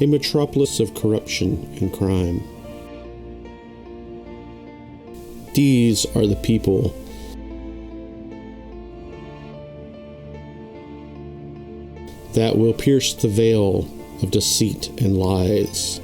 a metropolis of corruption and crime. These are the people that will pierce the veil of deceit and lies.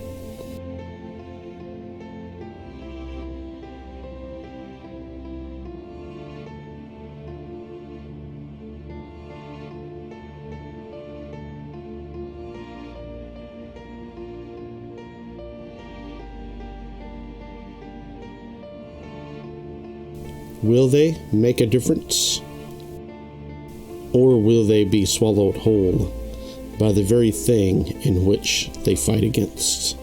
Will they make a difference? Or will they be swallowed whole by the very thing in which they fight against?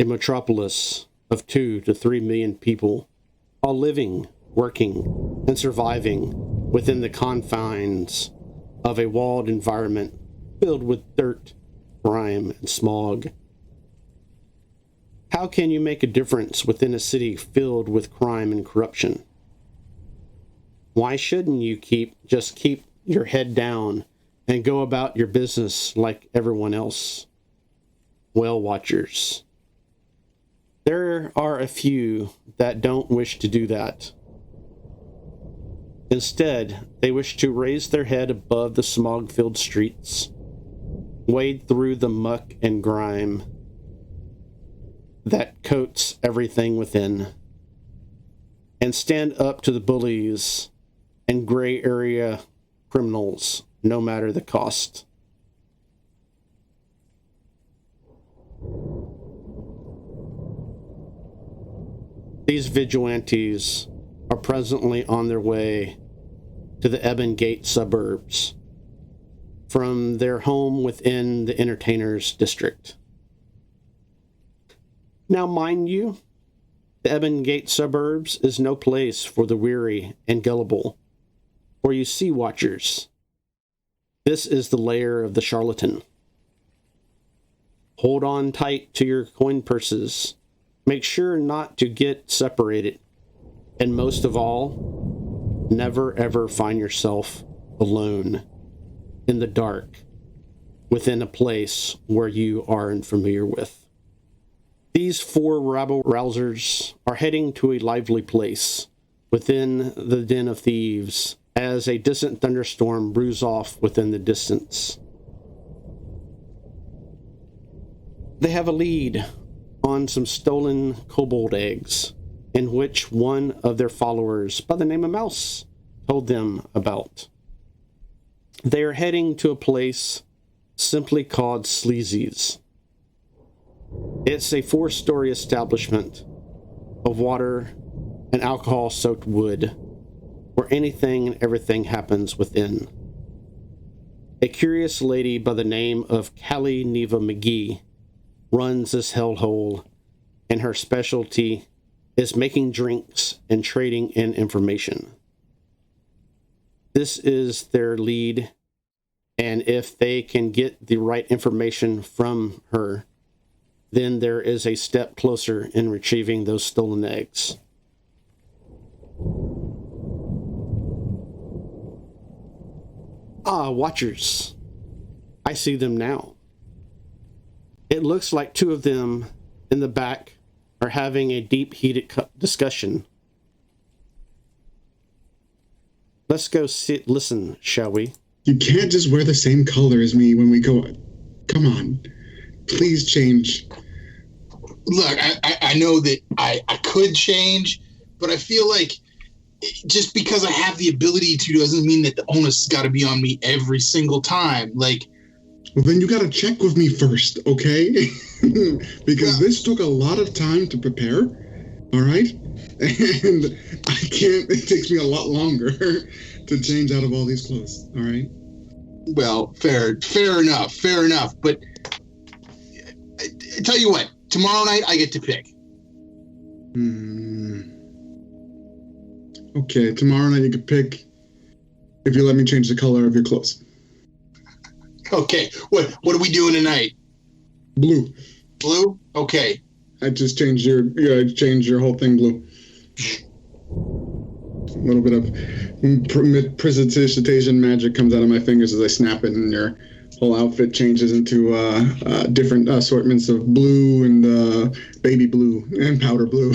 A metropolis of 2 to 3 million people, all living, working, and surviving within the confines of a walled environment filled with dirt, grime, and smog. How can you make a difference within a city filled with crime and corruption? Why shouldn't you just keep your head down and go about your business like everyone else? Well, watchers, there are a few that don't wish to do that. Instead, they wish to raise their head above the smog-filled streets, wade through the muck and grime that coats everything within, and stand up to the bullies and gray area criminals, no matter the cost. These vigilantes are presently on their way to the Ebon Gate suburbs from their home within the Entertainers District. Now, mind you, the Ebon Gate suburbs is no place for the weary and gullible. For you see, watchers, this is the lair of the charlatan. Hold on tight to your coin purses. Make sure not to get separated. And most of all, never ever find yourself alone in the dark within a place where you are unfamiliar with. These 4 rabble-rousers are heading to a lively place within the den of thieves as a distant thunderstorm brews off within the distance. They have a lead on some stolen kobold eggs, in which one of their followers by the name of Mouse told them about. They are heading to a place simply called Sleazy's. It's a 4-story establishment of water and alcohol-soaked wood, where anything and everything happens within. A curious lady by the name of Callie Neva McGee runs this hellhole, and her specialty is making drinks and trading in information. This is their lead, and if they can get the right information from her, then there is a step closer in retrieving those stolen eggs. Ah, watchers, I see them now. It looks like 2 of them in the back are having a deep, heated discussion. Let's go listen, shall we? You can't just wear the same color as me when we go. Come on. Please change. Look, I know that I could change, but I feel like just because I have the ability to doesn't mean that the onus has got to be on me every single time. Like, well, then you got to check with me first, okay? Because this took a lot of time to prepare, all right? And it takes me a lot longer to change out of all these clothes, all right? Well, fair enough. But I tell you what, tomorrow night I get to pick. Okay, tomorrow night you can pick if you let me change the color of your clothes. Okay, what are we doing tonight? Blue. Blue? Okay. I just changed your whole thing blue. A little bit of precipitation magic comes out of my fingers as I snap it, and your whole outfit changes into different assortments of blue and baby blue and powder blue.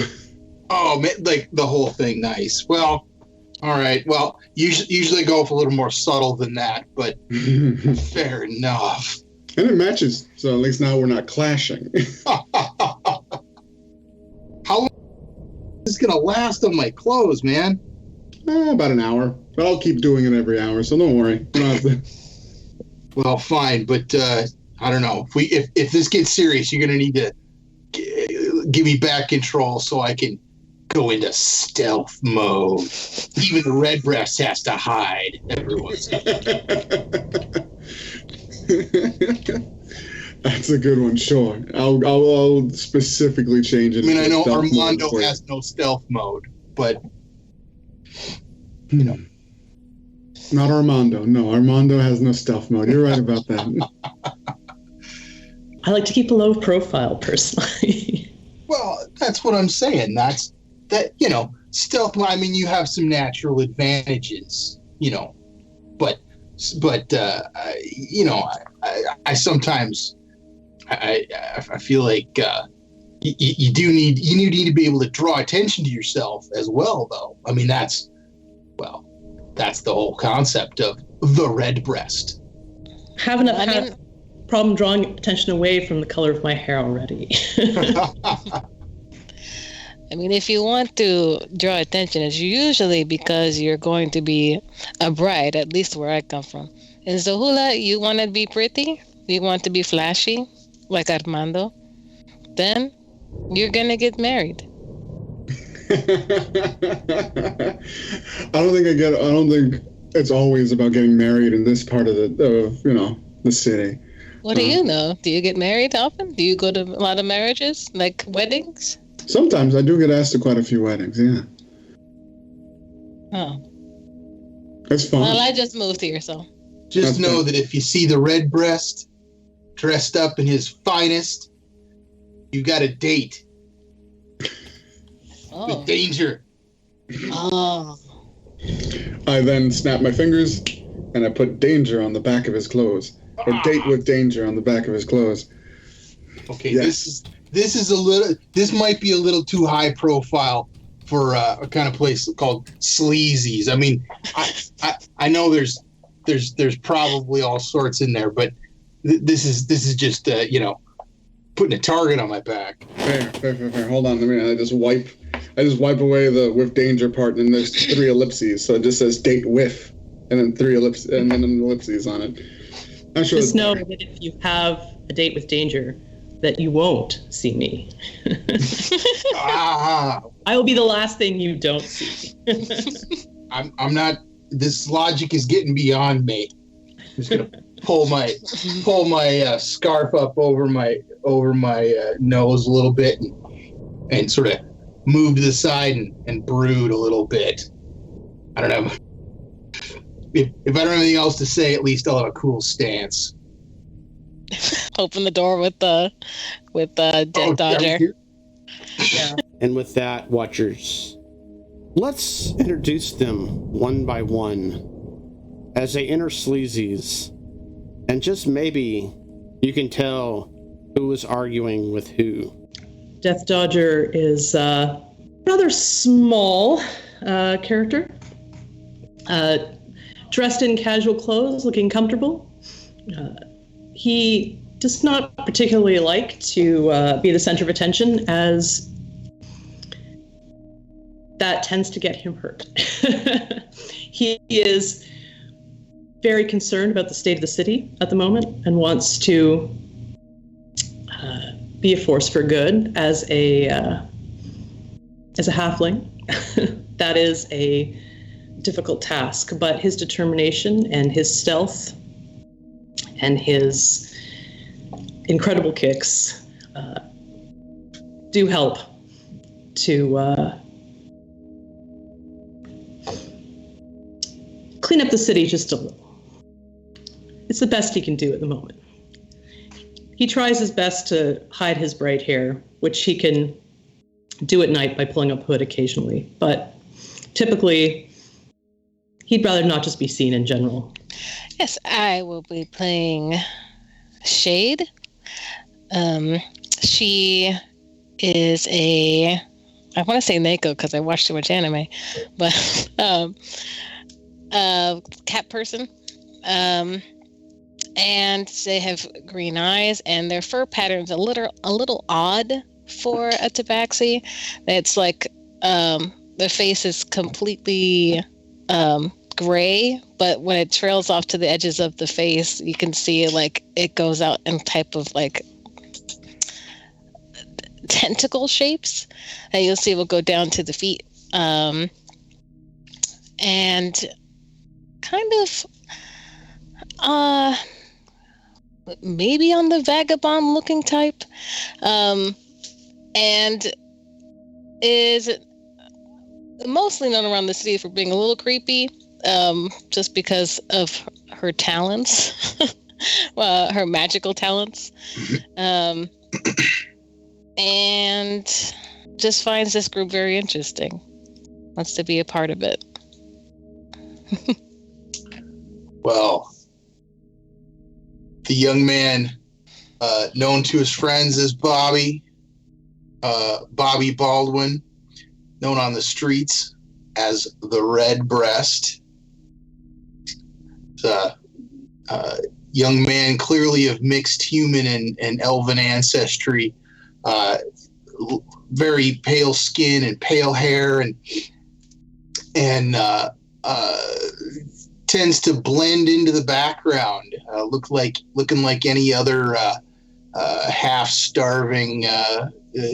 Oh, man, like the whole thing. Nice. Well, all right. Well, usually go for a little more subtle than that, but fair enough. And it matches, so at least now we're not clashing. How long is this gonna last on my clothes, man? About an hour, but I'll keep doing it every hour, so don't worry. You don't have to... Well, fine, but I don't know. If this gets serious, you're gonna need to give me back control so I can go into stealth mode. Even the Redbreast has to hide every once in a while. That's a good one. Sure, I'll specifically change it. I mean, I know Armando has no stealth mode, but you know. Not Armando. No, Armando has no stealth mode. You're right about that. I like to keep a low profile, personally. Well, that's what I'm saying. Stealth. I mean, you have some natural advantages, but I sometimes I feel like you need to be able to draw attention to yourself as well, though. I mean, that's the whole concept of the Redbreast. Haven't had a problem drawing attention away from the color of my hair already. I mean, if you want to draw attention, it's usually because you're going to be a bride, at least where I come from. In Zohula, you want to be pretty? You want to be flashy, like Armando? Then you're going to get married. I don't think it's always about getting married in this part of the city. What do you know? Do you get married often? Do you go to a lot of marriages, like weddings? Sometimes I do get asked to quite a few weddings, yeah. Oh. That's fun. Well, I just moved here, so. Just know that if you see the Redbreast dressed up in his finest, you got a date. Oh. With danger. Oh. I then snap my fingers and I put danger on the back of his clothes. Or date with danger on the back of his clothes. Okay, yes. This might be a little too high profile for a kind of place called Sleazy's. I mean, I know there's probably all sorts in there, but this is just putting a target on my back. Fair. Hold on, I just wipe away the with danger part, and there's 3 ellipses, so it just says date with, and then 3 ellipses, and then an ellipses on it. I'm sure. Just know that if you have a date with danger, that you won't see me. I will be the last thing you don't see. I'm not. This logic is getting beyond me. I'm just gonna pull my scarf up over my nose a little bit and sort of move to the side and brood a little bit. I don't know. If I don't have anything else to say, at least I'll have a cool stance. Open the door with Death Dodger. Yeah. And with that, Watchers, let's introduce them one by one as they enter Sleazy's. And just maybe you can tell who was arguing with who. Death Dodger is a rather small character. Dressed in casual clothes, looking comfortable. He does not particularly like to be the center of attention, as that tends to get him hurt. He is very concerned about the state of the city at the moment and wants to be a force for good as a halfling. That is a difficult task, but his determination and his stealth and his incredible kicks do help to clean up the city just a little. It's the best he can do at the moment. He tries his best to hide his bright hair, which he can do at night by pulling up hood occasionally. But typically, he'd rather not just be seen in general. Yes, I will be playing Shade. She is I want to say Neko because I watched too much anime, but cat person. And they have green eyes, and their fur pattern's a little odd for a tabaxi. It's like the face is completely gray, but when it trails off to the edges of the face, you can see like it goes out in type of like tentacle shapes, and you'll see it will go down to the feet, and kind of maybe on the vagabond looking type, and is mostly known around the city for being a little creepy, just because of her talents, her magical talents, and just finds this group very interesting, wants to be a part of it. Well, the young man, known to his friends as Bobby Baldwin, known on the streets as the Red Breast. It's a young man clearly of mixed human and elven ancestry, very pale skin and pale hair, and tends to blend into the background, looking like any other half-starving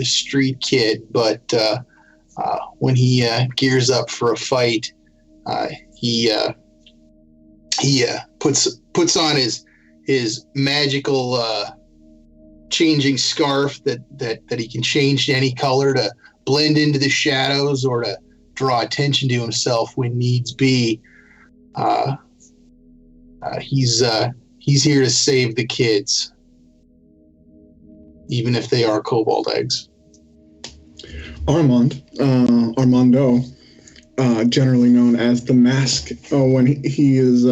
street kid. But when he gears up for a fight, he puts on his magical changing scarf that he can change to any color to blend into the shadows or to draw attention to himself when needs be. He's here to save the kids, even if they are kobold eggs. Armando, generally known as the Mask, when he is,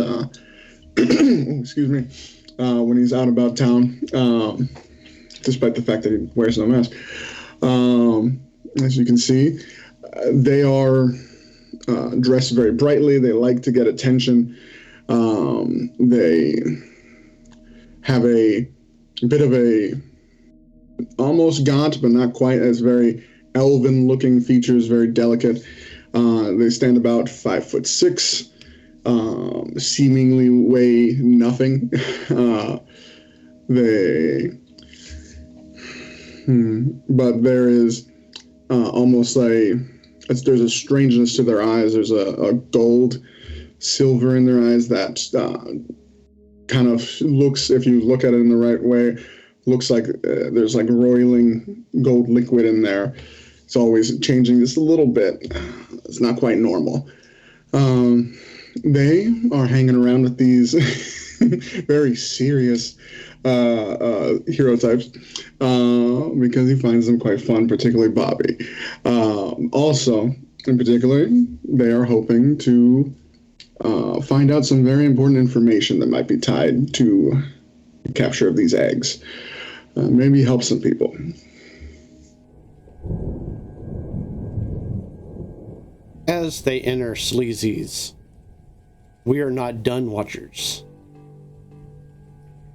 excuse me, when he's out about town, despite the fact that he wears no mask. As you can see, they are dressed very brightly. They like to get attention. They have a bit of a almost gaunt, but not quite, as very elven-looking features, very delicate. They stand about 5'6", seemingly weigh nothing. But there is almost there's a strangeness to their eyes. There's a gold, silver in their eyes that kind of looks, if you look at it in the right way, looks like there's like roiling gold liquid in there. It's always changing just a little bit. It's not quite normal. They are hanging around with these very serious hero types because he finds them quite fun, particularly Bobby. Also, in particular, they are hoping to find out some very important information that might be tied to the capture of these eggs. Maybe help some people. As they enter Sleazy's, we are not done, Watchers.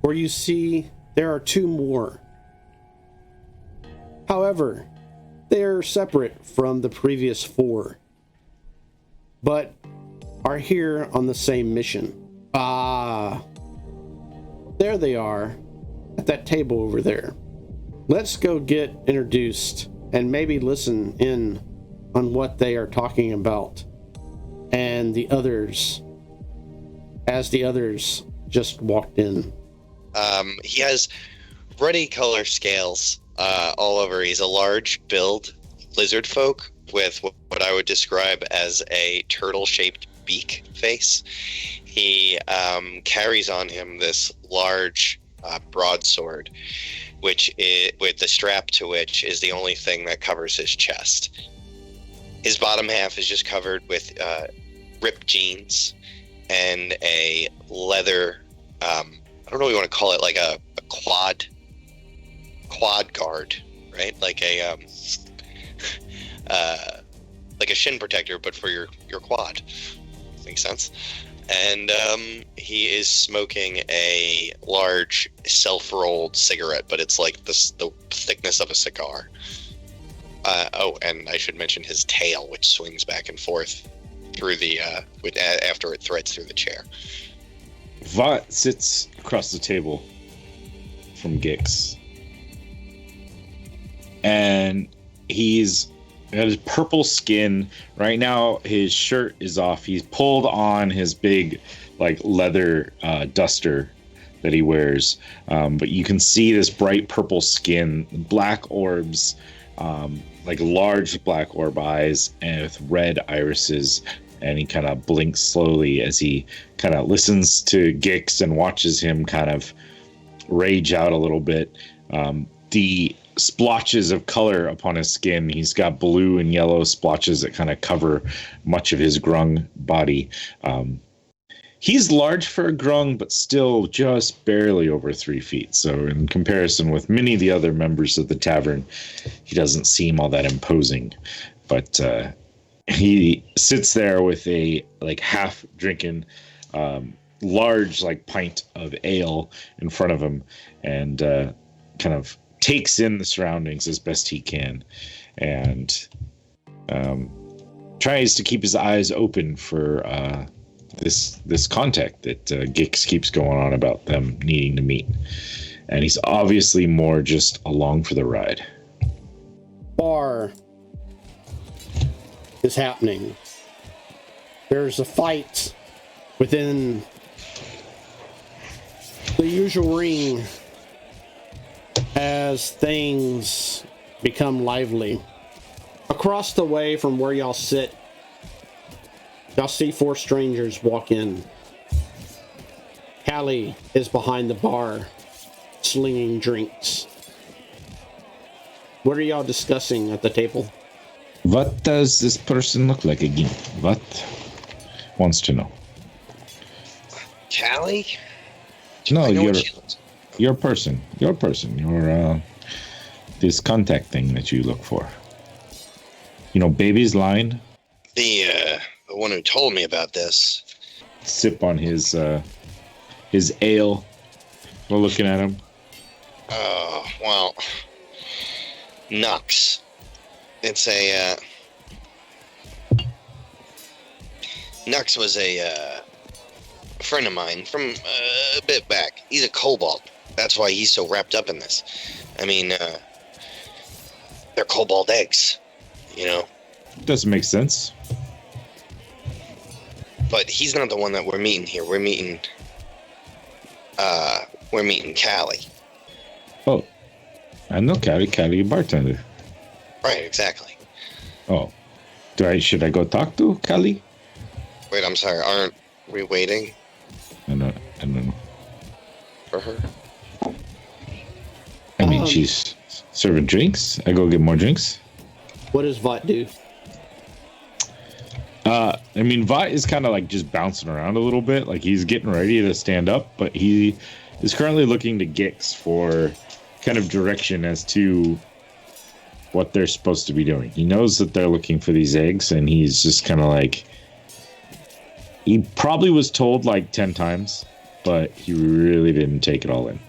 For you see, there are two more. However, they are separate from the previous four, but are here on the same mission. There they are, at that table over there. Let's go get introduced and maybe listen in on what they are talking about. And the others, as the others just walked in. He has ruddy color scales all over. He's a large build lizard folk with what I would describe as a turtle-shaped beak face. He carries on him this large broadsword, which is, with the strap to which is the only thing that covers his chest. His bottom half is just covered with ripped jeans and a leather, I don't know what you want to call it, like a quad guard, right? Like a shin protector, but for your quad. Makes sense. And he is smoking a large self-rolled cigarette, but it's like the thickness of a cigar. And I should mention his tail, which swings back and forth through the after it threads through the chair. Vought sits across the table from Gix, and he's got his purple skin. Right now, his shirt is off. He's pulled on his big, like, leather duster that he wears, but you can see this bright purple skin, black orbs, like large black orb eyes, and with red irises. And he kind of blinks slowly as he kind of listens to Gix and watches him kind of rage out a little bit. The splotches of color upon his skin, he's got blue and yellow splotches that kind of cover much of his grung body. He's large for a grung, but still just barely over 3 feet. So in comparison with many of the other members of the tavern, he doesn't seem all that imposing. But he sits there with a like half drinking large like pint of ale in front of him, and kind of takes in the surroundings as best he can, and tries to keep his eyes open for this contact that Gix keeps going on about them needing to meet. And he's obviously more just along for the ride. Bar is happening. There's a fight within the usual ring as things become lively. Across the way from where y'all sit, y'all see 4 strangers walk in. Callie is behind the bar, slinging drinks. What are y'all discussing at the table? What does this person look like again? What wants to know? Callie? No, I know what she looks like. your person. Your this contact thing that you look for. You know, baby's line. The one who told me about this. Sip on his ale while looking at him. Well, Nux. It's a Nux was a friend of mine from a bit back. He's a kobold. That's why he's so wrapped up in this. I mean, they're kobold eggs, you know. Doesn't make sense. But he's not the one that we're meeting here. We're meeting Callie. Oh, I know Callie, bartender. Right, exactly. Oh, should I go talk to Callie? Wait, I'm sorry. Aren't we waiting I don't know. for her? I mean, she's serving drinks. I go get more drinks. What does Vought do? I mean, Vought is kind of like just bouncing around a little bit. Like he's getting ready to stand up, but he is currently looking to Gix for kind of direction as to what they're supposed to be doing. He knows that they're looking for these eggs, and he's just kind of like, he probably was told like 10 times, but he really didn't take it all in.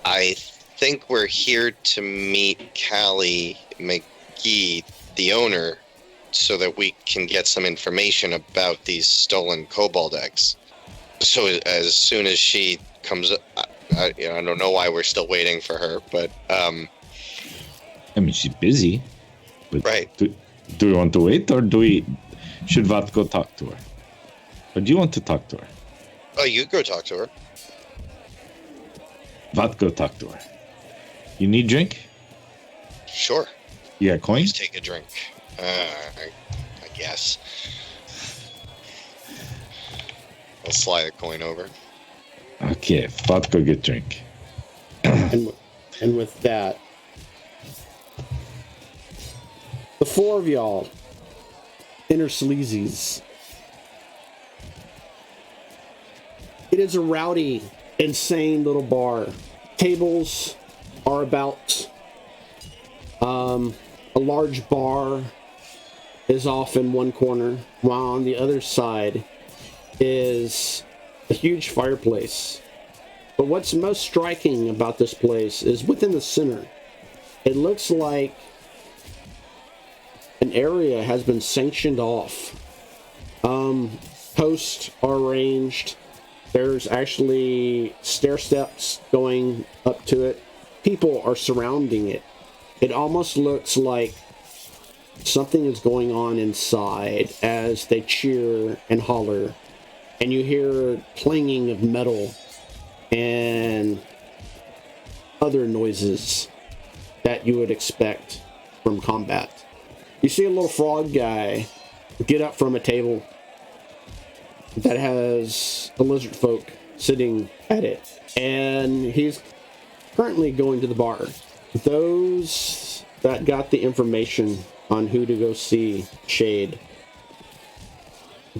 I think we're here to meet Callie McGee, the owner, so that we can get some information about these stolen kobold eggs. So as soon as she comes up, I don't know why we're still waiting for her, but I mean, she's busy. But right. Do we want to wait, or should Vat go talk to her? Or do you want to talk to her? Oh, you go talk to her. Vat, go talk to her. You need drink? Sure. You got coins? Please take a drink. I guess. I'll slide a coin over. Okay, Fuck, go get drink. And with that, the four of y'all enter Sleazy's. It is a rowdy, insane little bar. Tables are about. A large bar is off in one corner, while on the other side is a huge fireplace. But what's most striking about this place is within the center, it looks like an area has been sanctioned off. Posts are arranged. There's actually stair steps going up to it. People are surrounding it. It almost looks like something is going on inside as they cheer and holler. And you hear clanging of metal and other noises that you would expect from combat. You see a little frog guy get up from a table that has the lizard folk sitting at it. And he's currently going to the bar. Those that got the information on who to go see Shade,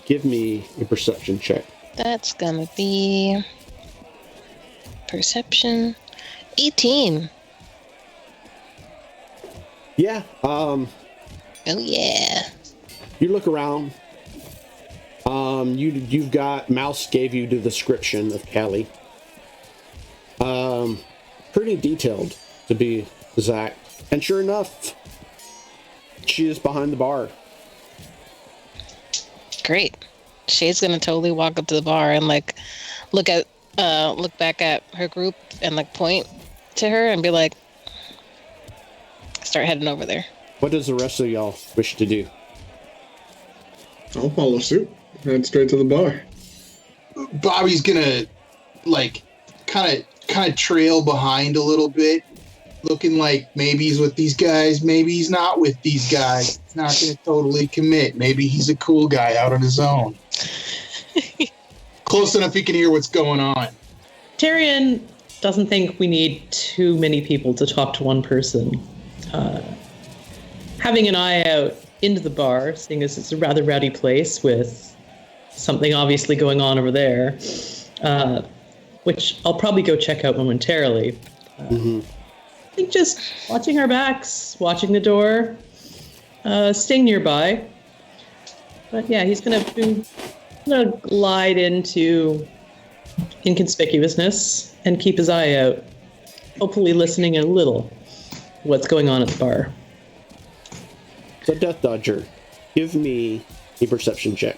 give me a perception check. That's gonna be perception 18. Yeah, Oh yeah. you look around. You've got Mouse gave you the description of Callie. Pretty detailed, to be exact. And sure enough, she is behind the bar. Great. Shade's gonna totally walk up to the bar and like look back at her group and like point to her and be like, start heading over there. What does the rest of y'all wish to do? I'll follow suit. Head straight to the bar. Bobby's gonna like kind of trail behind a little bit, looking like maybe he's with these guys, maybe he's not with these guys. He's not gonna totally commit. Maybe he's a cool guy out on his own. Close enough he can hear what's going on. Tyrion doesn't think we need too many people to talk to one person. Having an eye out into the bar, seeing as it's a rather rowdy place with something obviously going on over there, which I'll probably go check out momentarily. I think just watching our backs, watching the door, staying nearby. But yeah, he's gonna glide into inconspicuousness and keep his eye out, hopefully listening a little what's going on at the bar. So Death Dodger, give me a perception check.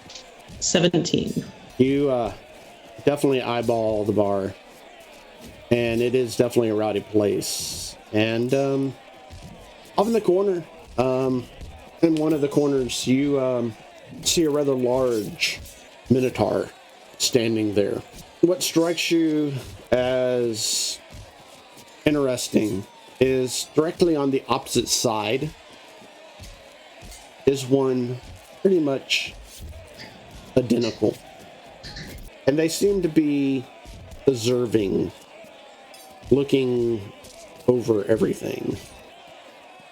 17. You definitely eyeball the bar, and it is definitely a rowdy place. And off in the corner, in one of the corners, you see a rather large minotaur standing there. What strikes you as interesting is directly on the opposite side is one pretty much identical. And they seem to be observing, looking over everything,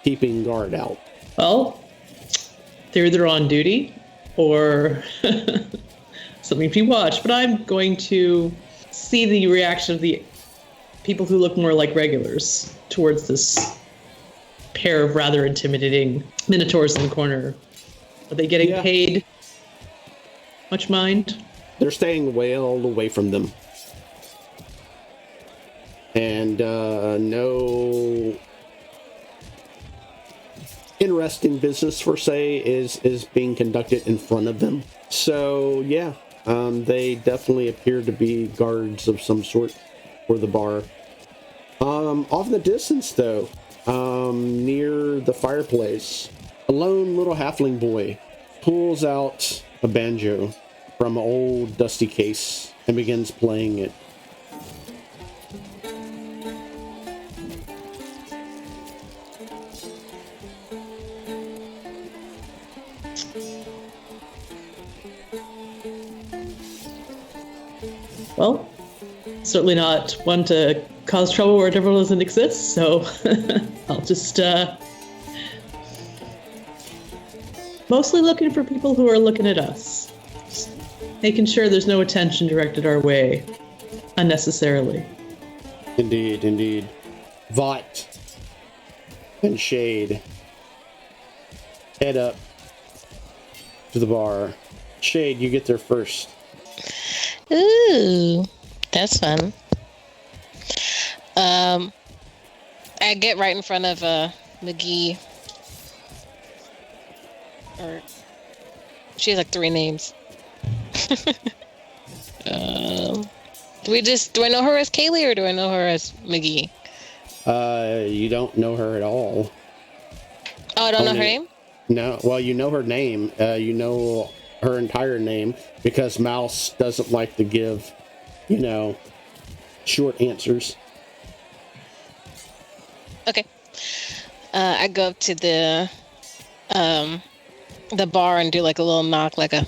keeping guard out. Well, they're either on duty or something to be watched, but I'm going to see the reaction of the people who look more like regulars towards this pair of rather intimidating minotaurs in the corner. Are they getting paid much mind? They're staying well away from them. And no interesting business, per se, is being conducted in front of them. So, yeah, they definitely appear to be guards of some sort for the bar. Off in the distance, though, near the fireplace, a lone little halfling boy pulls out a banjo from an old dusty case and begins playing it. Well, certainly not one to cause trouble where trouble doesn't exist, so I'll just mostly looking for people who are looking at us. Just making sure there's no attention directed our way unnecessarily. Indeed, indeed. Vought and Shade head up to the bar. Shade, you get there first. Ooh, that's fun. I get right in front of McGee. Or she has like 3 names. Do I know her as Kaylee or do I know her as McGee? You don't know her at all. Oh, I don't know her name? No, well, you know her name. You know her entire name because Mouse doesn't like to give, short answers. Okay. I go up to the bar and do like a little knock, like a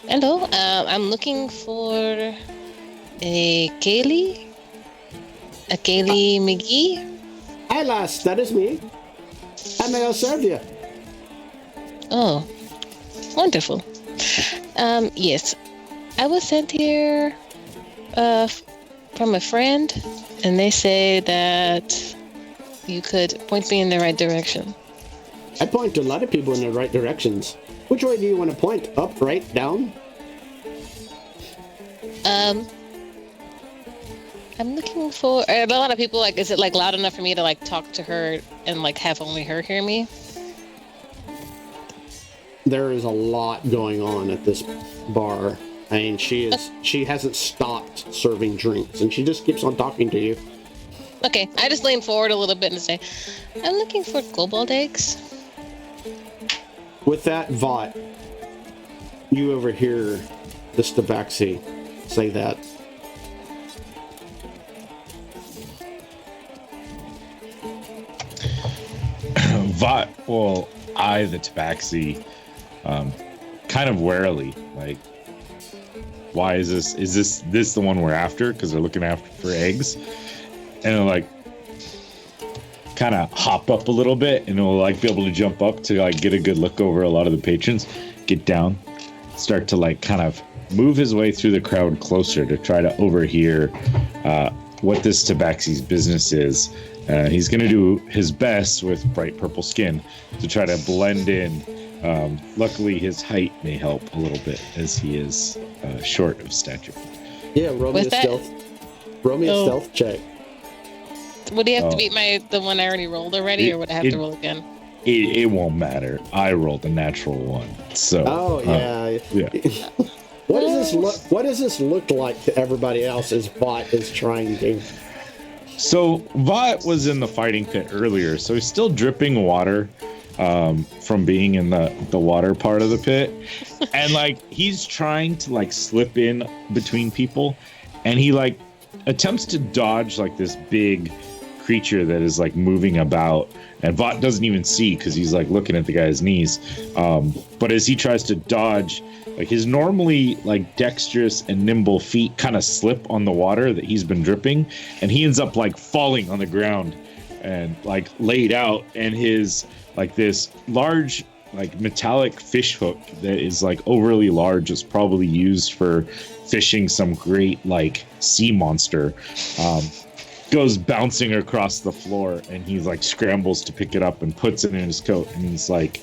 hello. I'm looking for a Kaylee McGee. Hi, lass, that is me. How may I serve you? Oh, wonderful. Yes, I was sent here from a friend, and they say that you could point me in the right direction. I point a lot of people in the right directions. Which way do you want to point? Up, right, down? I'm looking for a lot of people. Like, is it like loud enough for me to like talk to her and like have only her hear me? There is a lot going on at this bar. I mean, she hasn't stopped serving drinks, and she just keeps on talking to you. Okay, I just lean forward a little bit and say, I'm looking for kobold eggs. With that, Vought, you overhear this Tabaxi say that. Vought will eye the Tabaxi kind of warily, like, why is this the one we're after? Because they're looking after for eggs. And it'll like kind of hop up a little bit, and it'll like be able to jump up to like get a good look over a lot of the patrons, get down, start to like kind of move his way through the crowd closer to try to overhear what this Tabaxi's business is. He's going to do his best with bright purple skin to try to blend in. Luckily, his height may help a little bit as he is short of stature. Yeah, roll me a stealth. Roll me a stealth check. Would he have to beat the one I already rolled already, or would I have to roll again? It won't matter. I rolled a natural one, so. Oh yeah. Yeah. What does this look like to everybody else as Vought is trying to? So Vought was in the fighting pit earlier, so he's still dripping water from being in the water part of the pit, and like he's trying to like slip in between people, and he like attempts to dodge like this big creature that is like moving about, and Vought doesn't even see because he's like looking at the guy's knees. But as he tries to dodge, like his normally like dexterous and nimble feet kind of slip on the water that he's been dripping, and he ends up like falling on the ground and like laid out, and his like this large like metallic fish hook that is like overly large, is probably used for fishing some great like sea monster, goes bouncing across the floor, and he like scrambles to pick it up and puts it in his coat, and he's like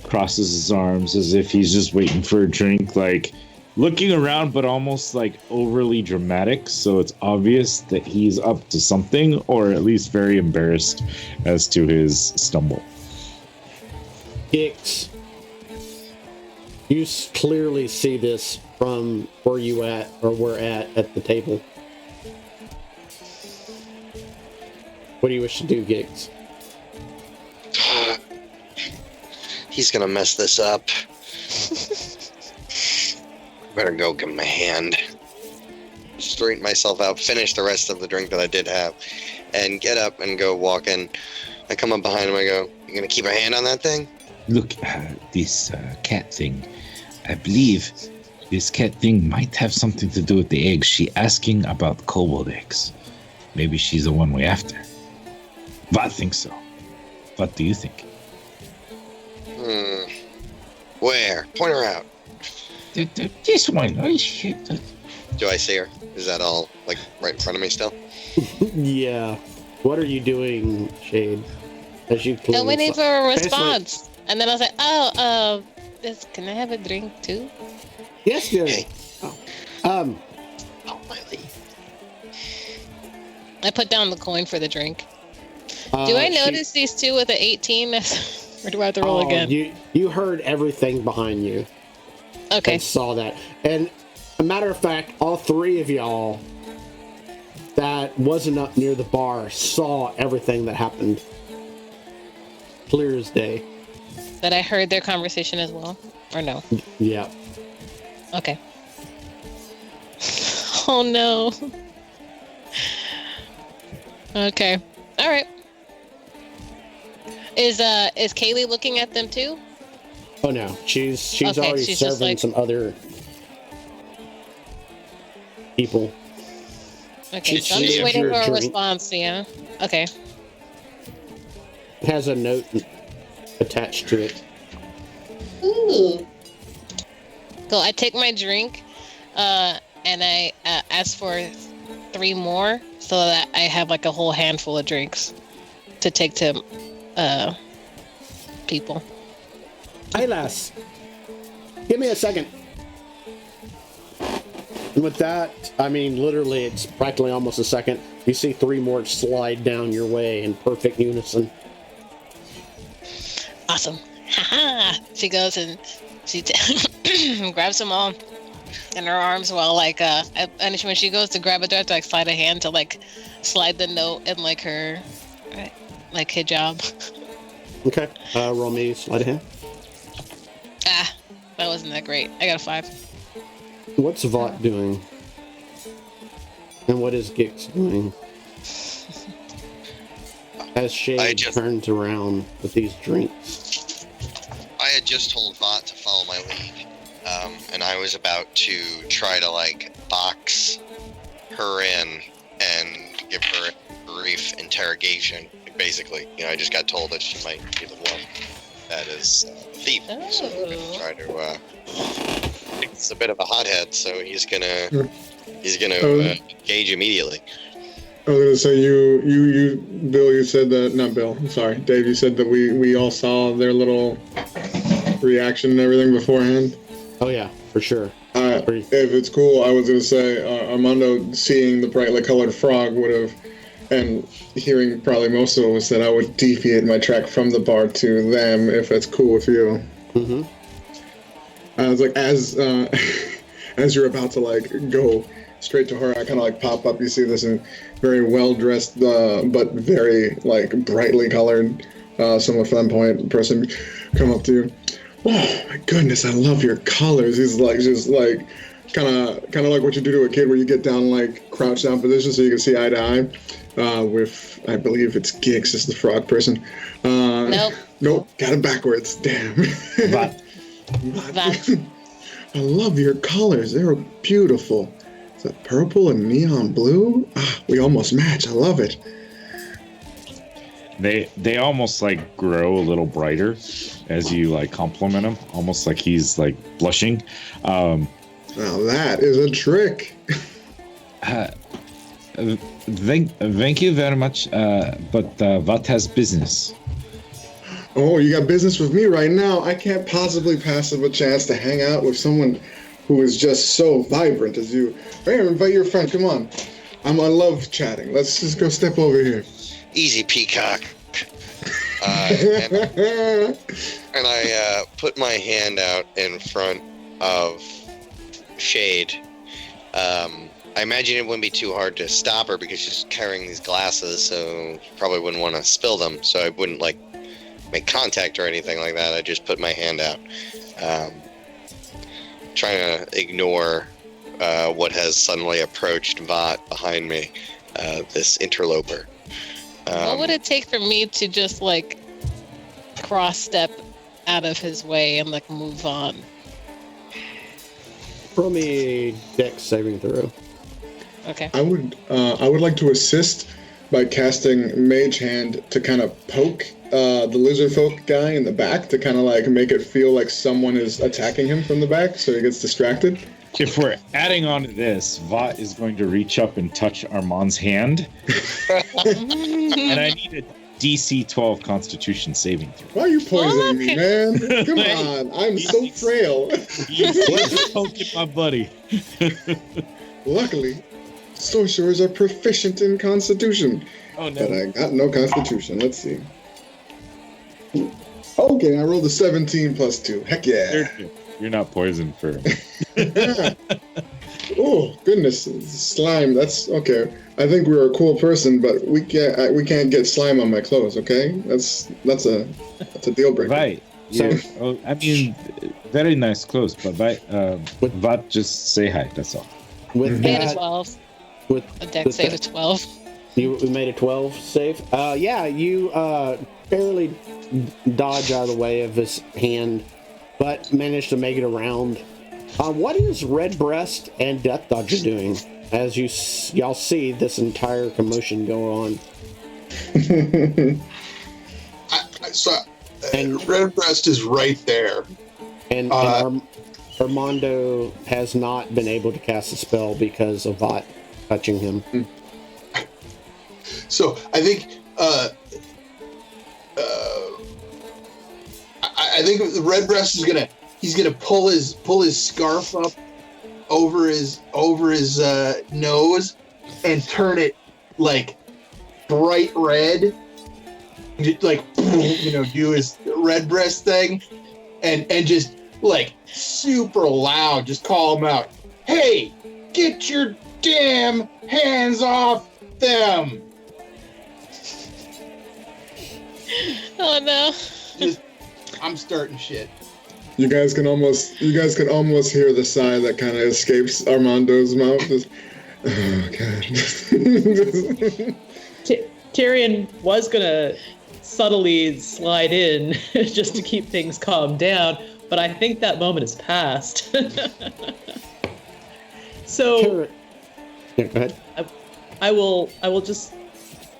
crosses his arms as if he's just waiting for a drink, like looking around but almost like overly dramatic, so it's obvious that he's up to something, or at least very embarrassed as to his stumble. Hicks, you clearly see this from where you at, or we're at the table. What do you wish to do, Giggs? He's gonna mess this up. Better go give him a hand. Straighten myself out, finish the rest of the drink that I did have, and get up and go walk in. I come up behind him, I go, you gonna keep a hand on that thing? Look, this cat thing, I believe this cat thing might have something to do with the eggs. She asking about kobold eggs. Maybe she's the one we're after. I think so. What do you think? Where? Point her out. This one. Oh, shit. Do I see her? Is that all, like, right in front of me still? Yeah. What are you doing, Shade? As you close, I'm waiting for a Basically- response. And then I was like, can I have a drink too? Yes, dear. Hey. Oh. Oh, my leave. I put down the coin for the drink. Do I notice these two with an 18? Or do I have to roll again? You heard everything behind you. Okay. And saw that. And a matter of fact, all three of y'all that wasn't up near the bar saw everything that happened. Clear as day. That I heard their conversation as well? Or no? Yeah. Okay. Oh no. Okay. All right. Is Kaylee looking at them too? Oh no, she's Okay, already she's just serving like- some other people. Okay, so I'm She- just waiting for a drink. response, yeah? Okay. It has a note attached to it. Ooh. Cool, I take my drink, and I ask for 3 more so that I have like a whole handful of drinks to take to people. Hey, lass. Give me a second. And with that, I mean, literally, it's practically almost a second. You see 3 more slide down your way in perfect unison. Awesome. Haha. She goes and she grabs them all in her arms while like and when she goes to grab a dart to like slide a hand to like slide the note in like her like hijab. Okay, roll me sleight of hand. That wasn't that great. I got a 5. What's Vought doing? And what is Gix doing? As Shade turns around with these drinks. I had just told Vought to follow my lead, and I was about to try to, like, box her in and give her a brief interrogation, basically. You know, I just got told that she might be the one that is the thief. So I'm gonna try to, it's a bit of a hothead, so he's gonna engage immediately. I was gonna say you Bill, you said that, not Bill, I'm sorry, Dave, you said that we all saw their little reaction and everything beforehand. Oh yeah, for sure. If it's cool, I was gonna say Armando seeing the brightly colored frog would have, and hearing probably most of it, was that I would deviate my track from the bar to them, if that's cool with you. Mm-hmm. I was like, as you're about to like go straight to her, I kind of like pop up. You see this very well dressed, but very like brightly colored, somewhat flamboyant person come up to you. Oh my goodness, I love your colors. He's like just like kind of like what you do to a kid, where you get down like crouch down position so you can see eye to eye. With I believe it's Gix is the frog person. Nope, got it backwards. Damn. But I love your colors. They're beautiful. Is that purple and neon blue? We almost match. I love it. They almost like grow a little brighter as you like compliment him, almost like he's like blushing. Now that is a trick. Thank you very much. But what has business? Oh, you got business with me right now. I can't possibly pass up a chance to hang out with someone who is just so vibrant as you. Hey, invite your friend. Come on. I love chatting. Let's just go step over here. Easy, peacock. And I put my hand out in front of Shade. I imagine it wouldn't be too hard to stop her because she's carrying these glasses, so probably wouldn't want to spill them. So I wouldn't like make contact or anything like that. I just put my hand out, trying to ignore what has suddenly approached Vought behind me, this interloper. What would it take for me to just like cross step out of his way and like move on? Roll me a dex saving throw. Okay. I would like to assist by casting Mage Hand to kind of poke the lizard folk guy in the back to kind of like make it feel like someone is attacking him from the back, so he gets distracted. If we're adding on to this, Vought is going to reach up and touch Armand's hand. And I need a DC 12 Constitution saving throw. Why are you poisoning me, man? Come on, I'm so frail. He's poking my buddy. Luckily, sorcerers are proficient in Constitution. Oh, no. But I got no Constitution. Let's see. Okay, I rolled a 17 plus 2. Heck yeah. You're not poisoned for... Oh, goodness. Slime. That's okay. I think we're a cool person, but we can't get slime on my clothes, okay? That's a deal breaker. Right. So- Yeah. Oh, I mean, very nice clothes, but Vought, just say hi, that's all. With Made a that, 12. with A deck save of 12. you made a 12 save. You barely dodge out of the way of his hand, but managed to make it around. What is Redbreast and Death Dodger doing as y'all see this entire commotion go on? And Redbreast is right there. And Armando has not been able to cast a spell because of Vought touching him. So I think I think Redbreast is gonna pull his scarf up over his nose and turn it like bright red, like do his Redbreast thing, and just like super loud, just call him out. Hey, get your damn hands off them! Oh no. I'm starting shit. You guys can almost hear the sigh that kind of escapes Armando's mouth. Just, oh god. Tyrion was gonna subtly slide in just to keep things calmed down, but I think that moment has passed. So Yeah, go ahead. I will just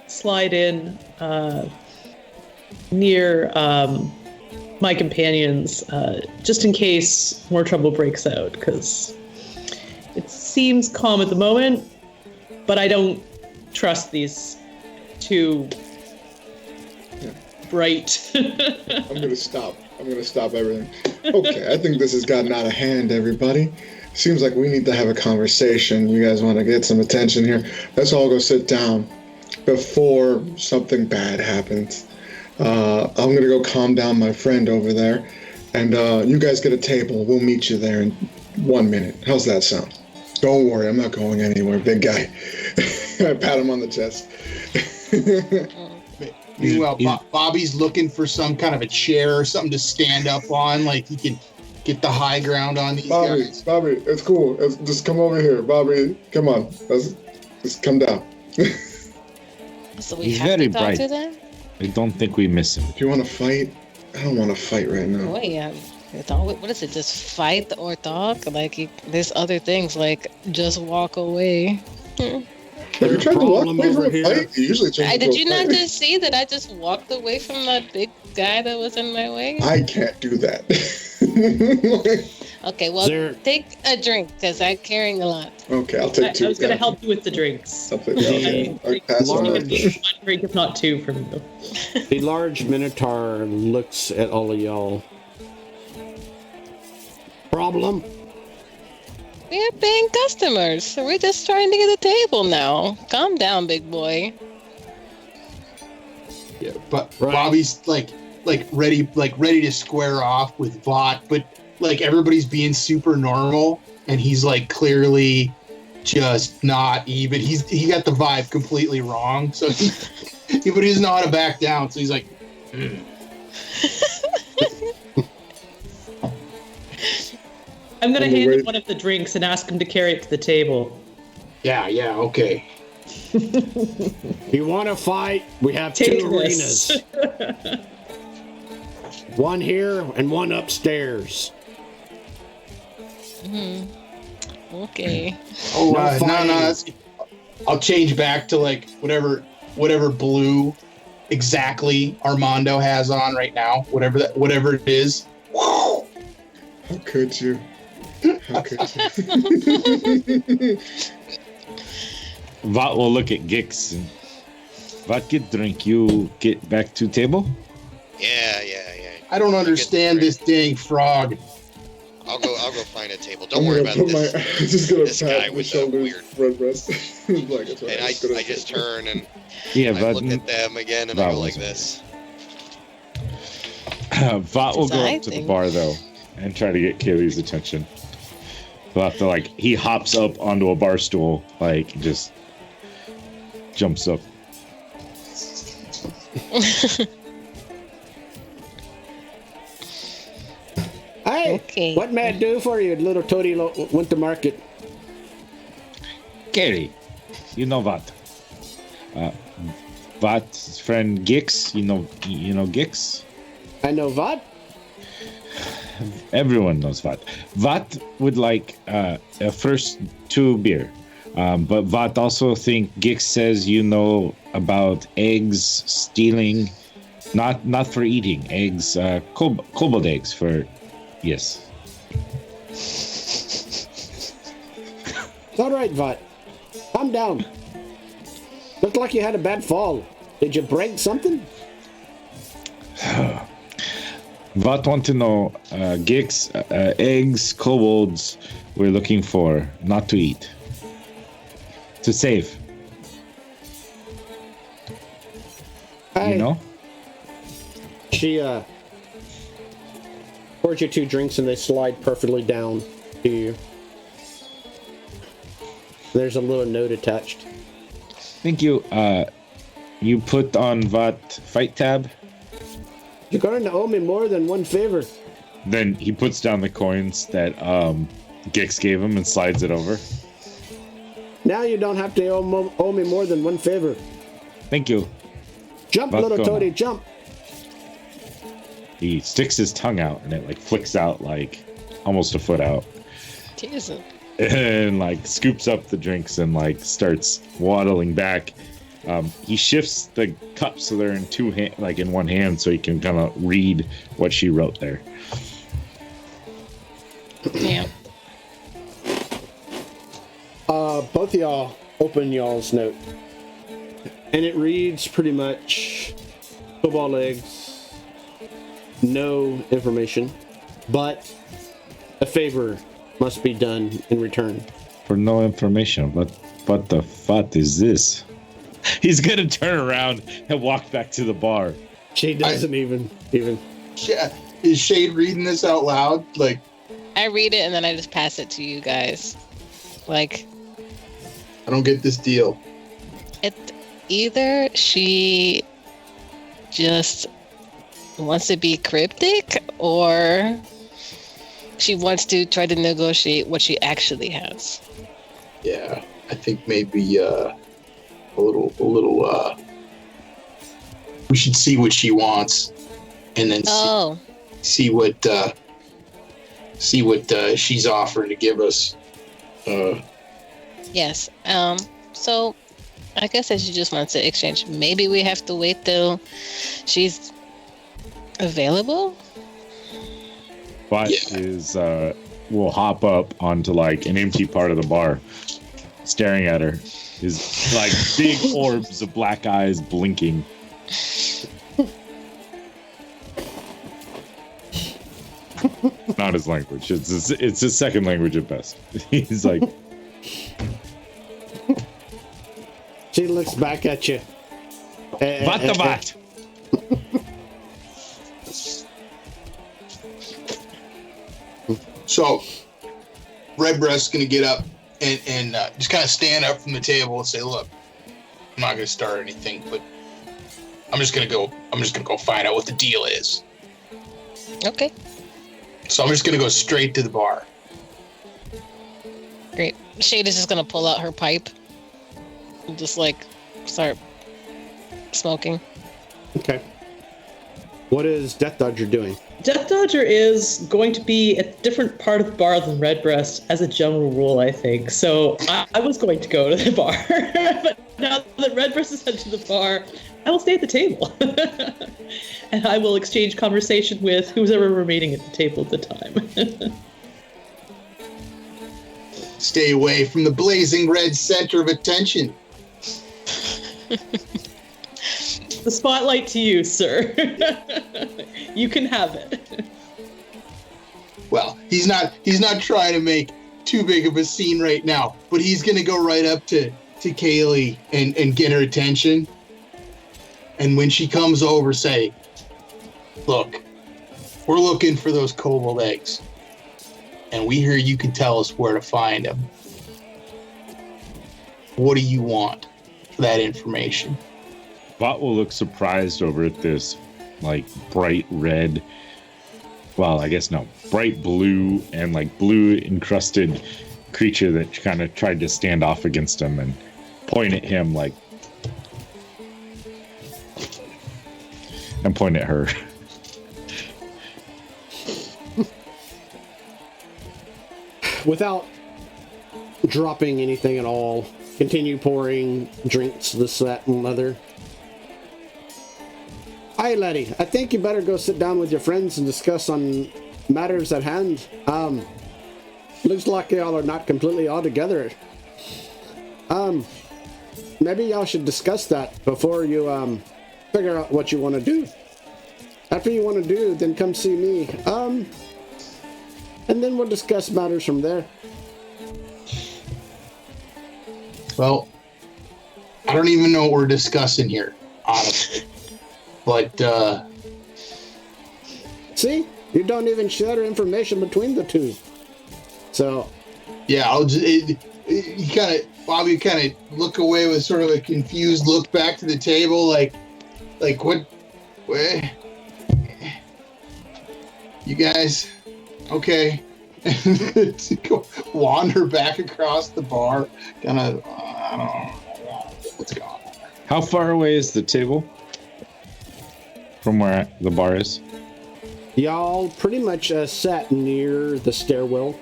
slide in near my companions, just in case more trouble breaks out, because it seems calm at the moment, but I don't trust these two bright. I'm gonna stop everything. Okay, I think this has gotten out of hand, everybody. Seems like we need to have a conversation. You guys want to get some attention here? Let's all go sit down before something bad happens. I'm gonna go calm down my friend over there, and you guys get a table. We'll meet you there in 1 minute. How's that sound? Don't worry, I'm not going anywhere, big guy. I pat him on the chest. Meanwhile, Bobby's looking for some kind of a chair or something to stand up on, like he can get the high ground on these guys. Bobby, it's cool. Just come over here, Bobby. Come on, just come down. So we He's have very to talk bright. to them? I don't think we miss him. If you want to fight, I don't want to fight right now. Wait, what is it? Just fight or talk? Like, there's other things like just walk away. Have you tried to walk Problem away from over a here. fight? You usually change Did to a you not fight. just see that I just walked away from that big guy that was in my way? I can't do that. Okay, well, There- take a drink because I'm carrying a lot. Okay, I'll take two. I was going to help you with the drinks. I'll take okay. I'll pass on Large- that. One drink, if not two, from you. The large minotaur looks at all of y'all. Problem? We're paying customers. We're just trying to get a table now. Calm down, big boy. Yeah, but Right. Bobby's like ready to square off with Vought, but like everybody's being super normal, and he's like clearly just not even. He got the vibe completely wrong. So but he doesn't know how to back down. So he's like, I'm going to On the hand way- him one of the drinks and ask him to carry it to the table. yeah, okay. You want to fight? We have Take two this. arenas. One here and one upstairs. Okay. Oh, No no, fighting. I'll change back to like whatever blue exactly Armando has on right now. Whatever it is. How could you? How could you? Vat will look at Gix and Vat get drink. You get back to table. Yeah. I don't understand this dang frog. I'll go find a table. Don't worry about this. I'm just gonna this guy pat the with the shoulders, weird- red breast. Like, it's all And right, I just turn and Yeah, I Vat. look at them again and I go like this. Vat will go up to the Exciting. bar though and try to get Kaylee's attention. He'll have to he hops up onto a bar stool, just jumps up. Hey, Okay. what may I do for you? Little toady went to market. Kaylee, you know Vat. Vat's friend Gix, you know Gix? I know what? Everyone knows Vat. Vat would like a first 2 beer. But Vat also think Gix says you know about eggs stealing, not for eating, eggs, kobold eggs for, yes. It's all right, Vat. Calm down. Looked like you had a bad fall. Did you break something? Vat want to know, Gix, eggs, kobolds we're looking for, not to eat. To save, Hey, you know? She pours you 2 drinks and they slide perfectly down to you. There's a little note attached. Thank you. You put on Vat fight tab. You're going to owe me more than one favor. Then he puts down the coins that Gix gave him and slides it over. Now you don't have to owe me more than one favor. Thank you. Jump, What's little going toady, on? jump. He sticks his tongue out and it flicks out almost a foot out. Jesus. And scoops up the drinks and starts waddling back. He shifts the cups so they're in in one hand so he can kind of read what she wrote there. Yeah. Both of y'all open y'all's note. And it reads pretty much football eggs, no information, but a favor must be done in return. For no information, what the fuck is this? He's gonna turn around and walk back to the bar. She doesn't even. Yeah. Is Shade reading this out loud? I read it and then I just pass it to you guys. I don't get this deal. Either she just wants to be cryptic or she wants to try to negotiate what she actually has. Yeah, I think maybe a little. We should see what she wants, and then see what she's offering to give us. Yes. So I guess that she just wants to exchange. Maybe we have to wait till she's available. But will hop up onto an empty part of the bar, staring at her. His big orbs of black eyes blinking. Not his language. It's his second language at best. He's like. She looks back at you. What the what? So, Redbreast's gonna get up and just kind of stand up from the table and say, "Look, I'm not gonna start anything, but I'm just gonna go find out what the deal is." Okay. So I'm just gonna go straight to the bar. Great. Shade is just gonna pull out her pipe and just start smoking. Okay. What is Death Dodger doing? Death Dodger is going to be at a different part of the bar than Redbreast as a general rule, I think. So I was going to go to the bar, but now that Redbreast is headed to the bar, I will stay at the table. And I will exchange conversation with who's ever remaining at the table at the time. Stay away from the blazing red center of attention. The spotlight to you, sir. You can have it. Well, he's not trying to make too big of a scene right now, but he's gonna go right up to Kaylee and get her attention. And when she comes over, say, "Look, we're looking for those kobold eggs, and we hear you can tell us where to find them. What do you want for that information?" Bot will look surprised over at this, like, bright red, well, I guess no, bright blue and, like, blue encrusted creature that kind of tried to stand off against him and point at him, like, and point at her. Without dropping anything at all, continue pouring drinks, this, that, and other. Aye, laddie, I think you better go sit down with your friends and discuss on matters at hand. Looks like y'all are not completely all together. Maybe y'all should discuss that before you, figure out what you want to do. After you want to do, then come see me. And then we'll discuss matters from there. Well, I don't even know what we're discussing here, honestly. But, See? You don't even share information between the two. So... yeah, Bobby kind of look away with sort of a confused look back to the table, like what? Where? You guys, okay? To go wander back across the bar, kind of. I don't know what's going on. How far away is the table from where the bar is? Y'all pretty much sat near the stairwell.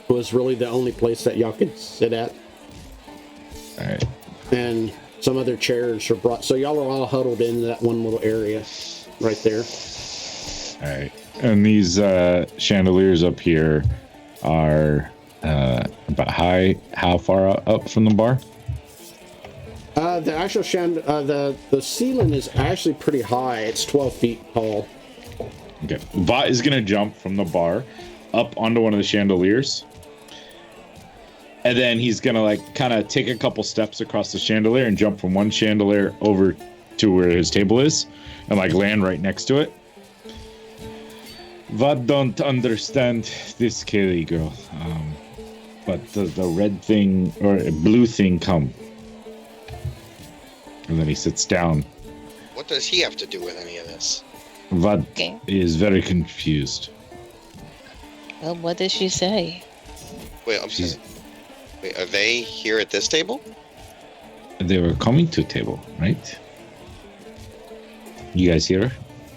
It was really the only place that y'all could sit at. All right. And some other chairs were brought. So y'all are all huddled in that one little area right there. All right. And these chandeliers up here are about how far up from the bar? The actual the ceiling is actually pretty high. It's 12 feet tall. Okay. Vot is going to jump from the bar up onto one of the chandeliers. And then he's going to, like, kind of take a couple steps across the chandelier and jump from one chandelier over to where his table is and, like, land right next to it. Vot don't understand this, Kaylee girl. But the red thing or blue thing come. And then he sits down. What does he have to do with any of this? Vot Okay. is very confused. Well, what did she say? Wait, I'm sorry. Wait, are they here at this table? They were coming to table, right? You guys here?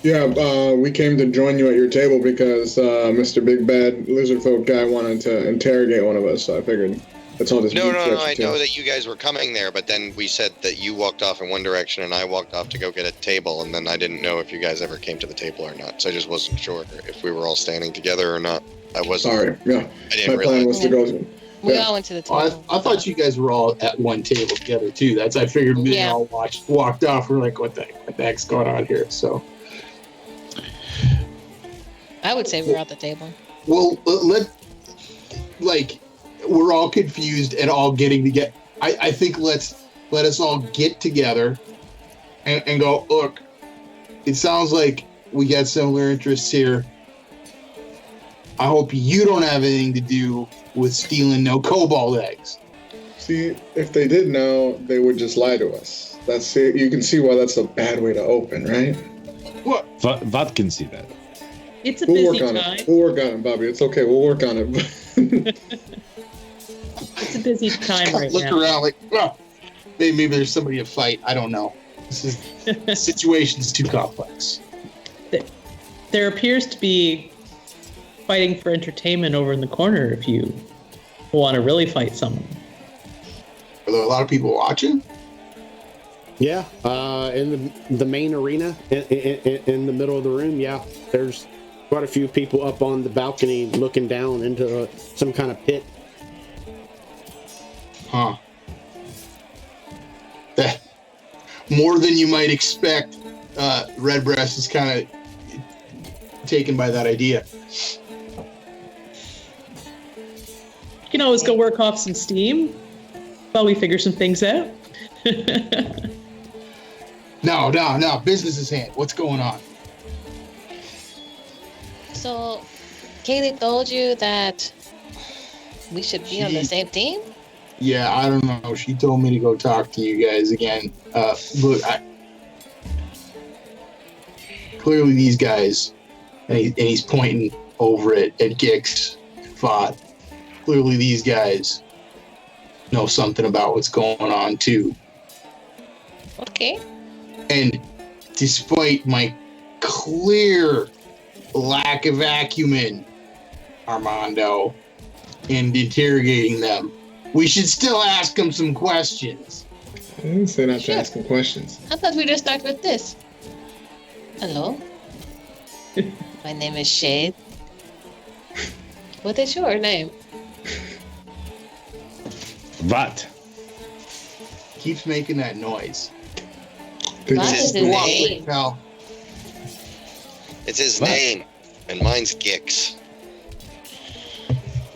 Yeah, we came to join you at your table because Mr. Big Bad Lizard Folk guy wanted to interrogate one of us, so I figured that's all this No, meat I to. know that you guys were coming there, but then we said that you walked off in one direction and I walked off to go get a table, and then I didn't know if you guys ever came to the table or not, so I just wasn't sure if we were all standing together or not. I wasn't. Sorry, yeah. I didn't My plan realize. was to go. We Yeah. all went to the table. I thought you guys were all at one table together too. I figured we Yeah. all walked off. We're like, what the heck's going on here? So, I would say we're at the table. well, we're all confused and all getting together. I think let us all get together and go, look, it sounds like we got similar interests here. I hope you don't have anything to do with stealing no cobalt eggs. See, if they did know, they would just lie to us. That's it. You can see why that's a bad way to open, right? Vot can see that. It's a We'll busy work on time. it. We'll work on it, Bobby. It's okay. We'll work on it. It's a busy time right Look now. around like, well, maybe there's somebody to fight. I don't know. The situation's too complex. There appears to be fighting for entertainment over in the corner if you want to really fight someone. Are there a lot of people watching? Yeah, in the main arena, in the middle of the room, yeah, there's quite a few people up on the balcony looking down into some kind of pit. Huh. That, more than you might expect, Redbreast is kind of taken by that idea. You can always go work off some steam while we figure some things out. No, business is hand. What's going on? So, Kaylee told you that we should be on the same team? Yeah, I don't know. She told me to go talk to you guys again. Look, clearly these guys, and he's pointing over at Gix, Vought. Clearly these guys know something about what's going on too. Okay. And despite my clear lack of acumen, Armando, in interrogating them, we should still ask them some questions. I didn't say not to ask him questions. I thought we'd just start with this. Hello. My name is Shade. What is your name? What? Keeps making that noise. What is his name? Pal. It's his What? name, and mine's Gix.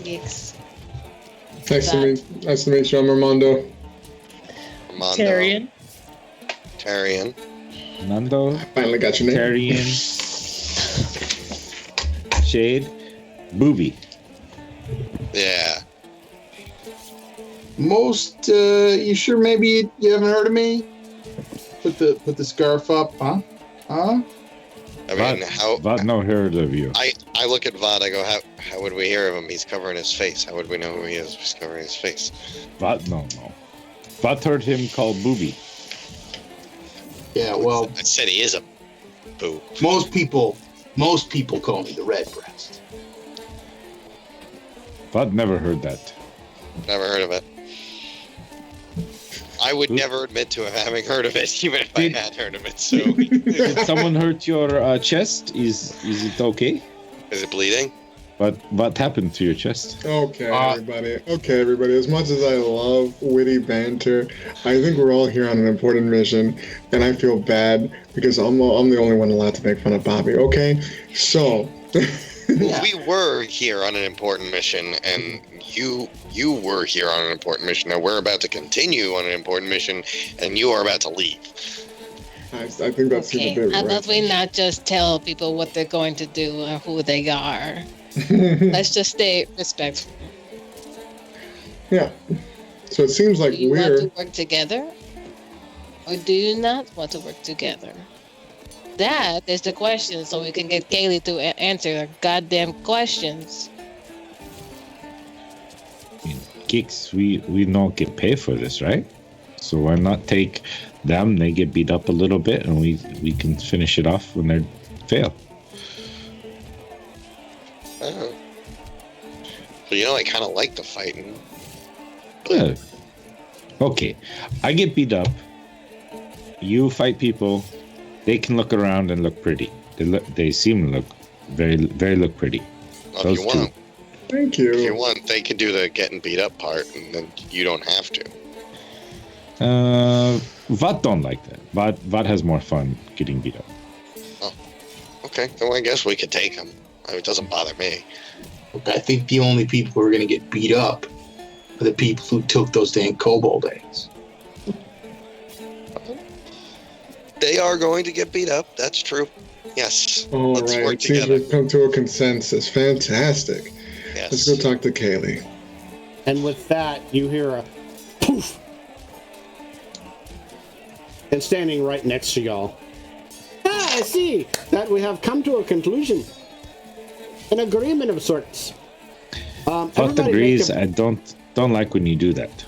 Geeks. Nice to meet you. I'm Armando. Armando. Tarian. Nando, Finally got your name. Tarian, Shade, Booby. Yeah. Most, you sure maybe you haven't heard of me? Put the scarf up, huh? Huh? I mean, What no heard of you? I look at Vod, I go, how would we hear of him? He's covering his face. How would we know who he is? He's covering his face. What? No. What heard him call Booby? Yeah, well, I said he is a boo. most people call me the Redbreast. What never heard that. Never heard of it. I would never admit to having heard of it, even if I had heard of it. So, Did someone hurt your chest? Is it okay? is it bleeding? What happened to your chest? Okay, everybody. As much as I love witty banter, I think we're all here on an important mission, and I feel bad because I'm the only one allowed to make fun of Bobby. Okay, so. Yeah. We were here on an important mission, and you were here on an important mission. Now we're about to continue on an important mission, and you are about to leave. I think that's Okay. a bit How right. about we not just tell people what they're going to do and who they are? Let's just stay respectful. Yeah. So it seems like Do you we're. want to work together? Or do you not want to work together? That is the question, so we can get Kaylee to answer the goddamn questions. Kicks, we don't get paid for this, right? So why not take them? They get beat up a little bit, and we can finish it off when they fail. So, I kind of like the fighting. Yeah. Okay, I get beat up. You fight people. They can look around and look pretty. They seem to look very look pretty. Well, Those if you want, Thank you. if you want, they can do the getting beat up part, and then you don't have to. Vat don't like that. Vat has more fun getting beat up. Okay, well, I guess we could take them. It doesn't bother me. I think the only people who are going to get beat up are the people who took those dang kobold eggs. They are going to get beat up. That's true. Yes. All Let's right. work It seems together. we've come to a consensus. Fantastic. Yes. Let's go talk to Kaylee. And with that, you hear a poof. And standing right next to y'all. I see that we have come to a conclusion. An agreement of sorts. Vat Everybody agrees. make I don't like when you do that.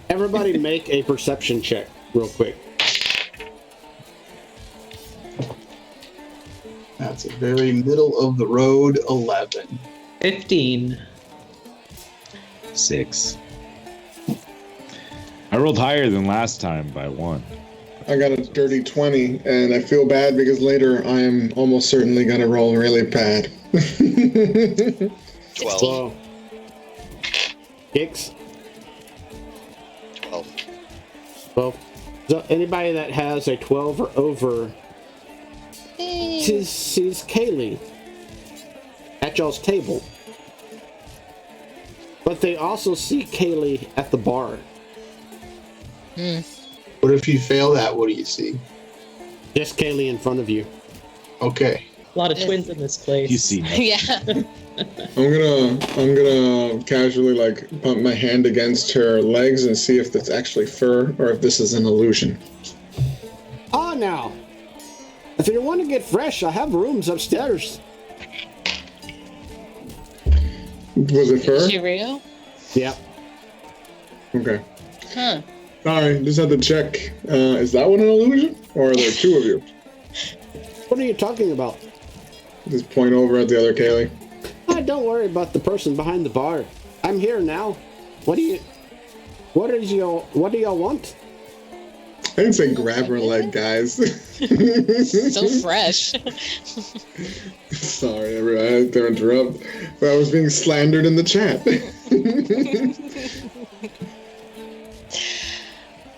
everybody make a perception check real quick. That's a very middle of the road 11. 15. 6. I rolled higher than last time by 1. I got a dirty 20, and I feel bad because later I am almost certainly going to roll really bad. 12. Whoa. Kicks. 12. Well, so anybody that has a 12 or over sees Kaylee at y'all's table. But they also see Kaylee at the bar. What if you fail that? What do you see? Just Kaylee in front of you. Okay. A lot of twins in this place. You see me. Yeah. I'm gonna casually like pump my hand against her legs and see if that's actually fur or if this is an illusion. Ah, now. If you want to get fresh, I have rooms upstairs. Was it fur? Is she real? Yeah. Okay. Huh. Sorry, just had to check. Is that one an illusion? Or are there two of you? What are you talking about? Just point over at the other Kaylee. Don't worry about the person behind the bar. I'm here now. What do y'all want? I didn't say grab her leg, guys. So fresh. Sorry, I had to interrupt. But I was being slandered in the chat.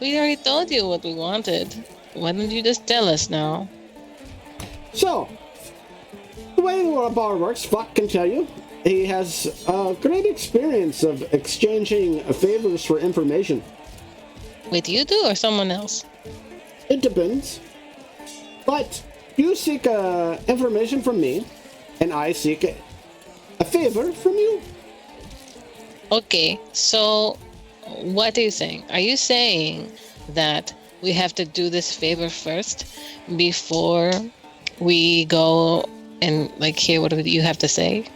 We already told you what we wanted. Why don't you just tell us now? So, the way the bar works, Fuck can tell you. He has a great experience of exchanging favors for information. With you two or someone else? It depends. But you seek information from me, and I seek a favor from you. Okay, so what are you saying? Are you saying that we have to do this favor first before we go and like hear what you have to say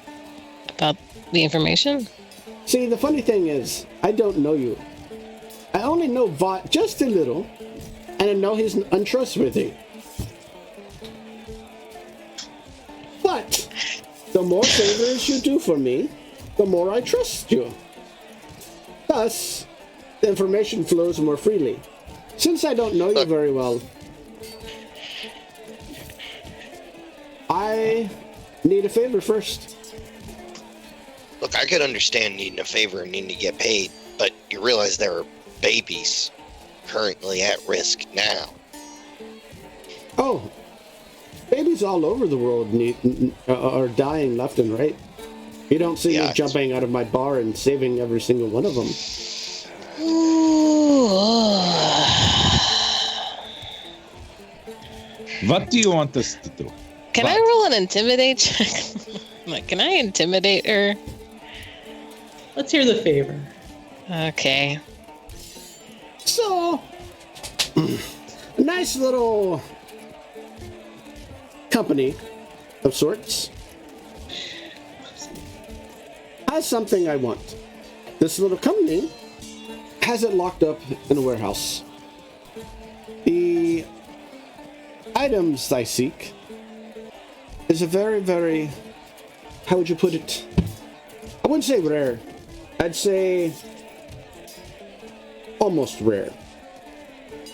about the information? See, the funny thing is, I don't know you. I only know Vought just a little, and I know he's untrustworthy. But the more favors you do for me, the more I trust you. Thus, the information flows more freely. Since I don't know you very well, I need a favor first. Look, I could understand needing a favor and needing to get paid, but you realize there are babies currently at risk now. Oh, babies all over the world are dying left and right. You don't see me jumping out of my bar and saving every single one of them. What do you want us to do? Can I roll an intimidate check? Like, can I intimidate her? Let's hear the favor. Okay. So, a nice little company of sorts has something I want. This little company has it locked up in a warehouse. The items I seek is a very, very, how would you put it? I wouldn't say rare. I'd say almost rare.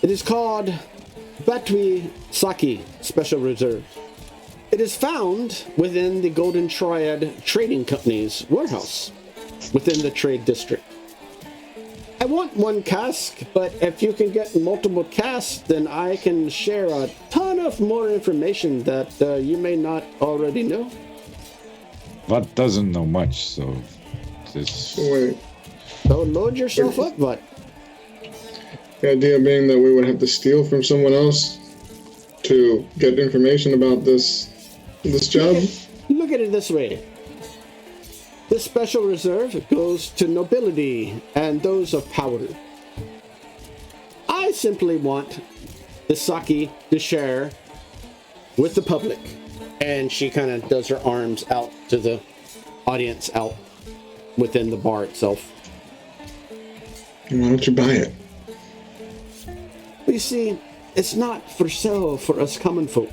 It is called Batui Saki Special Reserve. It is found within the Golden Triad Trading Company's warehouse within the trade district. I want one cask, but if you can get multiple casks, then I can share a ton of more information that you may not already know. What doesn't know much, so this. Wait. So load yourself up, but The idea being that we would have to steal from someone else to get information about this job? Look at it this way. This special reserve goes to nobility and those of power. I simply want the sake to share with the public. And she kind of does her arms out to the audience out within the bar itself. Why don't you buy it? You see, it's not for sale for us common folk.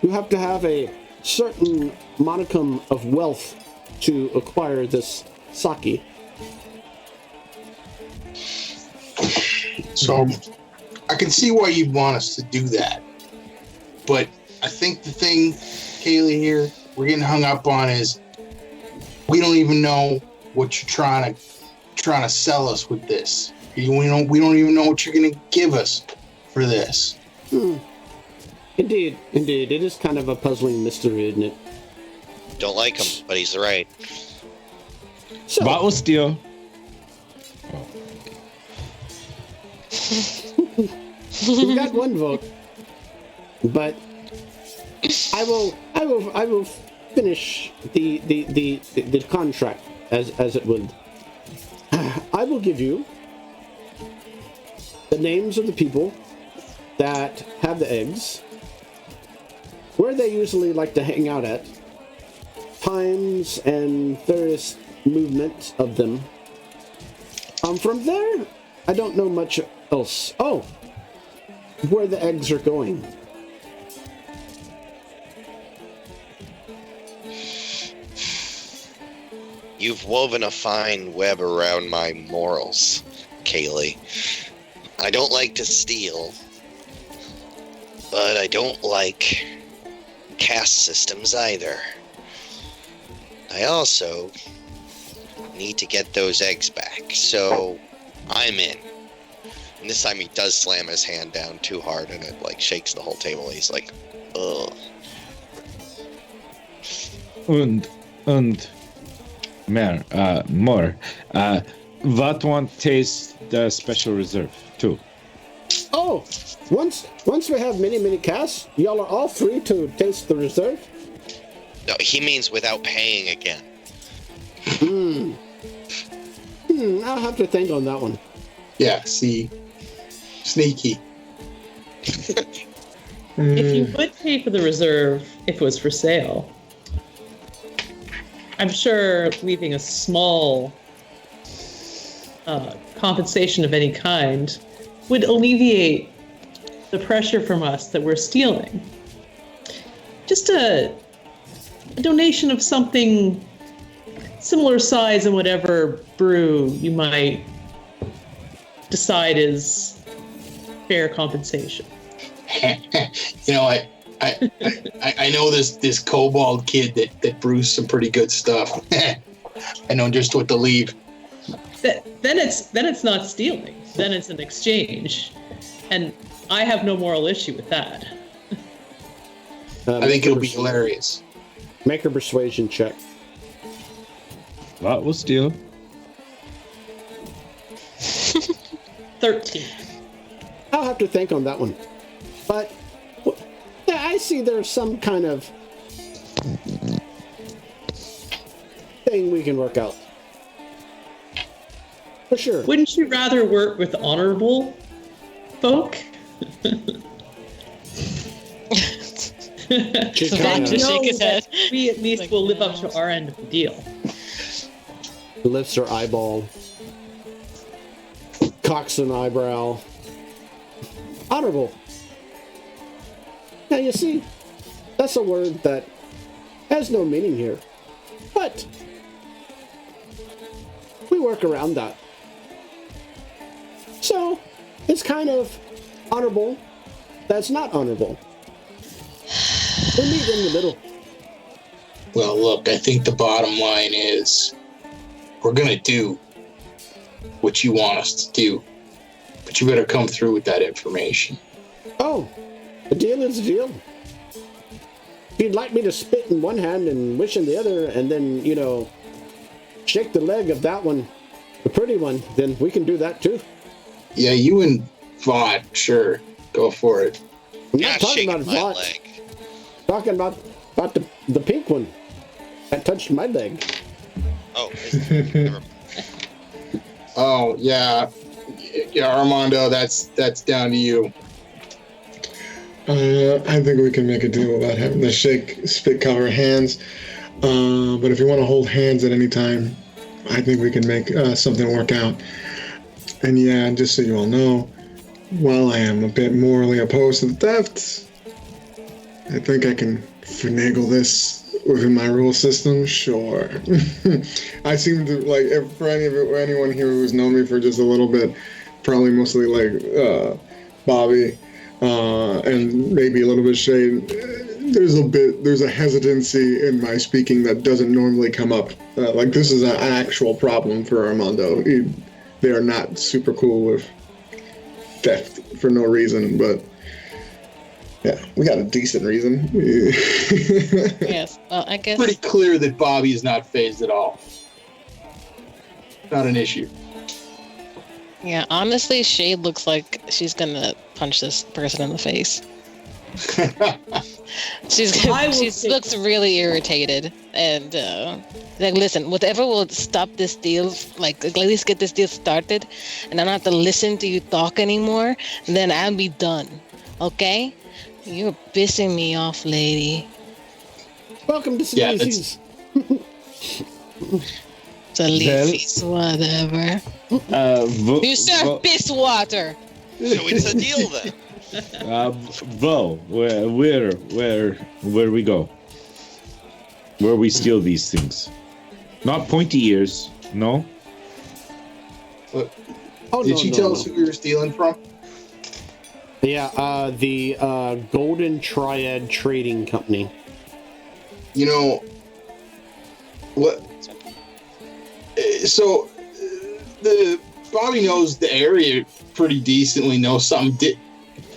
You have to have a certain modicum of wealth to acquire this sake. So I can see why you'd want us to do that. But I think the thing, Kaylee, here, we're getting hung up on is we don't even know what you're trying to sell us with this. We don't even know what you're gonna give us for this. Indeed. It is kind of a puzzling mystery, isn't it? Don't like him, but he's right. So, What was deal? we got one vote, but I will finish the contract as it would. I will give you the names of the people that have the eggs, where they usually like to hang out at, times and various movements of them. From there, I don't know much else. Oh, where the eggs are going. You've woven a fine web around my morals, Kaylee. I don't like to steal, but I don't like caste systems either. I also need to get those eggs back, so I'm in. And this time he does slam his hand down too hard, and it like shakes the whole table. He's like, ugh. And more. What one tastes the special reserve too? Oh, once we have many castes, y'all are all free to taste the reserve. No, he means without paying again. I'll have to think on that one. Yeah, see, sneaky. If you would pay for the reserve if it was for sale, I'm sure leaving a small compensation of any kind would alleviate the pressure from us that we're stealing. Just a donation of something similar size and whatever brew you might decide is fair compensation. You know, I know this kobold kid that brews some pretty good stuff. I know just what to leave. Then it's not stealing. Then it's an exchange, and I have no moral issue with that. I think it'll be hilarious. Make a persuasion check. What was deal? 13. I'll have to think on that one. But yeah, I see there's some kind of thing we can work out. For sure. Wouldn't you rather work with honorable folk? She So kind just of shake his head. We at least Like, will live up no. to our end of the deal. lifts her eyeball, cocks an eyebrow. Honorable. Now you see, that's a word that has no meaning here. But we work around that. So it's kind of honorable that's not honorable. We meet in the middle. Well, look, I think the bottom line is we're going to do what you want us to do, but you better come through with that information. Oh, a deal is a deal. If you'd like me to spit in one hand and wish in the other, and then, shake the leg of that one, the pretty one, then we can do that too. Yeah, you and Vaught, sure, go for it. I'm Yeah, not talking shaking about my Vought. leg. Talking about the pink one that touched my leg. Oh, never mind. Oh, yeah, Armando, that's down to you. I think we can make a deal without having to spit cover hands. But if you want to hold hands at any time, I think we can make something work out. And yeah, just so you all know, while I am a bit morally opposed to the theft, I think I can finagle this within my rule system. Sure. I seem to like for anyone here who's known me for just a little bit, probably mostly like Bobby, and maybe a little bit Shane. There's a hesitancy in my speaking that doesn't normally come up. Like this is an actual problem for Armando. They are not super cool with theft for no reason, but yeah, we got a decent reason. Yes. Well, I guess. Pretty clear that Bobby is not phased at all. Not an issue. Yeah, honestly, Shade looks like she's gonna punch this person in the face. She looks really irritated, and like, listen, whatever will stop this deal, like at least get this deal started, and I don't have to listen to you talk anymore, then I'll be done. Okay? You're pissing me off, lady. Welcome to Sleazy's. Sleazy's, whatever. You serve piss water. So it's a deal then. Vo, where we go? Where we steal these things? Not pointy ears, no. Did she tell us who we were stealing from? Yeah, the Golden Triad Trading Company. You know what? So the Bobby knows the area pretty decently. Knows something.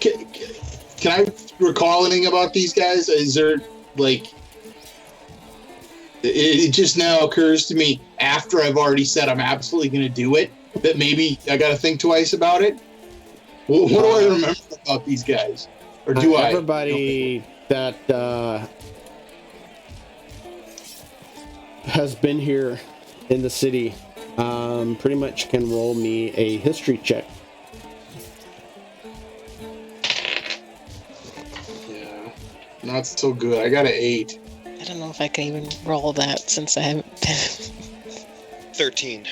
Can I recall anything about these guys? Is there like? It just now occurs to me after I've already said I'm absolutely going to do it that maybe I got to think twice about it. What do I remember about these guys? Or do I? Everybody that has been here in the city pretty much can roll me a history check. Yeah, not so good. I got an 8. I don't know if I can even roll that since I haven't been. 13.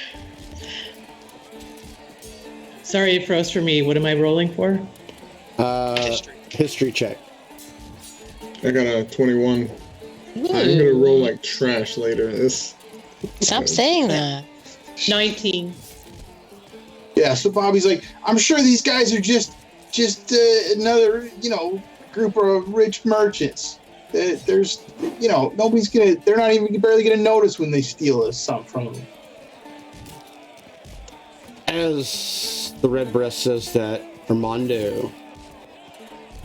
Sorry, it froze for me. What am I rolling for? History check. I got a 21. Ooh. I'm gonna roll like trash later. Stop saying that. 19. Yeah, so Bobby's like, I'm sure these guys are just another, group of rich merchants. There's, nobody's they're not even barely gonna notice when they steal us something from them. As the Redbreast says that, Armando,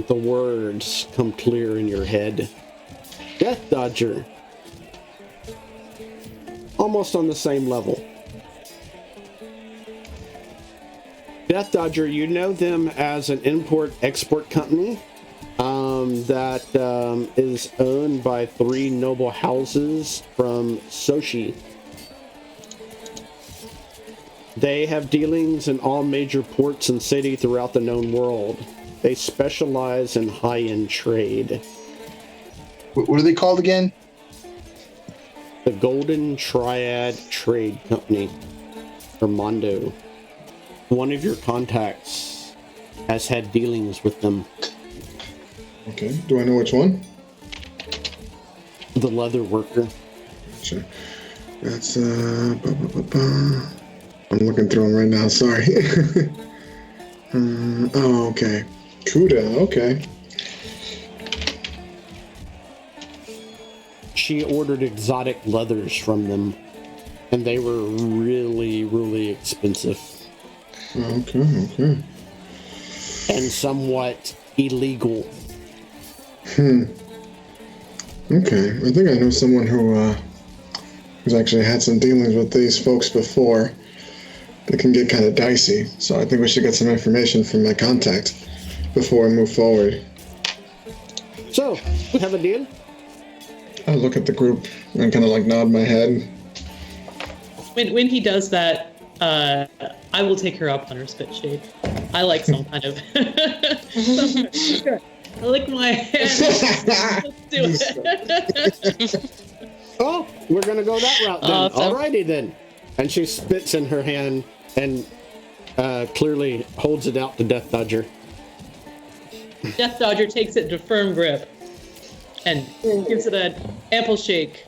the words come clear in your head. Death Dodger. Almost on the same level. Death Dodger, you know them as an import-export company that is owned by 3 noble houses from Sochi. They have dealings in all major ports and cities throughout the known world. They specialize in high-end trade. What are they called again? The Golden Triad Trade Company. Armando. One of your contacts has had dealings with them. Okay. Do I know which one? The leather worker. Sure. That's I'm looking through them right now. Sorry. Oh, okay. Kuda. Okay. She ordered exotic leathers from them, and they were really, really expensive. Okay. And somewhat illegal. Okay. I think I know someone who's actually had some dealings with these folks before. It can get kind of dicey, so I think we should get some information from my contact before we move forward. So, we have a deal? I look at the group and kind of like nod my head. When he does that, I will take her up on her spit shade. I like some kind of. I lick my hand. Let's do it. Oh, we're gonna go that route then. Awesome. Alrighty then. And she spits in her hand and clearly holds it out to Death Dodger. Death Dodger takes it into firm grip. and gives it an ample shake.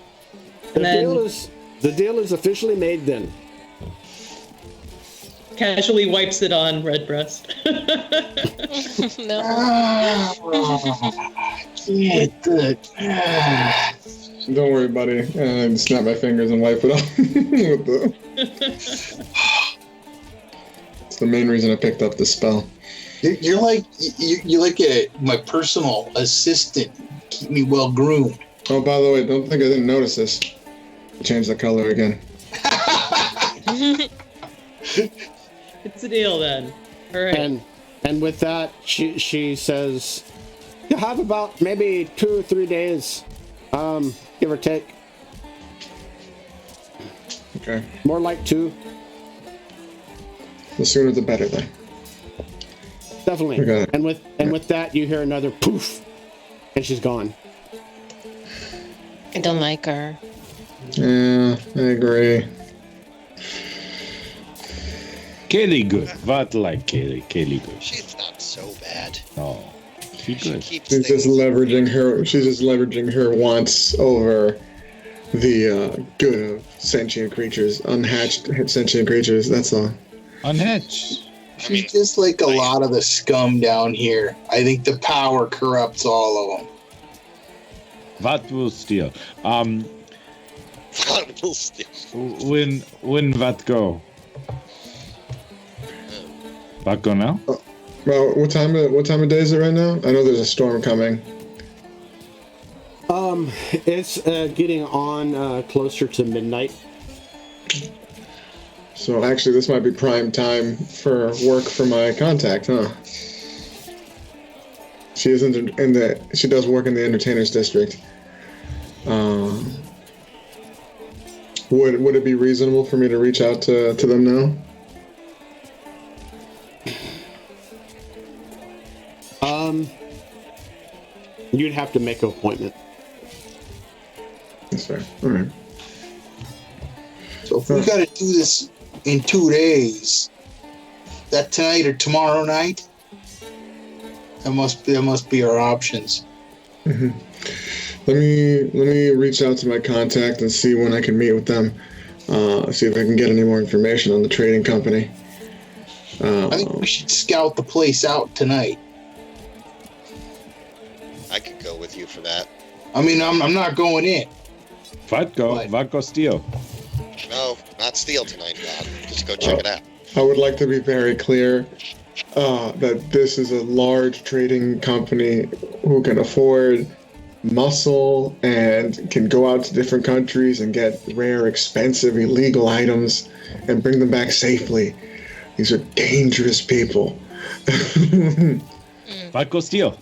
The And then deal is officially made then. casually wipes it on Redbreast. No. Don't worry, buddy. And snap my fingers and wipe it off. It's the main reason I picked up the spell. You're like my personal assistant. Keep me well groomed. Oh, by the way, don't think I didn't notice this. Change the color again. It's a deal then. All right. And with that, she says, "You have about maybe 2 or 3 days, give or take. Okay. More like 2, The sooner the better, then. definitely." Okay. And with that, you hear another poof, and she's gone. I don't like her. Yeah, I agree. Kelly good. What like Kelly? Kelly good. She's not so bad. No. She She good. keeps She's just things. leveraging her. She's just leveraging her wants over the good of sentient creatures, unhatched sentient creatures. That's all. Unhatched. She's just like a lot of the scum down here. I think the power corrupts all of them. What will steal? What will still? When what go? What go now? Well, what time of day is it right now? I know there's a storm coming. It's getting on closer to midnight. So actually, this might be prime time for work for my contact, huh? She is she does work in the entertainers district. Would it be reasonable for me to reach out to them now? You'd have to make an appointment. That's fair. All right. So if we got to do this in 2 days, that tonight or tomorrow night, that must be our options. Mm-hmm. Let me reach out to my contact and see when I can meet with them. See if I can get any more information on the trading company. I think we should scout the place out tonight. I could go with you for that. I mean, I'm not going in. What go? What? What go steal? No, not steal tonight, Bob. Just go check it out. I would like to be very clear that this is a large trading company who can afford muscle and can go out to different countries and get rare, expensive, illegal items and bring them back safely. These are dangerous people. What go steal?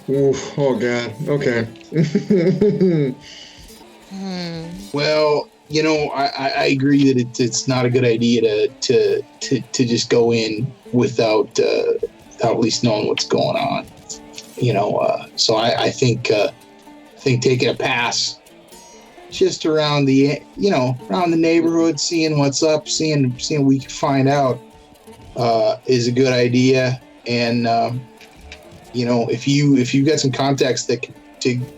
Oof, oh God. Okay. Well, you know, I agree that it's not a good idea to just go in without at least knowing what's going on. You know, so I think taking a pass just around the neighborhood, seeing what's up, seeing what we can find out is a good idea. And you know, if you got some contacts that can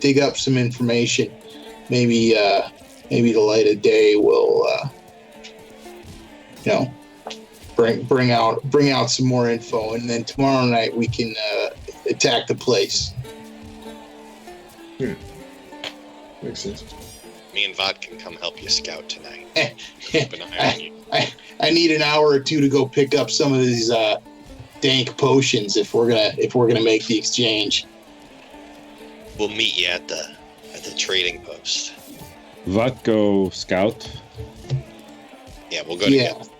dig up some information, maybe the light of day will bring out some more info, and then tomorrow night we can attack the place. Makes sense. Me and Vod can come help you scout tonight. Keep an eye on you. I need an hour or two to go pick up some of these dank potions if we're gonna make the exchange. We'll meet you at the trading post. What go scout? Yeah, we'll go Yeah. together.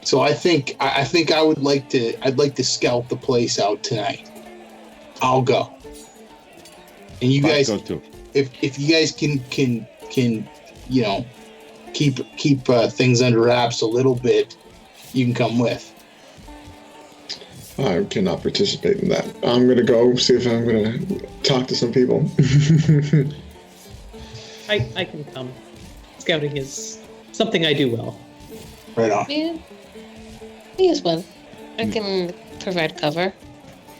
So I think I'd like to scout the place out tonight. I'll go. And you What guys, go too? if you guys can you know keep things under wraps a little bit, you can come with. I cannot participate in that. I'm gonna go see if I'm gonna talk to some people. I can come. Scouting is something I do well. Right on. Yeah. Me as well. I can provide cover.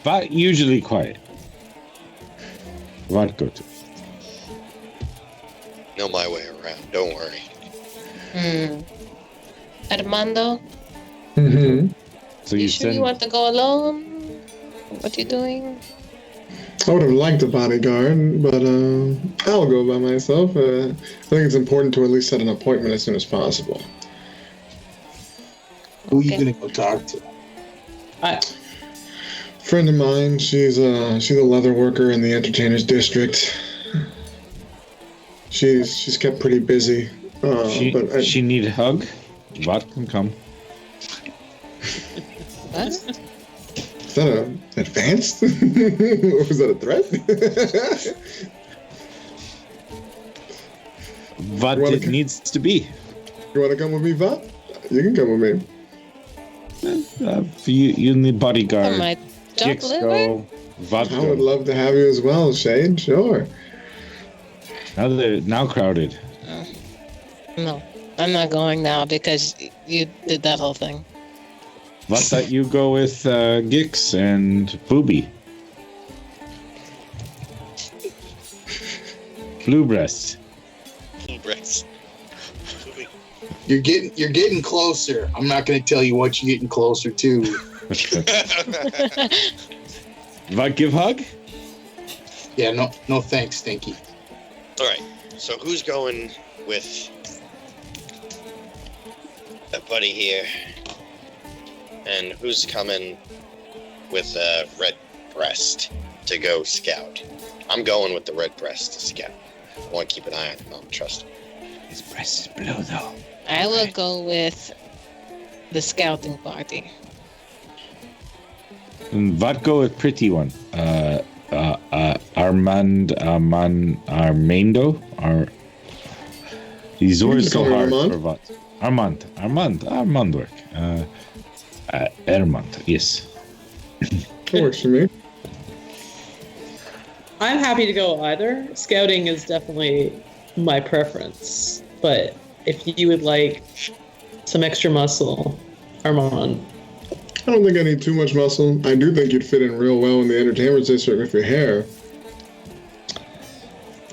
But usually quiet. What go to? Know my way around. Don't worry. Armando, Mm-hmm. So you you sure send you want to go alone? What you doing? I would have liked a bodyguard, but I'll go by myself. I think it's important to at least set an appointment as soon as possible. Who are you Okay. gonna go talk to? Friend of mine, she's a leather worker in the entertainers district. She's kept pretty busy. she need a hug. What can come? What? Is that advanced? Was that a threat? What Wanna it come- needs to be. You want to come with me, Va? You can come with me. You need bodyguard. For my junk Gix liver? go. I Vodka. would love to have you as well, Shade. Sure. Now they're now crowded. No, I'm not going now because you did that whole thing. What that you go with Gix and Booby. Blue breast. Breast. You're getting closer. I'm not gonna tell you what you're getting closer to. What give hug? Yeah, no thanks, Stinky. All right. So who's going with that buddy here? And who's coming with a red breast to go scout? I'm going with the red breast to scout. I want to keep an eye on him. Trust him. His breast is blue though. I will go with the scouting party. And what go with pretty one? Armando? These words so call me hard Armand. for what? Armand work. Armand, yes. That works for me. I'm happy to go either. Scouting is definitely my preference, but if you would like some extra muscle, Armand. I don't think I need too much muscle. I do think you'd fit in real well in the entertainment district with your hair.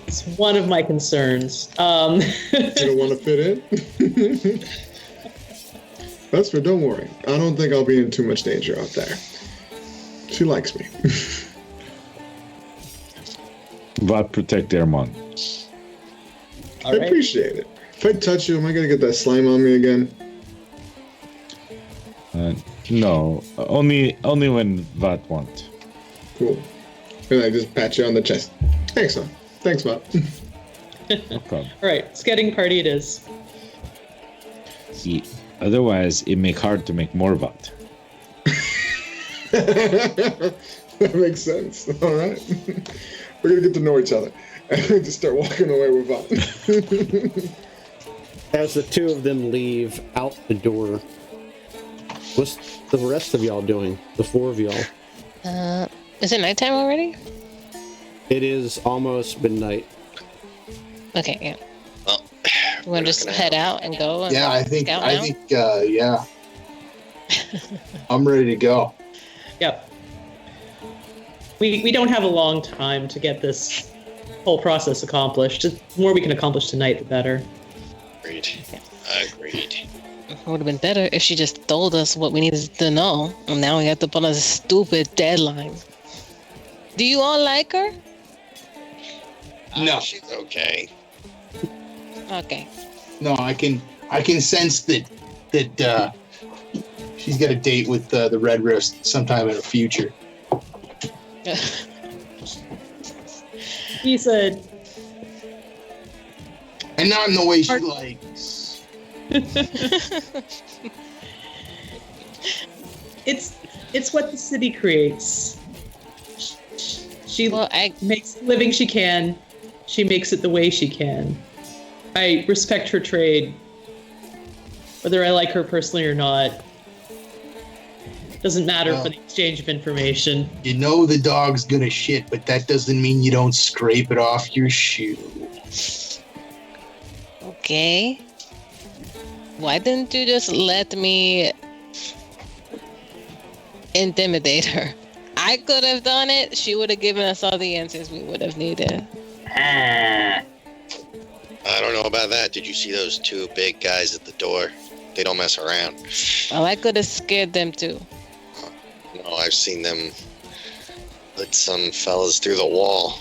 It's one of my concerns. You don't want to fit in? That's fair. Don't worry. I don't think I'll be in too much danger out there. She likes me. What protect Armand? I All right. appreciate it. If I touch you, am I gonna get that slime on me again? No, only when Vat want. Cool. And I just pat you on the chest. Thanks, man. Thanks, man. No problem. All right, scouting party it is. See, otherwise it make hard to make more Vat. That makes sense. All right. We're gonna get to know each other. And we just start walking away with Vaughn. As the two of them leave out the door, what's the rest of y'all doing? The four of y'all. Is it nighttime already? It is almost midnight. Okay, yeah. Well, You want to just head out and go? And Yeah, I scout now? think, yeah. I'm ready to go. Yep. We don't have a long time to get this whole process accomplished. The more we can accomplish tonight, the better. agreed. Agreed. It would have been better if she just told us what we needed to know. And now we have to put on a stupid deadline. Do you all like her? No. She's okay. Okay. No, I can sense that she's got a date with the Red Wrist sometime in the future. He said, And not in the way she likes. it's what the city creates. She Well, makes the living she can. She makes it the way she can. I respect her trade. Whether I like her personally or not, doesn't matter Well, for the exchange of information. You know the dog's gonna shit, but that doesn't mean you don't scrape it off your shoe. okay. Why didn't you just let me intimidate her? I could have done it. She would have given us all the answers we would have needed. I don't know about that. Did you see those two big guys at the door? They don't mess around. Well, I could have scared them too. No, I've seen them let some fellas through the wall.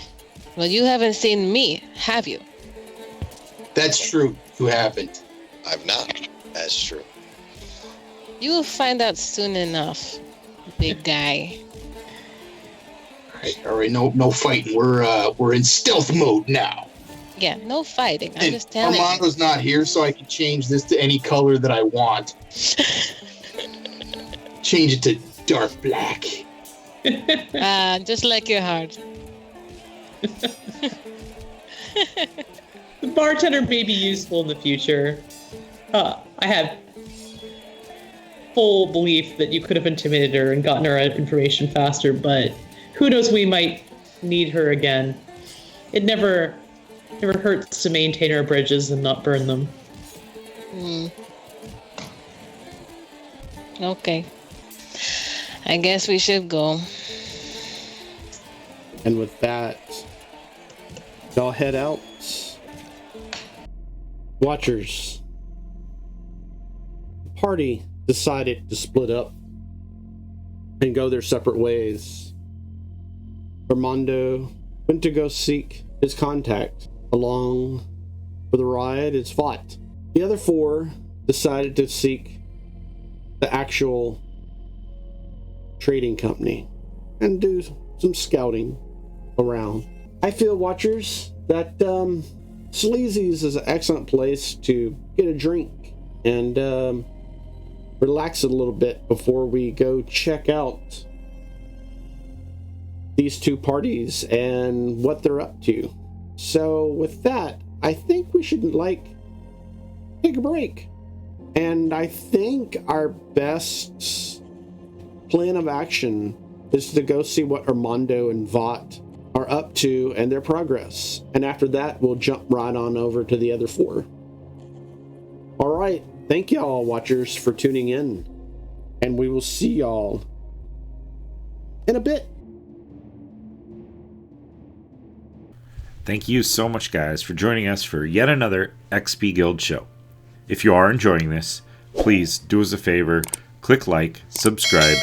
Well, you haven't seen me, have you? That's true. You haven't. I've not. That's true. You will find out soon enough, big guy. All right. No fighting. We're in stealth mode now. Yeah, no fighting. I'm And just telling you. Armando's not here, so I can change this to any color that I want. Change it to dark black. Just like your heart. The bartender may be useful in the future. I have full belief that you could have intimidated her and gotten her information faster, but who knows, we might need her again. It never hurts to maintain our bridges and not burn them. Okay. I guess we should go. And with that, y'all head out. Watchers. The party decided to split up and go their separate ways. Armando went to go seek his contact. Along for the ride is Vought. The other four decided to seek the actual trading company and do some scouting around. I feel, Watchers, that Sleazy's is an excellent place to get a drink and relax a little bit before we go check out these two parties and what they're up to. So with that, I think we should take a break. And I think our best plan of action is to go see what Armando and Vought are up to and their progress. And after that, we'll jump right on over to the other four. All right. Thank y'all, Watchers, for tuning in. And we will see y'all in a bit. Thank you so much, guys, for joining us for yet another XP Guild show. If you are enjoying this, please do us a favor, click like, subscribe,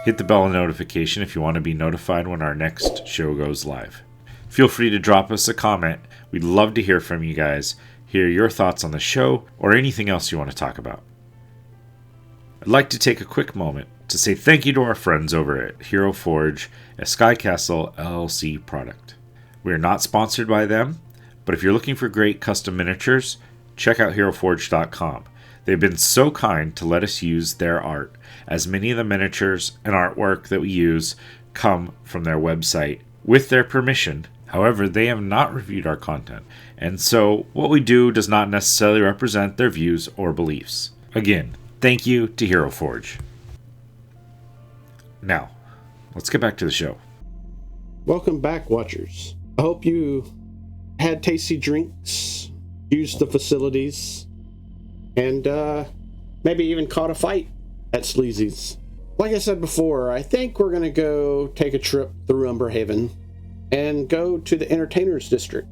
hit the bell notification if you want to be notified when our next show goes live. Feel free to drop us a comment. We'd love to hear from you guys, hear your thoughts on the show, or anything else you want to talk about. I'd like to take a quick moment to say thank you to our friends over at Hero Forge, a Sky Castle LLC product. We are not sponsored by them, but if you're looking for great custom miniatures, check out HeroForge.com. They've been so kind to let us use their art, as many of the miniatures and artwork that we use come from their website with their permission. However, they have not reviewed our content, and so what we do does not necessarily represent their views or beliefs. Again, thank you to Hero Forge. Now, let's get back to the show. Welcome back, Watchers. I hope you had tasty drinks, used the facilities, and maybe even caught a fight at Sleazy's. Like I said before, I think we're going to go take a trip through Umberhaven and go to the Entertainers District,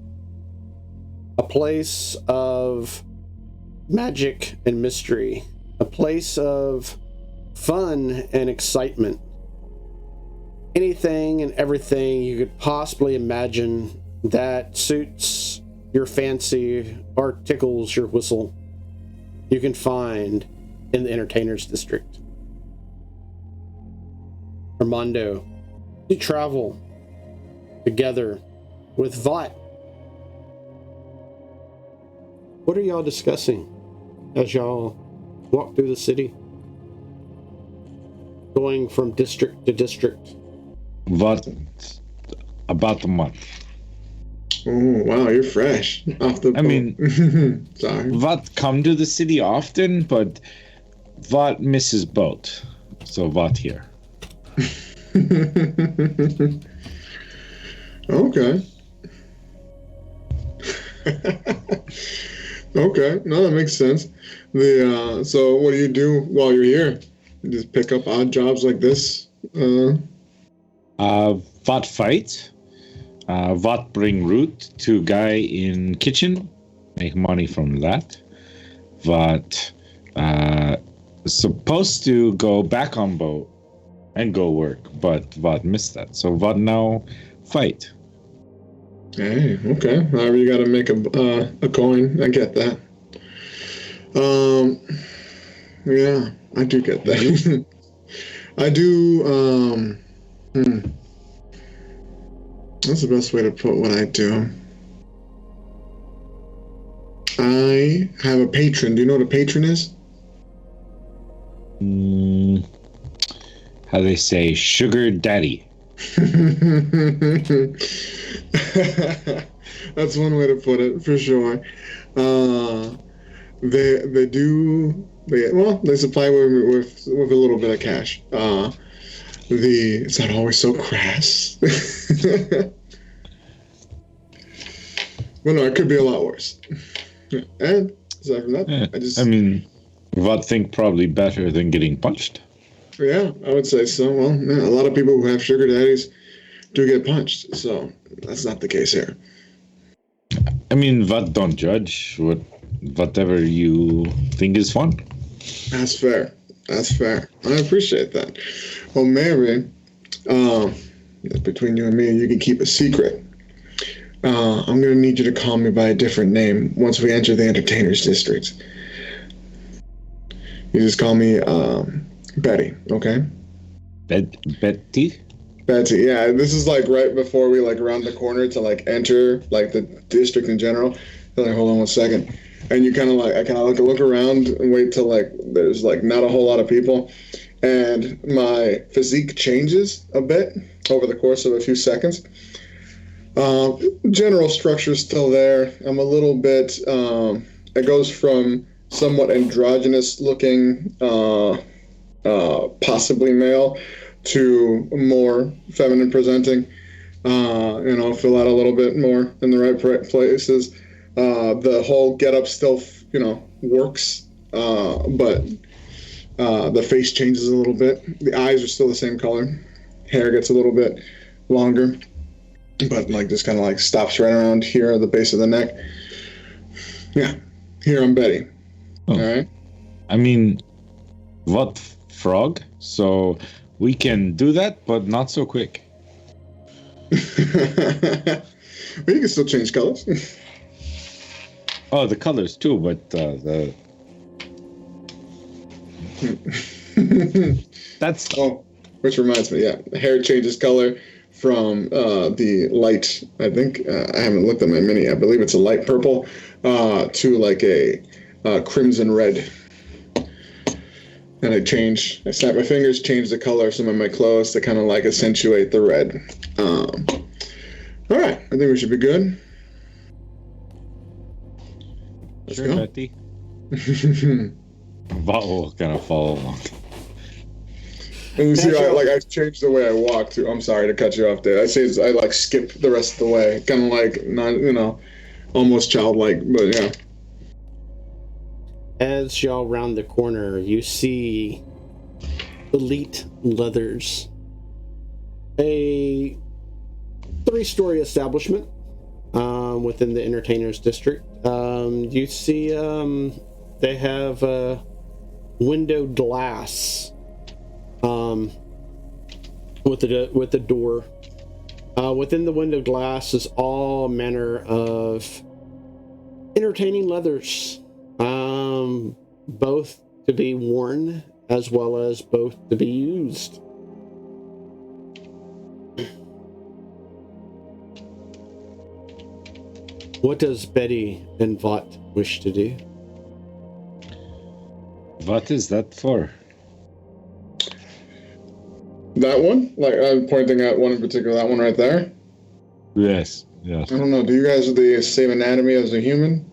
a place of magic and mystery, a place of fun and excitement. Anything and everything you could possibly imagine that suits your fancy or tickles your whistle, you can find in the Entertainers District. Armando, you travel together with Vought. What are y'all discussing as y'all walk through the city, going from district to district? What? About a month. Oh, wow, you're fresh off the boat. I mean, sorry. What come to the city often, but what misses boat. So what here? Okay. Okay, no, that makes sense. So what do you do while you're here? You just pick up odd jobs like this? What fight? What bring root to guy in kitchen? Make money from that. What supposed to go back on boat and go work, but what missed that. So what now? Fight. Hey, okay. However, you got to make a coin. I get that. Yeah, I do get that. I do. What's the best way to put what I do? I have a patron. Do you know what a patron is? How they say, sugar daddy. That's one way to put it for sure. They supply with a little bit of cash. It's not always so crass. But no, it could be a lot worse. And aside from that, what think probably better than getting punched? Yeah, I would say so. Well, yeah, a lot of people who have sugar daddies do get punched, so that's not the case here. What don't judge. Whatever you think is fun. That's fair. I appreciate that. Well, maybe, between you and me, you can keep a secret. I'm going to need you to call me by a different name once we enter the entertainers district. You just call me, Betty, okay? Betty? Betty, yeah. This is like right before we around the corner to enter the district in general. Hold on 1 second. And you I look around and wait till there's not a whole lot of people. And my physique changes a bit over the course of a few seconds. General structure is still there. I'm a little bit, it goes from somewhat androgynous looking, possibly male, to more feminine presenting. Fill out a little bit more in the right places. The whole getup still, works, but the face changes a little bit. The eyes are still the same color. Hair gets a little bit longer, but just stops right around here at the base of the neck. Yeah, here I'm Betty. Oh. All right. What frog? So we can do that, but not so quick. But you can still change colors. Oh, the colors too, but the that's which reminds me, yeah, the hair changes color from the light. I think I haven't looked at my mini. I believe it's a light purple to a crimson red. And I snap my fingers, change the color of some of my clothes to kind of accentuate the red. All right, I think we should be good. Let's sure, go. Betty. Bot will kind of follow along. And you see, I changed the way I walk too. I'm sorry to cut you off there. I skip the rest of the way, kind of not, almost childlike, but yeah. As y'all round the corner, you see Elite Leathers, a 3-story establishment within the entertainers district. You see they have windowed glass with the door. Within the window glass is all manner of entertaining leathers, both to be worn as well as both to be used. What does Betty and Vought wish to do? What is that for? That one? I'm pointing at one in particular, that one right there? Yes. I don't know, do you guys have the same anatomy as a human?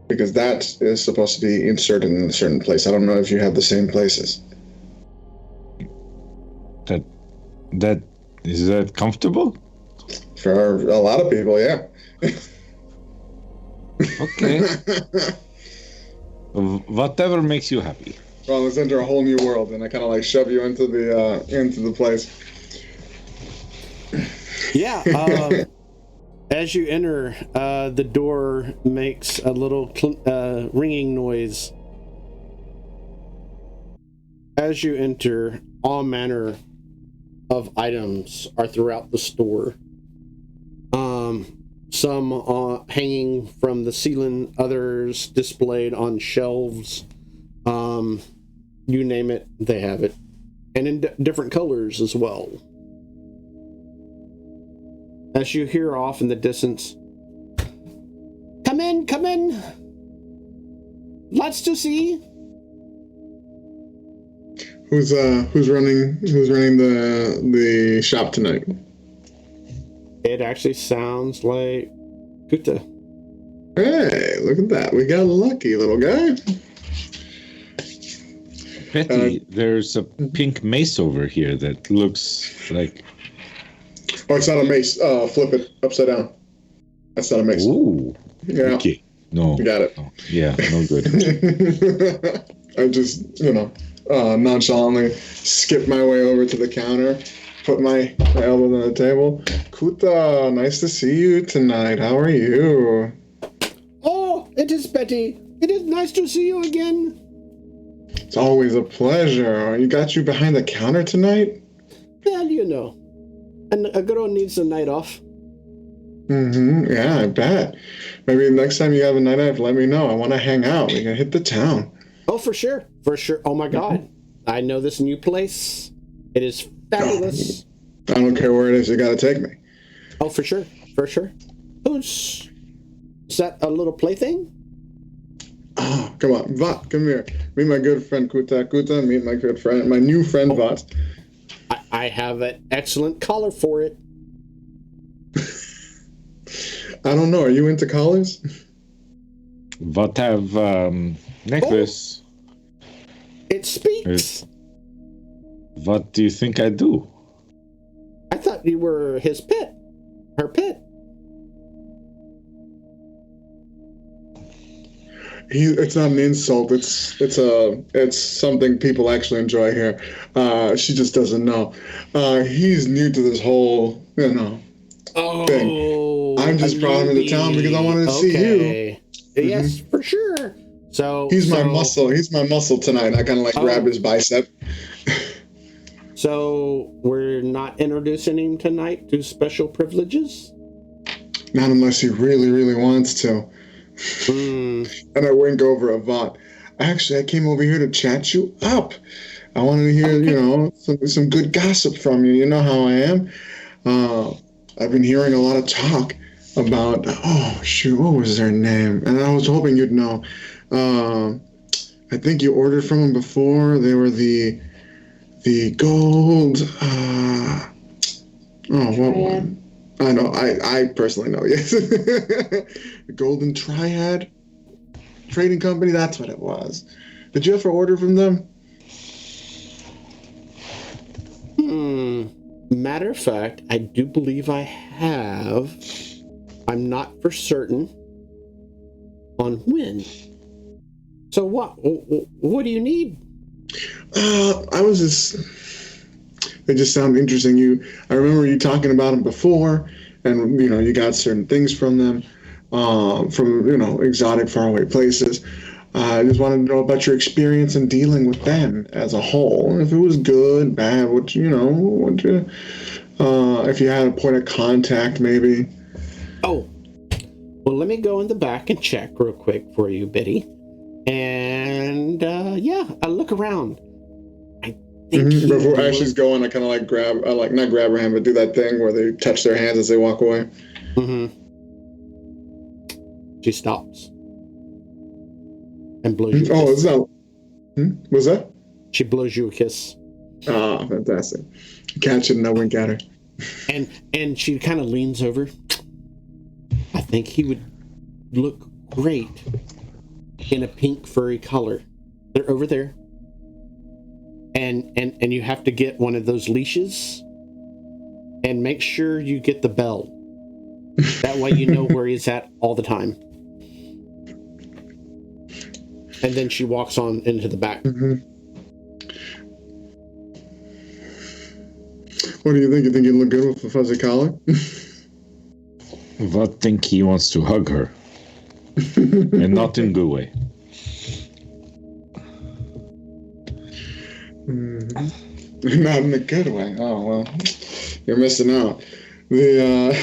Because that is supposed to be inserted in a certain place. I don't know if you have the same places. That is that comfortable? For a lot of people, yeah. Okay. Whatever makes you happy. Well, let's enter a whole new world, and I kind of shove you into the place. Yeah. As you enter, the door makes a little ringing noise. As you enter, all manner of items are throughout the store. Some hanging from the ceiling, others displayed on shelves. You name it, they have it. And in different colors as well. As you hear off in the distance, come in. Lots to see. Who's running the shop tonight? It actually sounds like Kuta. Hey, look at that. We got lucky, little guy. Betty, there's a pink mace over here that looks like... Oh, it's not a mace. Flip it upside down. That's not a mace. Ooh. Yeah. Okay. No. You got it. No. Yeah, no good. I just, nonchalantly skip my way over to the counter, put my elbows on the table. Kuta, nice to see you tonight. How are you? Oh, it is Betty. It is nice to see you again. It's always a pleasure. You got you behind the counter tonight? Well, and a girl needs a night off. Mm-hmm. Yeah, I bet. Maybe next time you have a night off, let me know. I want to hang out. We can hit the town. Oh, for sure. Oh my God. I know this new place. It is fabulous. I don't care where it is. You got to take me. Oh, for sure. Is that a little plaything? Oh, come on. Vat, come here. Meet my good friend Kuta. Kuta, meet my good friend, my new friend Vat. I have an excellent collar for it. I don't know. Are you into collars? What have necklace? Oh, it speaks. What do you think I do? I thought you were his pet. Her pet. It's not an insult. It's something people actually enjoy here. She just doesn't know. He's new to this whole, thing. I'm just brought him into town because I wanted to see you. Yes, for sure. So he's my muscle. He's my muscle tonight. I kind of grab his bicep. So we're not introducing him tonight to special privileges? Not unless he really, really wants to. And I wink over at Vaught. Actually, I came over here to chat you up. I wanted to hear, some good gossip from you. You know how I am. I've been hearing a lot of talk about, what was their name? And I was hoping you'd know. I think you ordered from them before. They were the gold, what one? I know, I personally know, yes. The Golden Triad Trading Company, that's what it was. Did you ever order from them? Matter of fact, I do believe I have. I'm not for certain on when. So what do you need? They just sound interesting. I remember you talking about them before, and you got certain things from them, from exotic, faraway places. I just wanted to know about your experience in dealing with them as a whole. If it was good, bad, if you had a point of contact, maybe. Oh, well, let me go in the back and check real quick for you, Betty. And I look around. Before Ashley's going, I kind of not grab her hand, but do that thing where they touch their hands as they walk away. She stops and blows you a kiss. It's not. What's that? She blows you a kiss. Ah, fantastic. Catch it and I wink at her. And she kind of leans over. I think he would look great in a pink furry collar. They're over there. And you have to get one of those leashes and make sure you get the bell. That way you know where he's at all the time. And then she walks on into the back. What do you think? You think he'd look good with a fuzzy collar? I think he wants to hug her. And not in good way. Not in a good way. Oh, well. You're missing out. But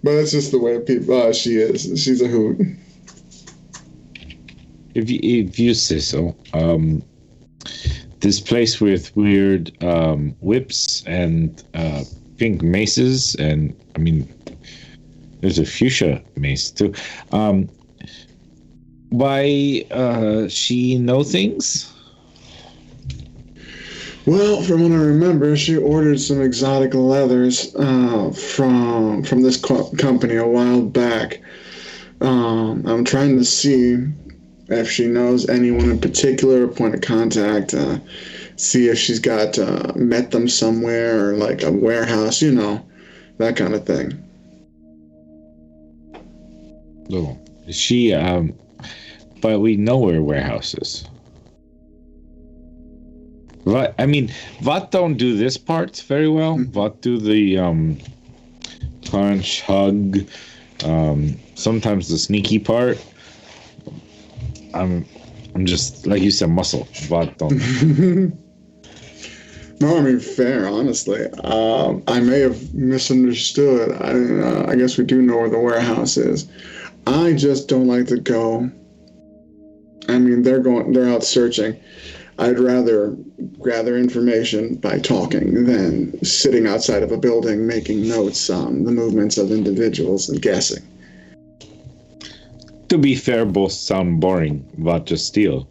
that's just the way people, she is. She's a hoot. If you say so. This place with weird whips and pink maces, and I mean, there's a fuchsia mace too. Why she know things? Well, from what I remember, she ordered some exotic leathers from this company a while back. I'm trying to see if she knows anyone in particular, point of contact, see if she's got met them somewhere or like a warehouse, that kind of thing. Oh, she but we know where warehouse is. What I mean, Vat don't do this part very well. Vat do the punch, hug, sometimes the sneaky part. I'm just like you said, muscle. Vat don't. No, I mean fair. Honestly, I may have misunderstood. I guess we do know where the warehouse is. I just don't like to go. I mean, they're out searching. I'd rather gather information by talking than sitting outside of a building making notes on the movements of individuals and guessing. To be fair, both sound boring, but just steal.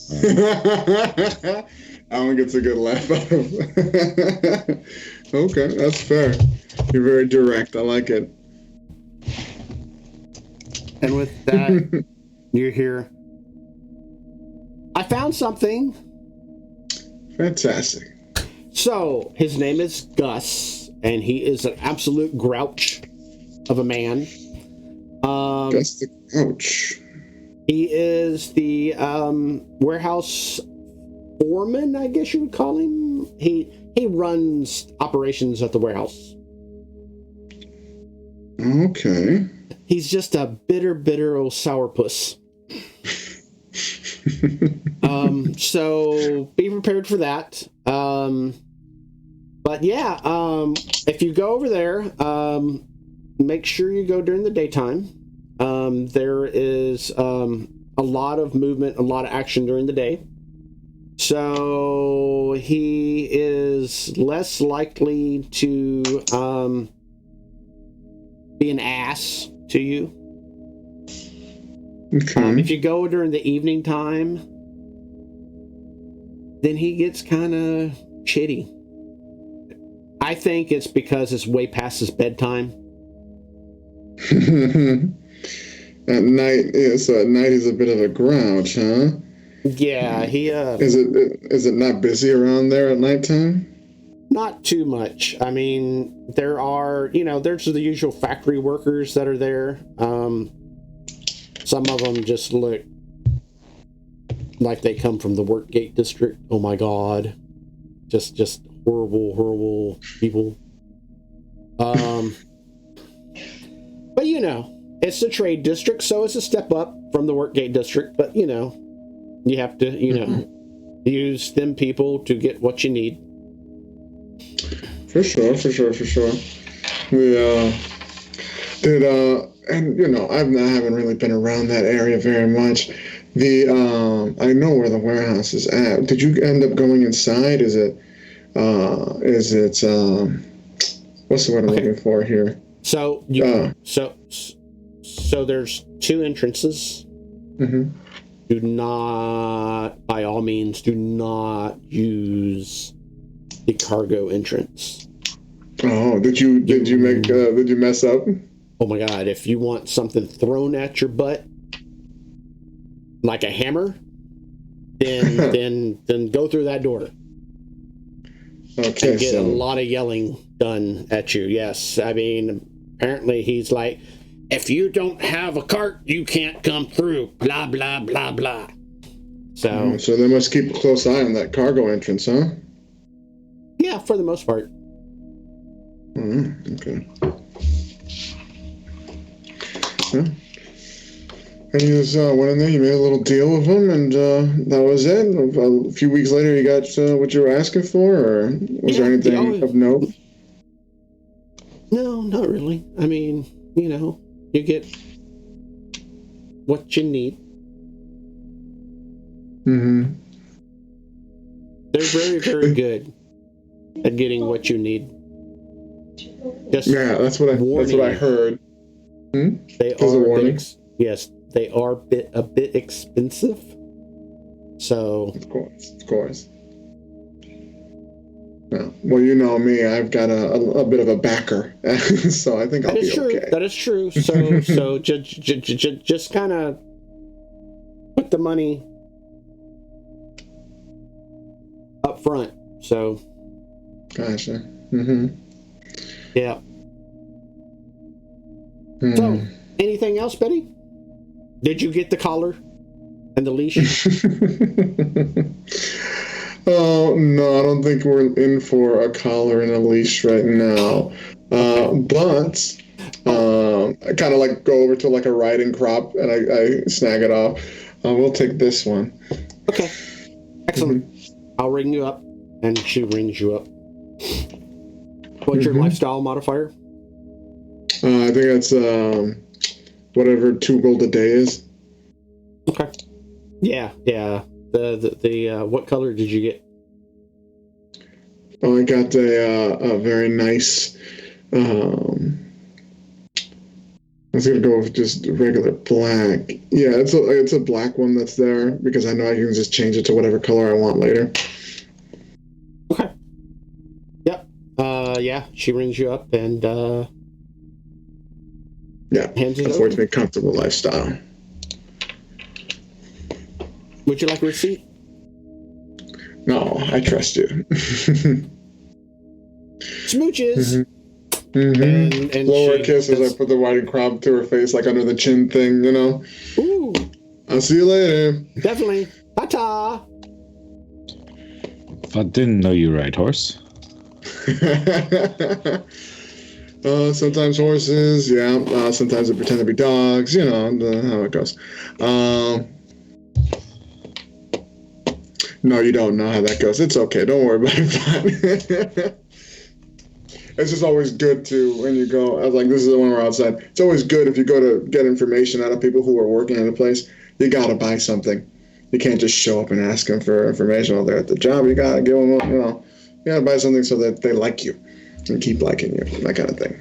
That one gets a good laugh out of. Okay, that's fair. You're very direct. I like it. And with that, you hear, I found something. Fantastic. So, his name is Gus, and he is an absolute grouch of a man. Gus the Grouch. He is the warehouse foreman, I guess you would call him. He runs operations at the warehouse. Okay. He's just a bitter old sourpuss. So be prepared for that. But yeah, if you go over there, make sure you go during the daytime. There is a lot of movement, a lot of action during the day. So he is less likely to be an ass to you. Okay. If you go during the evening time, then he gets kind of chitty. I think it's because it's way past his bedtime. At night, so at night he's a bit of a grouch, huh? Yeah, he Is it not busy around there at nighttime? not too much. I mean, there are, there's the usual factory workers that are there. Some of them just look like they come from the Workgate district. Oh my god. Just horrible people. But it's the trade district, so it's a step up from the Workgate district, but you have to, use them people to get what you need. For sure. I haven't really been around that area very much. I know where the warehouse is at. Did you end up going inside? Is it what's the word I'm looking for here? So so there's two entrances. Mm-hmm. By all means, do not use the cargo entrance. Oh, did you mess up? Oh my god, if you want something thrown at your butt like a hammer, then go through that door. Okay, and get a lot of yelling done at you. Yes, I mean, apparently he's like, if you don't have a cart, you can't come through. Blah blah blah blah. So they must keep a close eye on that cargo entrance, huh? Yeah, for the most part. Okay. Yeah. And you just went in there, you made a little deal with him, and that was it. A few weeks later, you got what you were asking for, or was there anything of note? No, not really. I mean, you get what you need. Mm-hmm. They're very, very good at getting what you need. Yeah, that's what I heard. They are yes, they are a bit expensive. So of course. Yeah. Well, you know me, I've got a bit of a backer, so I think I'll be okay. That is true. So just kind of put the money up front. So. Gotcha. Mm-hmm. Yeah. So, anything else, Betty? Did you get the collar and the leash? Oh, no, I don't think we're in for a collar and a leash right now. But I kind of like go over to like a riding crop and I snag it off. We'll take this one. Okay. Excellent. I'll ring you up, and she rings you up. What's your lifestyle modifier? I think that's whatever 2 gold a day is. Okay. Yeah. The what color did you get? Oh, I got a very nice. I was gonna go with just regular black. Yeah, it's a black one that's there because I know I can just change it to whatever color I want later. Okay. Yep. Yeah. She rings you up and. Yeah. Affords me a comfortable lifestyle. Would you like a receipt? No, I trust you. Smooches. And lower kisses. I put the riding crop to her face, like under the chin thing, Ooh. I'll see you later. Definitely. Ta-ta. I didn't know you ride horse. Sometimes horses, yeah. Sometimes they pretend to be dogs, how it goes. No, you don't know how that goes. It's okay. Don't worry about it. It's just always good to, when you go, I was like, this is the one we're outside. It's always good if you go to get information out of people who are working at a place. You got to buy something. You can't just show up and ask them for information while they're at the job. You got to give them, you got to buy something so that they like you and keep liking you, that kind of thing.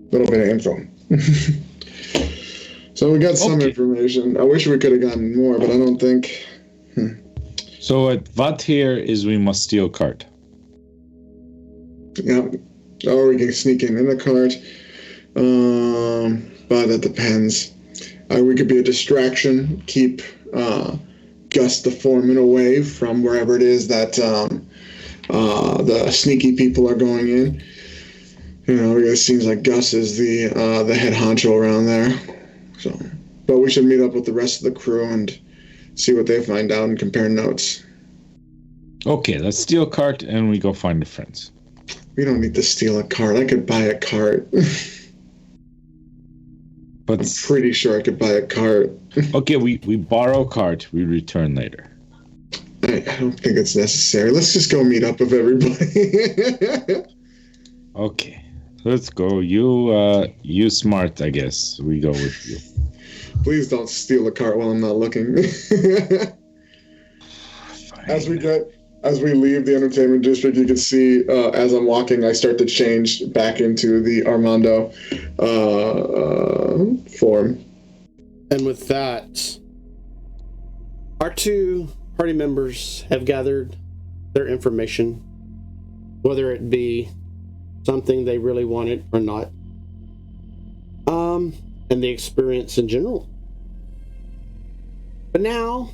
A little bit of info. So we got some information. I wish we could have gotten more, but I don't think. So what here is we must steal cart. Yeah, or we can sneak in the cart. But that depends. We could be a distraction. Keep Gus the foreman away from wherever it is that the sneaky people are going in. Because it seems like Gus is the head honcho around there. So, but we should meet up with the rest of the crew and see what they find out and compare notes. Okay, let's steal a cart and we go find the friends. We don't need to steal a cart. I could buy a cart. But I'm pretty sure I could buy a cart. Okay, we borrow a cart. We return later. I don't think it's necessary. Let's just go meet up with everybody. Okay, let's go. You smart, I guess. We go with you. Please don't steal a cart while I'm not looking. As we leave the entertainment district, you can see as I'm walking, I start to change back into the Armando form. And with that, our 2 party members have gathered their information, whether it be something they really wanted or not, and the experience in general. But now,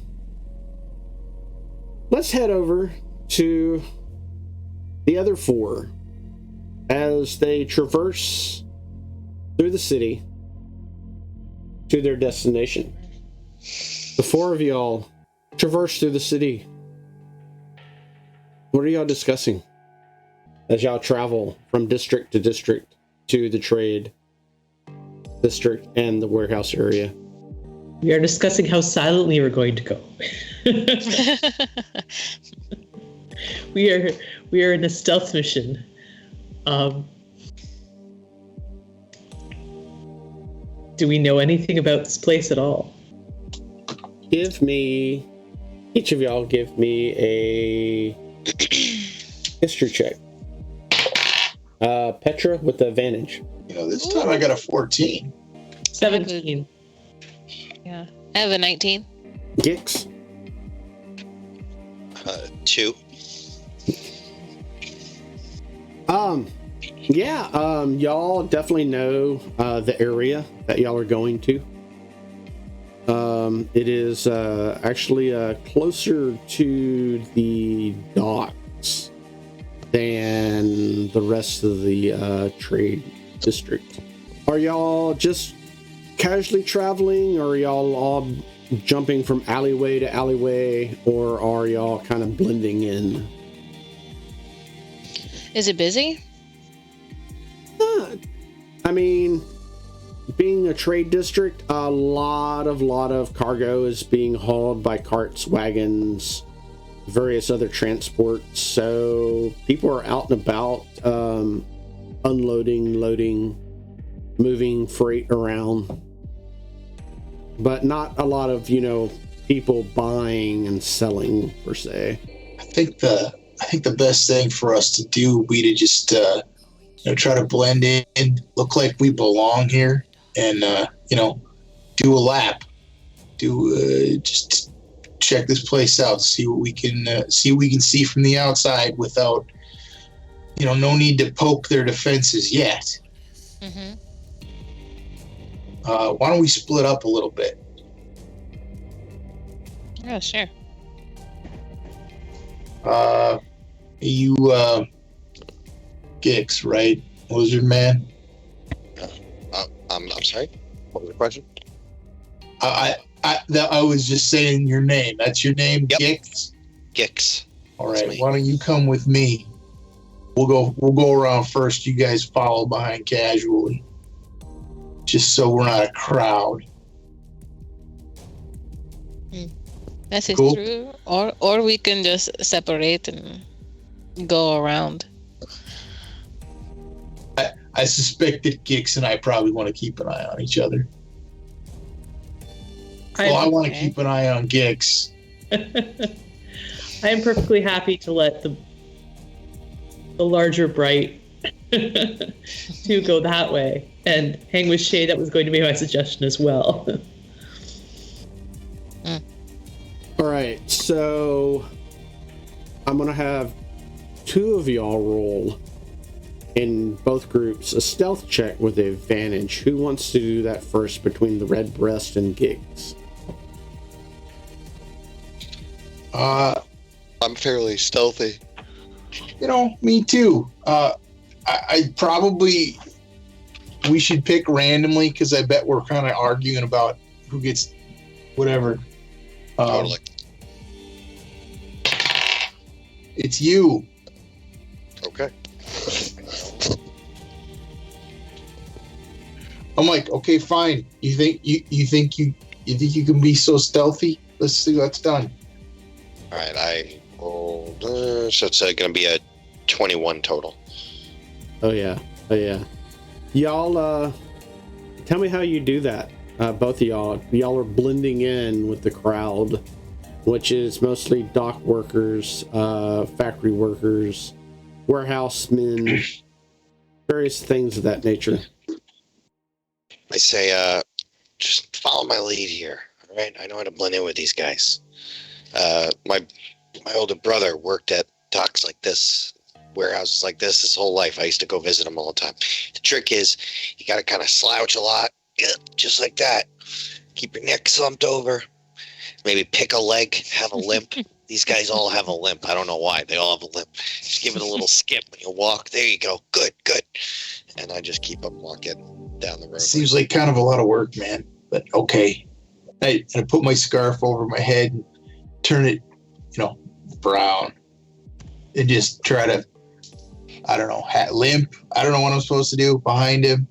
let's head over to the other 4 as they traverse through the city to their destination. The 4 of y'all traverse through the city. What are y'all discussing? as y'all travel from district to district to the trade district and the warehouse area. We are discussing how silently we're going to go. We are in a stealth mission. Do we know anything about this place at all? Each of y'all give me a history check. Petra with the advantage. This time I got a 14. 17. Yeah. I have a 19. Gix. 2. Y'all definitely know the area that y'all are going to. It is actually closer to the docks than the rest of the trade district. Are y'all just casually traveling, or are y'all all jumping from alleyway to alleyway, or are y'all kind of blending in? Is it busy? I mean, being a trade district, a lot of cargo is being hauled by carts, wagons, various other transports. So people are out and about, unloading, loading, moving freight around. But not a lot of, people buying and selling per se. I think the best thing for us to do would be to just try to blend in, look like we belong here, and do a lap, just check this place out, see what we can see from the outside without, no need to poke their defenses yet. Mm-hmm. Why don't we split up a little bit? Oh, sure. You Gix, right? Lizard Man? I'm sorry? What was the question? I was just saying your name. That's your name, Yep. Gix? Gix. All That's right. me. Why don't you come with me? We'll go around first. You guys follow behind casually. Just so we're not a crowd. That is Cool. true. Or we can just separate and go around. I suspect that Gix and I probably want to keep an eye on each other. I want to keep an eye on Gix. I am perfectly happy to let the larger bright to go that way and hang with Shay. That was going to be my suggestion as well. All right, so I'm going to have two of y'all roll in both groups a stealth check with advantage. Who wants to do that first between the Red Breast and Giggs? I'm fairly stealthy. Me too. I probably we should pick randomly because I bet we're kind of arguing about who gets whatever. Totally. It's you. Okay. I'm like, okay, fine. You think you can be so stealthy? Let's see what's done. All right. I rolled. So it's going to be a 21 total. Oh yeah. Y'all, tell me how you do that. Both of y'all are blending in with the crowd, which is mostly dock workers, factory workers, warehousemen, various things of that nature. I say, just follow my lead here. All right. I know how to blend in with these guys. My older brother worked at docks like this, warehouses like this his whole life. I used to go visit him all the time. The trick is you got to kind of slouch a lot, just like that. Keep your neck slumped over. Maybe pick a leg, have a limp. These guys all have a limp. I don't know why. They all have a limp. Just give it a little skip when you walk. There you go. Good. And I just keep them walking down the road. Seems like kind of a lot of work, man. But okay. I put my scarf over my head and turn it, brown, and just try to I don't know, limp. I don't know what I'm supposed to do behind him.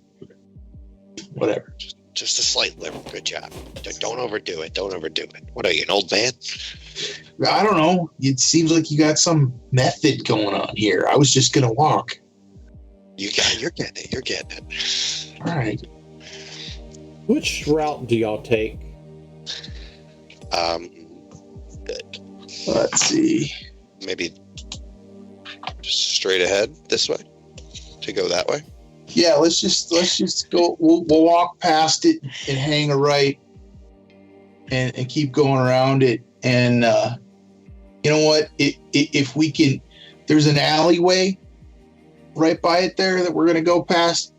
Whatever. Just a slight limp. Good job. Don't overdo it. Don't overdo it. What are you, an old man? I don't know. It seems like you got some method going on here. I was just gonna walk. You're getting it. You're getting it. All right. Which route do y'all take? Good. Let's see. Maybe just straight ahead this way. To go that way. Yeah, let's just go. We'll walk past it and hang a right, and keep going around it. And you know what? If we can, there's an alleyway right by it there that we're gonna go past.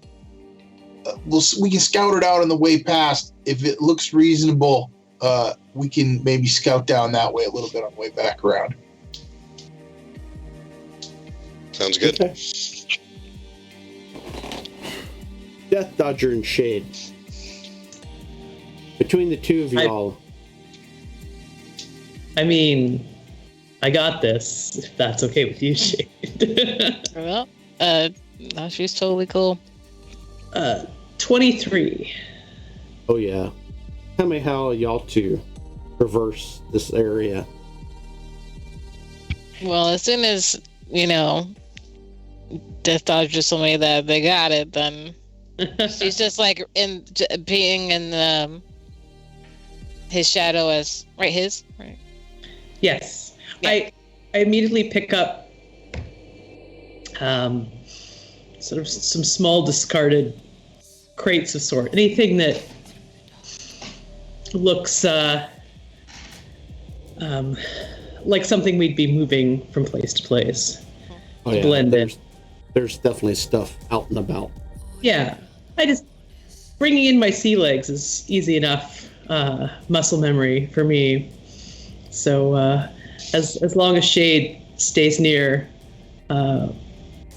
We can scout it out on the way past. If it looks reasonable, we can maybe scout down that way a little bit on the way back around. Sounds good. Okay. Death Dodger and Shade. Between the two of y'all. I mean, I got this, if that's okay with you, Shade. Well, no, she's totally cool. 23. Oh yeah. Tell me how y'all two traverse this area. Well, as soon as, Death Dodger told me that they got it, then she's just like being in his shadow as right. Yes. Yeah. I immediately pick up sort of some small discarded crates of sort. Anything that looks like something we'd be moving from place to place. Oh yeah, Blend in. There's definitely stuff out and about. Yeah, I just bringing in my sea legs is easy enough muscle memory for me. So as long as Shade stays near,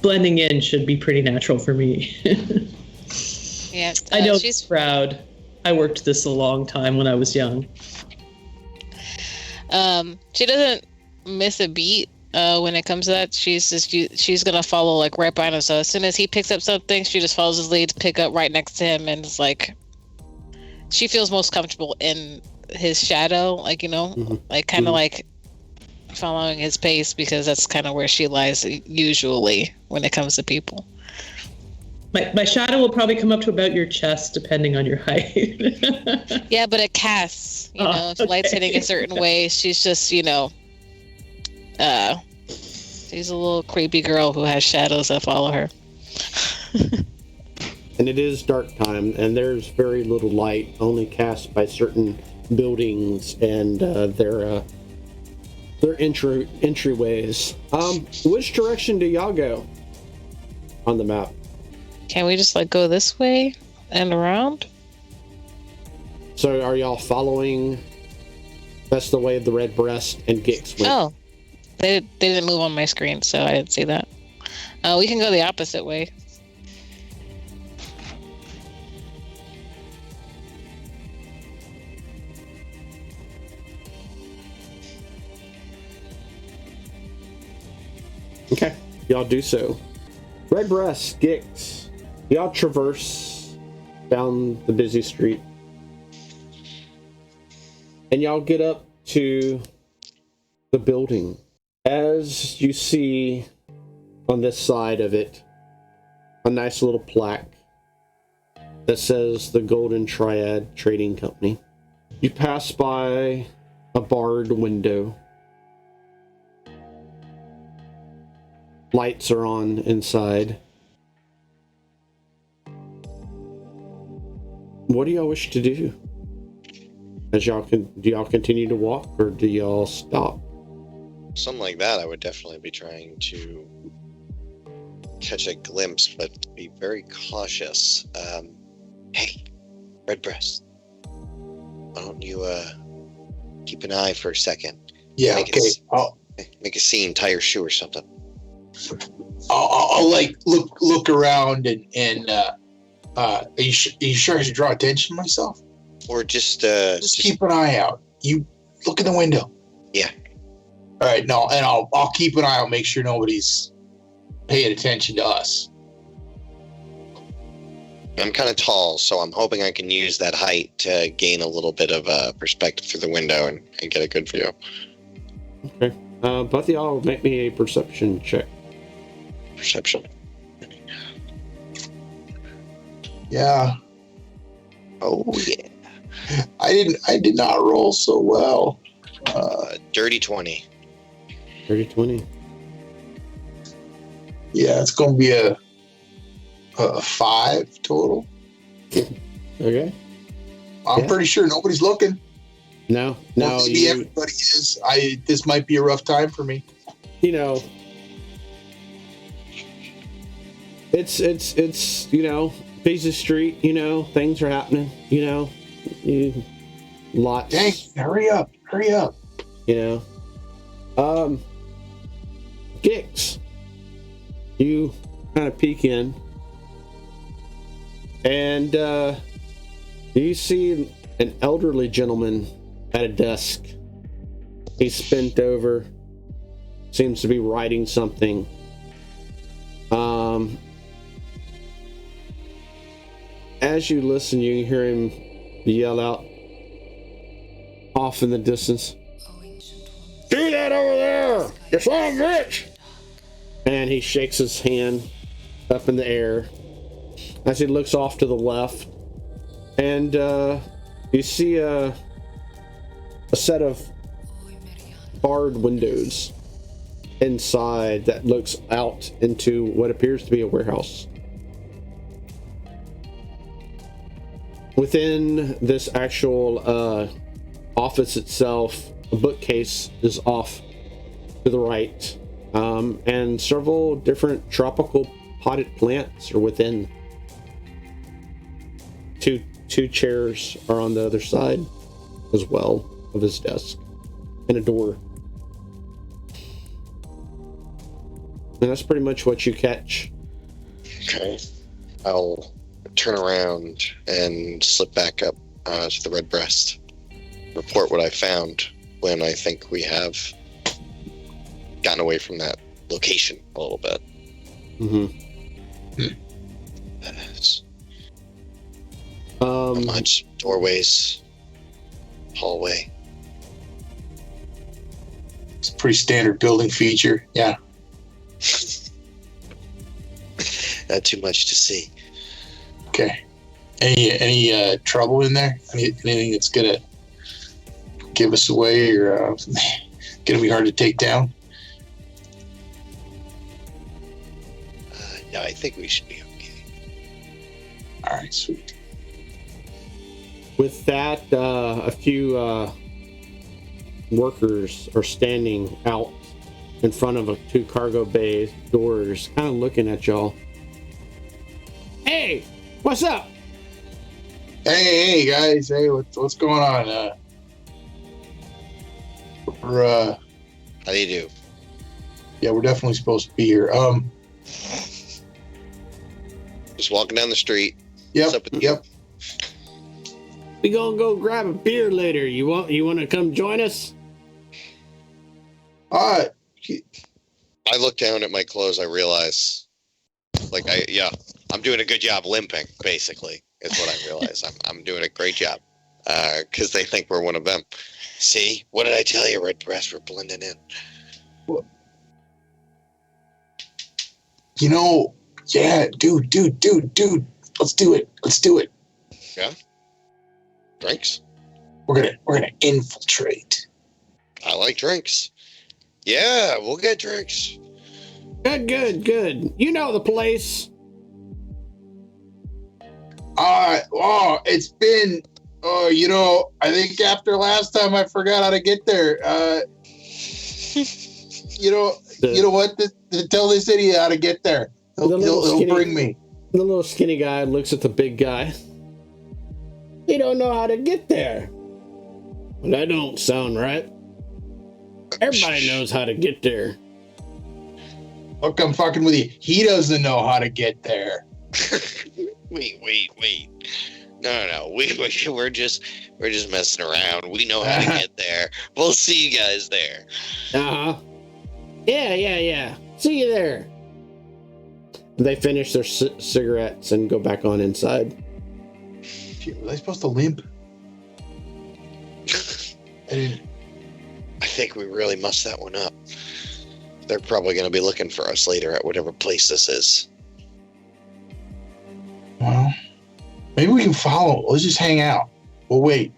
blending in should be pretty natural for me. Yeah, I know she's proud. I worked this a long time when I was young. She doesn't miss a beat when it comes to that. She's gonna follow like right behind him. So as soon as he picks up something, she just follows his lead, pick up right next to him, and it's like she feels most comfortable in his shadow, like like kind of like following his pace, because that's kind of where she lies usually when it comes to people. My shadow will probably come up to about your chest, depending on your height. Yeah, but it casts. If light's hitting a certain way, she's just she's a little creepy girl who has shadows that follow her. And it is dark time, and there's very little light, only cast by certain buildings and their entryways. Which direction do y'all go on the map? Can we just go this way and around? So are y'all following? That's the way of the red breast and Gix went. Oh, they didn't move on my screen, so I didn't see that. We can go the opposite way. Okay, y'all do so. Red breast, Gix. Y'all traverse down the busy street. And y'all get up to the building. As you see on this side of it, a nice little plaque that says the Golden Triad Trading Company. You pass by a barred window. Lights are on inside. What do y'all wish to do? Do y'all continue to walk, or do y'all stop? Something like that, I would definitely be trying to catch a glimpse, but be very cautious. Hey, Redbreast, why don't you keep an eye for a second? Yeah, make okay. Make a scene, tie your shoe or something. I'll look around and are you sure I should draw attention to myself? Or just keep an eye out. You look in the window. Yeah. All right, no, and I'll keep an eye out, make sure nobody's paying attention to us. I'm kind of tall, so I'm hoping I can use that height to gain a little bit of perspective through the window and get a good view. Okay. Both of y'all make me a perception check. Perception. Yeah. Oh yeah. I did not roll so well. Dirty 20. 30-20. Yeah, it's gonna be a 5 total. Okay. I'm pretty sure nobody's looking. No, Well, maybe everybody is. This might be a rough time for me. You know, it's you know, busy street. You know, things are happening. You know, lots. Dang, hurry up. You know, Gix, you kind of peek in, and you see an elderly gentleman at a desk. He's bent over, seems to be writing something. As you listen, you can hear him yell out off in the distance, "See that over there? You son of a bitch!" And he shakes his hand up in the air as he looks off to the left, and you see a set of barred windows inside that looks out into what appears to be a warehouse. Within this actual office itself, a bookcase is off to the right, and several different tropical potted plants are within. Two chairs are on the other side as well of his desk, and a door. And that's pretty much what you catch. Okay. I'll turn around and slip back up to the Red Breast. Report what I found when I think we have gotten away from that location a little bit. Mm-hmm. Much doorways, hallway. It's a pretty standard building feature. Yeah. Not too much to see. Okay. Any trouble in there? Anything that's gonna give us away or gonna be hard to take down? No, I think we should be okay. All right, sweet. With that, a few workers are standing out in front of two cargo bay doors, kind of looking at y'all. "Hey, what's up?" Hey guys. Hey, what's going on? We're How do you do? yeah, we're definitely supposed to be here. Just walking down the street. Yep. What's up with Yep. We gonna go grab a beer later. You want to come join us? I look down at my clothes. I realize, I'm doing a good job limping. Basically, is what I realize. I'm doing a great job because they think we're one of them. See, what did I tell you, Red Breast? We're blending in. You know, yeah, dude. Let's do it. Yeah. Drinks. We're gonna infiltrate. I like drinks. Yeah, we'll get drinks. Good. You know the place. It's been, I think after last time I forgot how to get there. You know what? Tell this idiot how to get there. He'll bring me. The little skinny guy looks at the big guy. "You don't know how to get there." "That don't sound right. Everybody knows how to get there." Look, I'm fucking with you. He doesn't know how to get there. Wait. No. We're just messing around. We know how to get there. We'll see you guys there. Uh-huh. Yeah. See you there. They finish their cigarettes and go back on inside. Shit, were they supposed to limp? I think we really messed that one up. They're probably going to be looking for us later at whatever place this is. Well, maybe we can follow. Let's just hang out. We'll wait.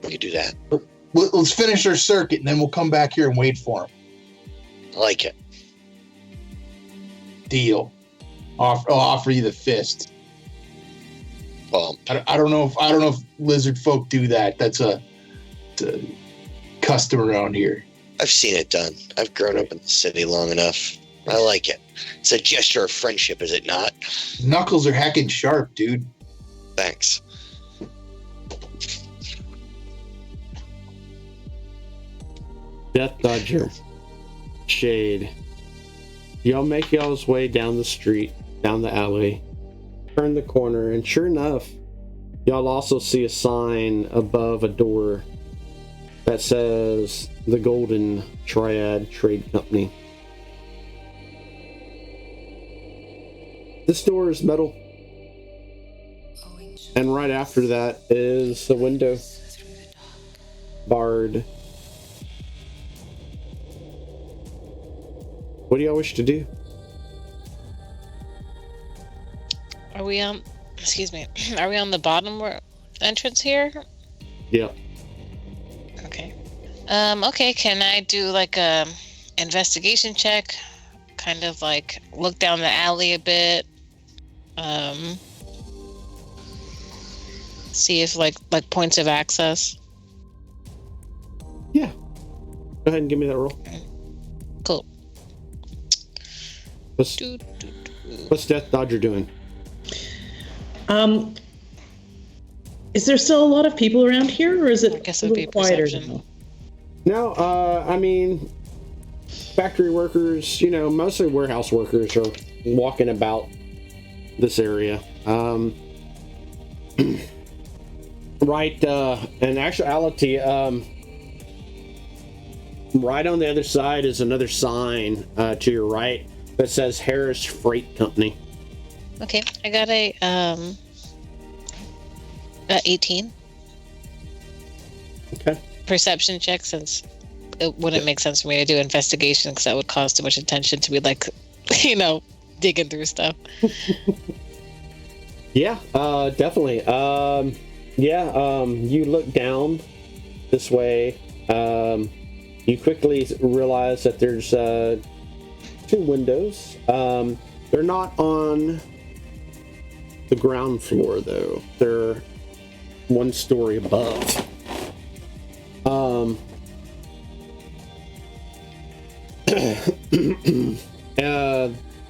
We could do that. Let's finish our circuit, and then we'll come back here and wait for him. I like it. Deal. I'll offer you the fist. Well, I don't know if lizard folk do that. That's a custom around here. I've seen it done. I've grown up in the city long enough. I like it. It's a gesture of friendship, is it not? Knuckles are heckin' sharp, dude. Thanks. Death Dodger. Shade. Y'all make y'all's way down the street, down the alley, turn the corner, and sure enough, y'all also see a sign above a door that says the Golden Triad Trade Company. This door is metal, and right after that is the window, barred. What do y'all wish to do? Are we on? Excuse me. Are we on the bottom entrance here? Yep. Okay. Okay. Can I do like a investigation check? Kind of like look down the alley a bit. See if like points of access. Yeah. Go ahead and give me that roll. Cool. What's Death Dodger doing? Is there still a lot of people around here, or is it I guess a it would little be quieter perception. now? No, I mean, factory workers, mostly warehouse workers are walking about this area. Right, in actuality, right on the other side is another sign to your right that says Harris Freight Company. Okay, I got a 18 Okay. perception check, since it wouldn't make sense for me to do investigation because that would cause too much attention to be like, digging through stuff. Yeah, definitely. You look down this way. You quickly realize that there's 2 windows. They're not on the ground floor, though. They're 1 story above.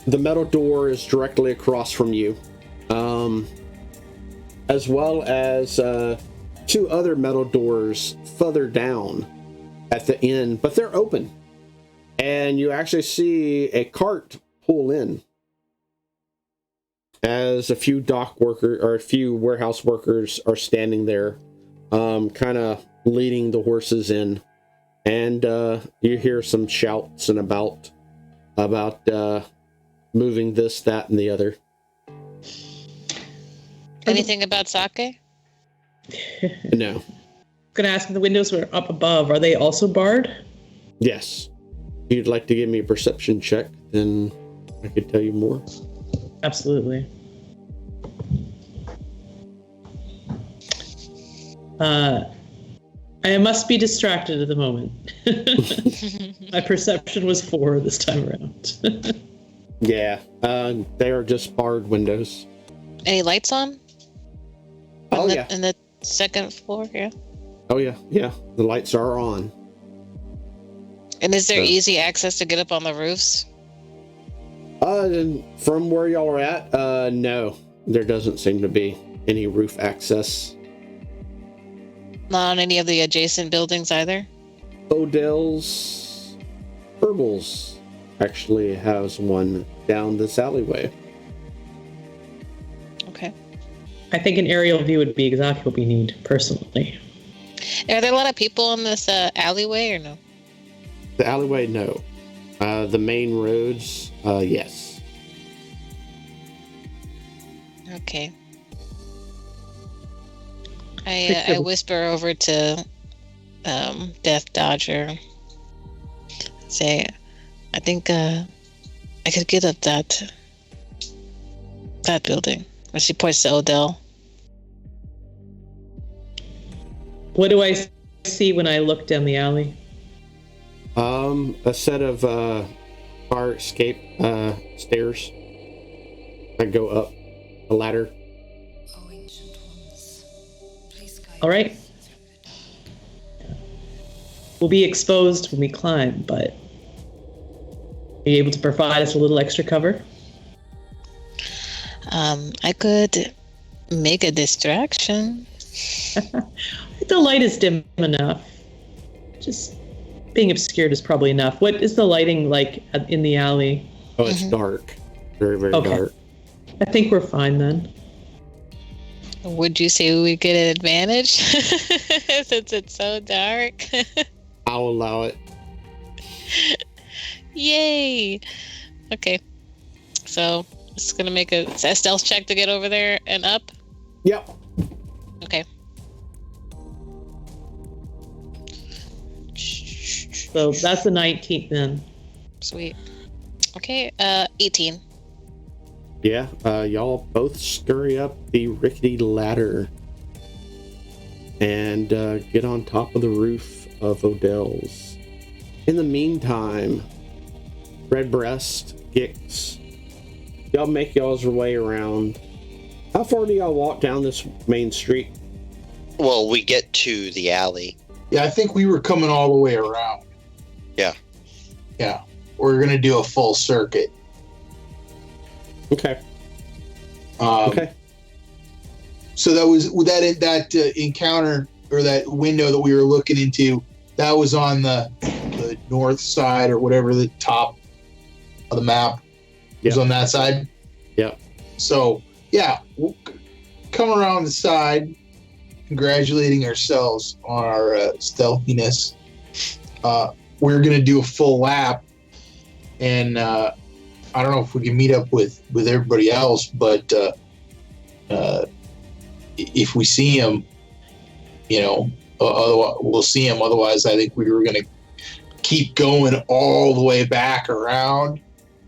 The metal door is directly across from you, as well as 2 other metal doors further down at the end, but they're open. And you actually see a cart pull in as a few dock workers or a few warehouse workers are standing there, kind of leading the horses in. And you hear some shouts and about moving this, that, and the other. Anything about sake? No. Gonna ask if the windows were up above. Are they also barred? Yes. If you'd like to give me a perception check, then I could tell you more. Absolutely. I must be distracted at the moment. My perception was 4 this time around. Yeah, they are just barred windows. Any lights on? Oh, In the 2nd floor, yeah. Oh, yeah. The lights are on. And is there easy access to get up on the roofs? From where y'all are at, no. There doesn't seem to be any roof access. Not on any of the adjacent buildings either? Odell's Herbals actually has one down this alleyway. Okay. I think an aerial view would be exactly what we need, personally. Are there a lot of people in this alleyway or no? The alleyway, no. The main roads, yes. Okay. I whisper over to Death Dodger. Say, I think I could get up that building. And she points to Odell. What do I see when I look down the alley? A set of fire escape stairs that go up a ladder. All right. We'll be exposed when we climb, but are you able to provide us a little extra cover? I could make a distraction. The light is dim enough. Just being obscured is probably enough. What is the lighting like in the alley? Oh, it's dark. Very, very dark. I think we're fine then. Would you say we get an advantage since it's so dark? I'll allow it. Yay! Okay. So, it's going to make a stealth check to get over there and up? Yep. Okay. So that's the 19th then. Sweet. Okay, 18. Yeah, y'all both scurry up the rickety ladder and get on top of the roof of Odell's. In the meantime, Redbreast, Gix, y'all make y'all's way around. How far do y'all walk down this main street? Well, we get to the alley. Yeah, I think we were coming all the way around. Yeah. Yeah. We're going to do a full circuit. Okay. Okay. So that was that encounter or that window that we were looking into. That was on the north side or whatever, the top of the map. It was on that side. Yep. So yeah, we'll come around the side, congratulating ourselves on our stealthiness. We're gonna do a full lap, and I don't know if we can meet up with everybody else, but if we see him, we'll see him. Otherwise, I think we were going to keep going all the way back around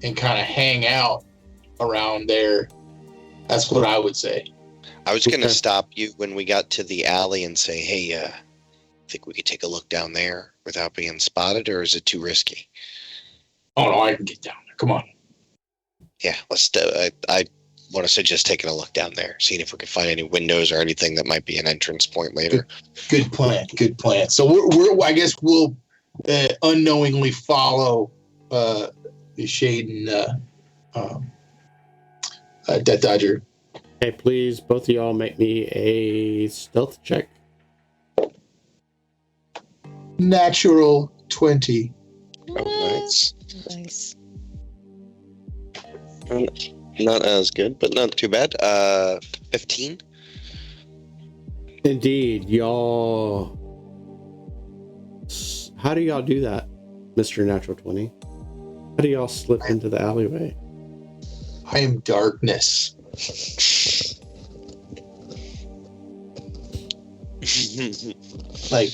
and kind of hang out around there. That's what I would say. I was going to stop you when we got to the alley and say, hey, I think we could take a look down there without being spotted, or is it too risky? Oh, no, I can get down there. Come on. Yeah, let's do it. I want to suggest taking a look down there, seeing if we can find any windows or anything that might be an entrance point later. Good plan. Good plan. So I guess we'll unknowingly follow Shade and Death Dodger. Okay, please, both of y'all make me a stealth check. Natural 20. Oh, nice. Nice. Not as good, but not too bad. 15. Indeed, y'all. How do y'all do that, Mr. Natural 20? How do y'all slip into the alleyway? I am darkness. like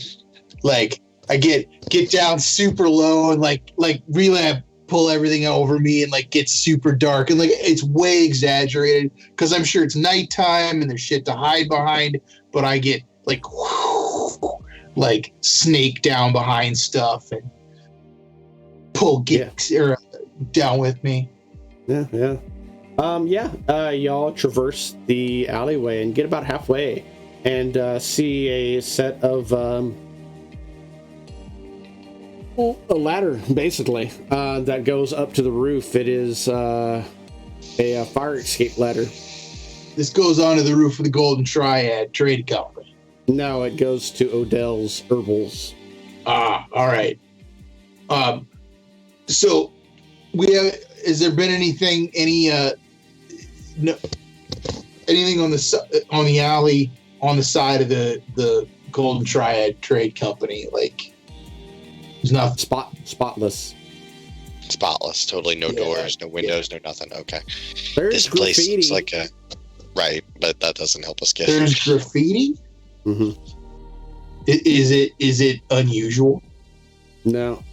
I get down super low and like relay pull everything over me and like get super dark and like it's way exaggerated because I'm sure it's nighttime and there's shit to hide behind, but I get like snake down behind stuff and pull down with me. Yeah. Y'all traverse the alleyway and get about halfway and see a set of a ladder, basically, that goes up to the roof. It is a fire escape ladder. This goes onto the roof of the Golden Triad Trade Company. No, it goes to Odell's Herbals. Ah, all right. So has there been anything on the alley on the side of the Golden Triad Trade Company? Like, there's not spotless, totally no doors, no windows, no nothing. Okay. There's this graffiti. place looks like a Right, but that doesn't help us get. There's graffiti. Mm-hmm. Is it unusual? No.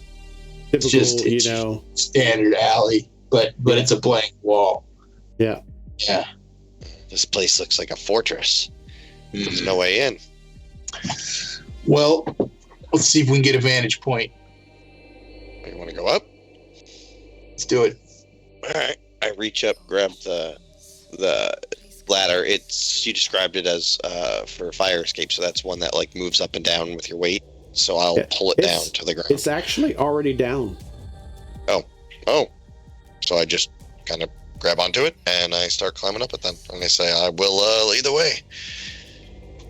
It's Typical, just standard alley, but it's a blank wall. Yeah. Yeah. This place looks like a fortress. There's no way in. Well, let's see if we can get a vantage point. You want to go up? Let's do it. All right. I reach up, grab the ladder. You described it as for fire escape, so that's one that like moves up and down with your weight. So I'll pull it down to the ground. It's actually already down. Oh. So I just kind of grab onto it and I start climbing up it then. And I say, I will lead the way.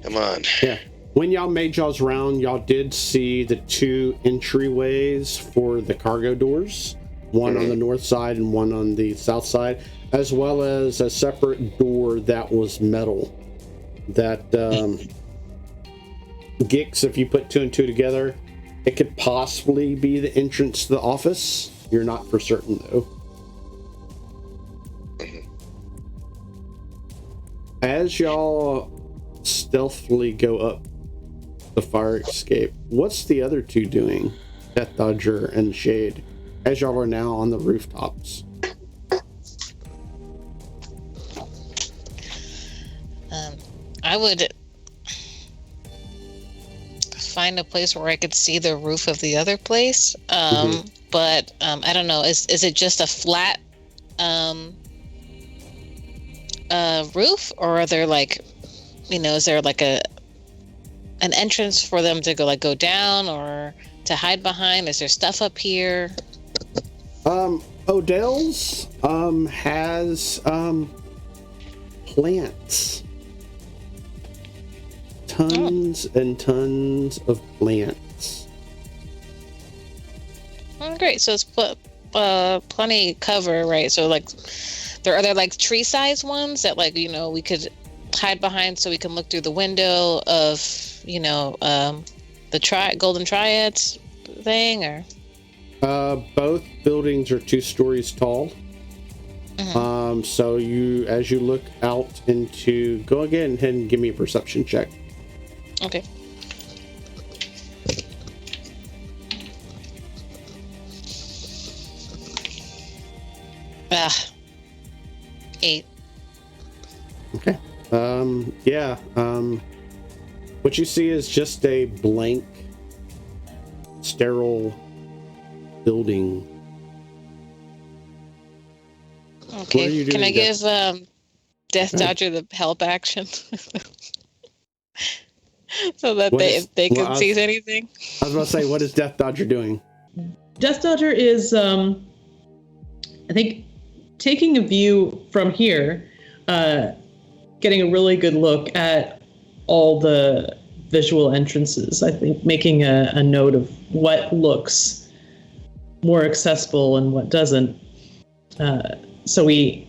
Come on. Yeah. When y'all made y'all's round, y'all did see the 2 entryways for the cargo doors, one on the north side and one on the south side, as well as a separate door that was metal. That Gix, if you put 2 and 2 together, it could possibly be the entrance to the office. You're not for certain, though. As y'all stealthily go up the fire escape, what's the other 2 doing? Death Dodger and Shade, as y'all are now on the rooftops. I would find a place where I could see the roof of the other place. But I don't know. Is it just a flat roof, or are there like, is there like an entrance for them to go down or to hide behind? Is there stuff up here? Odell's has plants. Tons and tons of plants. Oh, great. So it's plenty cover, right? So like, are there like tree-sized ones that we could hide behind so we can look through the window of the Golden Triads thing, or? Both buildings are 2 stories tall. So as you look out into, go again and give me a perception check. Okay. Ah. 8. Okay. What you see is just a blank, sterile building. Okay. Can I give Death Dodger the help action? So that if they can see anything. I was about to say, what is Death Dodger doing? Death Dodger is, I think, taking a view from here, getting a really good look at all the visual entrances. I think making a note of what looks more accessible and what doesn't. So we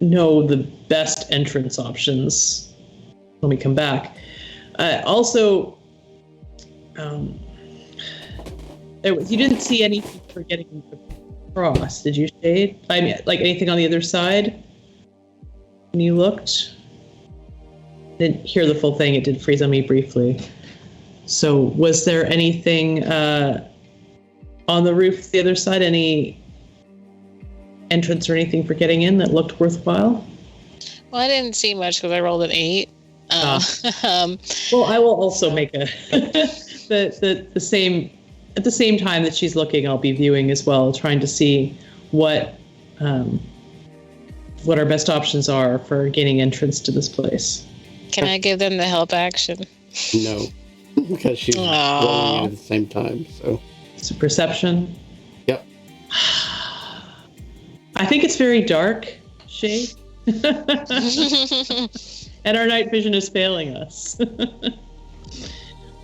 know the best entrance options when we come back. Also, you didn't see anything for getting across, did you, Shade? I mean, like anything on the other side when you looked? Didn't hear the full thing. It did freeze on me briefly. So was there anything on the roof the other side? Any entrance or anything for getting in that looked worthwhile? Well, I didn't see much because I rolled an 8. Well, I will also make a the same at the same time that she's looking. I'll be viewing as well, trying to see what our best options are for gaining entrance to this place. Can I give them the help action? No, because she's rolling at the same time. So it's a perception. Yep. I think it's very dark, Shay. And our night vision is failing us.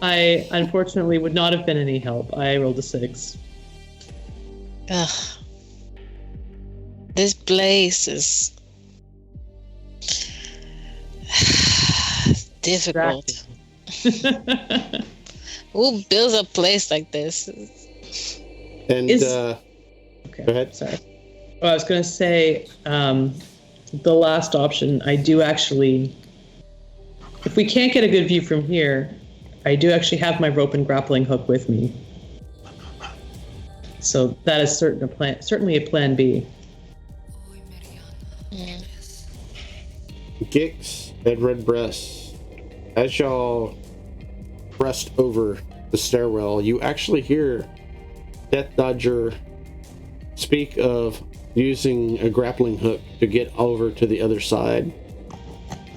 I unfortunately would not have been any help. I rolled a 6. Ugh. This place is difficult. Who builds a place like this? And okay, go ahead. Sorry. Well, I was going to say, the last option, I do actually, if we can't get a good view from here, I do actually have my rope and grappling hook with me. So that is certainly a plan B. Gix and Redbreast, as y'all pressed over the stairwell, you actually hear Death Dodger speak of using a grappling hook to get over to the other side.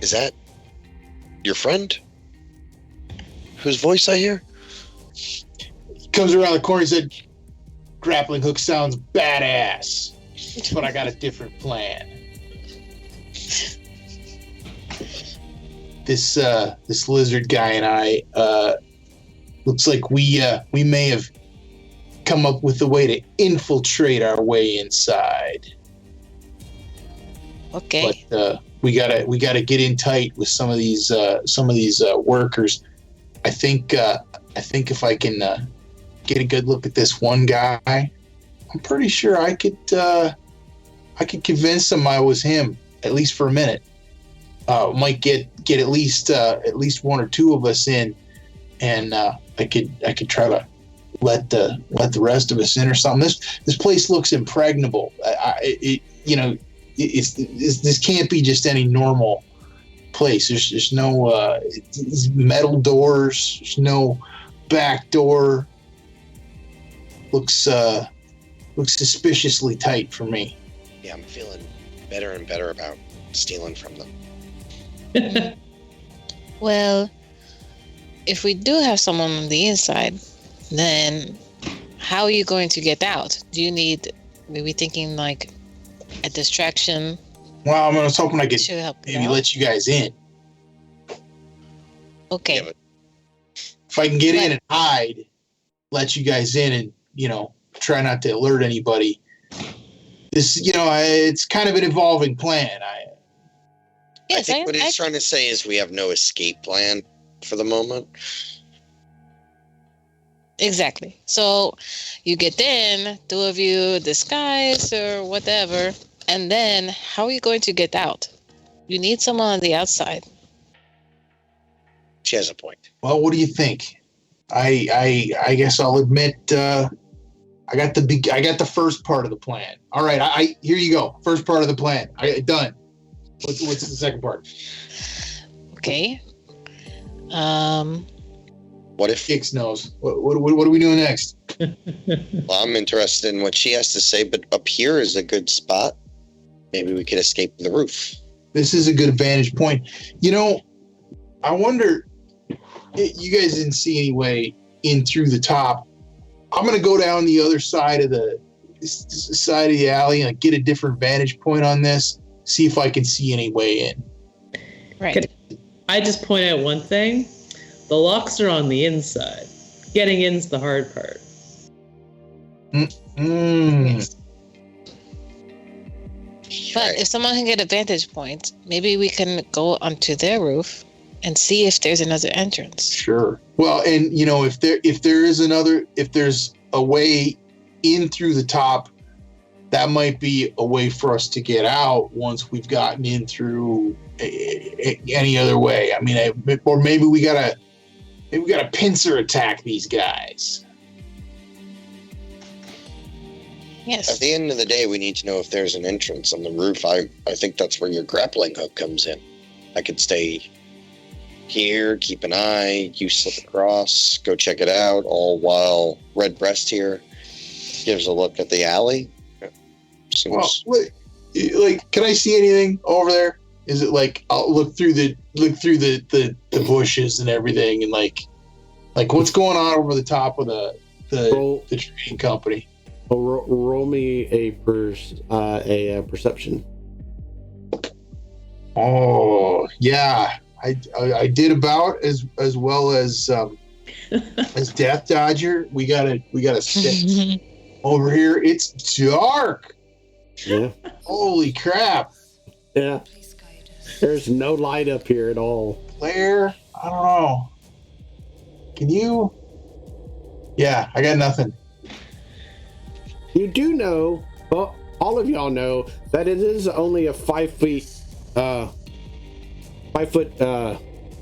Is that your friend? Whose voice I hear? He comes around the corner and said, grappling hook sounds badass, but I got a different plan. This lizard guy and I, looks like we may have come up with a way to infiltrate our way inside. Okay. But we gotta get in tight with some of these workers. I think if I can get a good look at this one guy, I'm pretty sure I could convince him I was him, at least for a minute. Might get at least one or two of us in, and I could try to let the rest of us in or something. This place looks impregnable. This can't be just any normal place. There's no metal doors. There's no back door. Looks suspiciously tight for me. Yeah, I'm feeling better and better about stealing from them. Well, if we do have someone on the inside, then how are you going to get out? Do you need, maybe thinking like a distraction? Well, I was hoping I could to help you maybe out? let you guys in. Okay. Yeah, but If I can get in and hide, let you guys in and, try not to alert anybody. This, it's kind of an evolving plan. I think what he's trying to say is we have no escape plan for the moment. Exactly. So you get in, two of you disguise or whatever, and then how are you going to get out? You need someone on the outside. She has a point. Well, what do you think? I guess I'll admit I got the first part of the plan. All right, I here you go. First part of the plan. Done. What's the second part? Okay. What if? Gix knows. What are we doing next? Well, I'm interested in what she has to say, but up here is a good spot. Maybe we could escape the roof. This is a good vantage point. I wonder. You guys didn't see any way in through the top. I'm gonna go down the other side of the alley and get a different vantage point on this. See if I can see any way in. Right. I just point out one thing. The locks are on the inside. Getting in's the hard part. But if someone can get a vantage point, maybe we can go onto their roof and see if there's another entrance. Sure. Well, and if there's a way in through the top, that might be a way for us to get out once we've gotten in through any other way. I mean, or maybe we gotta pincer attack these guys. Yes. At the end of the day, we need to know if there's an entrance on the roof. I think that's where your grappling hook comes in. I could stay here, keep an eye, you slip across, go check it out, all while Redbreast here gives a look at the alley. Seems... Can I see anything over there? Is it like I'll look through the bushes and everything, and like what's going on over the top of the trading company? Roll me a perception. Oh yeah, I did about as well as Death Dodger. We gotta sit over here. It's dark. Yeah. Holy crap. Yeah. There's no light up here at all. Claire, I don't know. Can you? Yeah, I got nothing. You do know, all of y'all know that it is only a 5 foot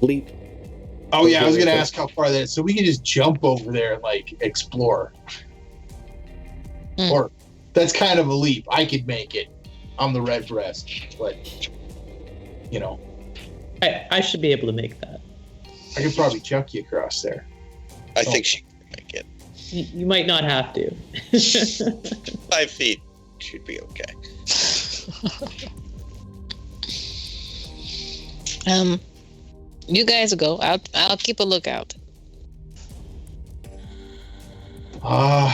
leap. Oh yeah, I was gonna ask how far that is, so we can just jump over there and like explore. Or that's kind of a leap. I could make it. I'm the red breast, but you know, I should be able to make that. I could probably chuck you across there. I think she can make it. You might not have to. 5 feet should be okay. You guys go. I'll keep a lookout. All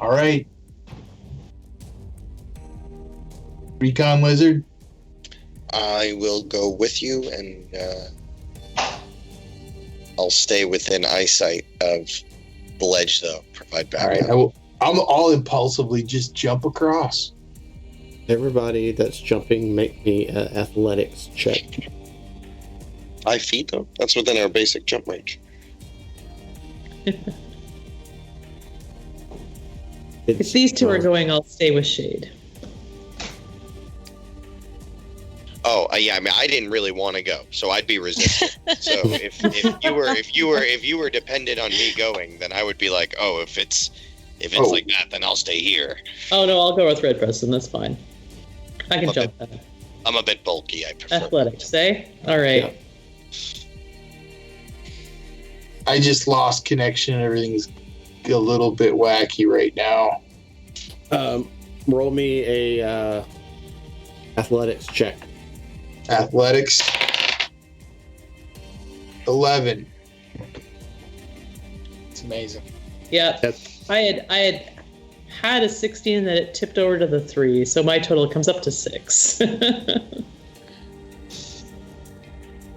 right. Recon Lizard. I will go with you, and I'll stay within eyesight of the ledge, though. Provide All right. backup. I'll impulsively just jump across. Everybody that's jumping, make me an athletics check. 5 feet, though? That's within our basic jump range. If these two are going, I'll stay with Shade. Oh, yeah. I mean, I didn't really want to go, so I'd be resistant. So if you were dependent on me going, then I would be like, oh, if it's like that, then I'll stay here. Oh no, I'll go with Red Preston. That's fine. I can jump that. I'm a bit bulky. I prefer Athletics, eh? All right. Yeah. I just lost connection. Everything's a little bit wacky right now. Roll me a athletics check. Athletics. 11. It's amazing. Yeah. That's- I had a 16 that it tipped over to the 3, so my total comes up to 6.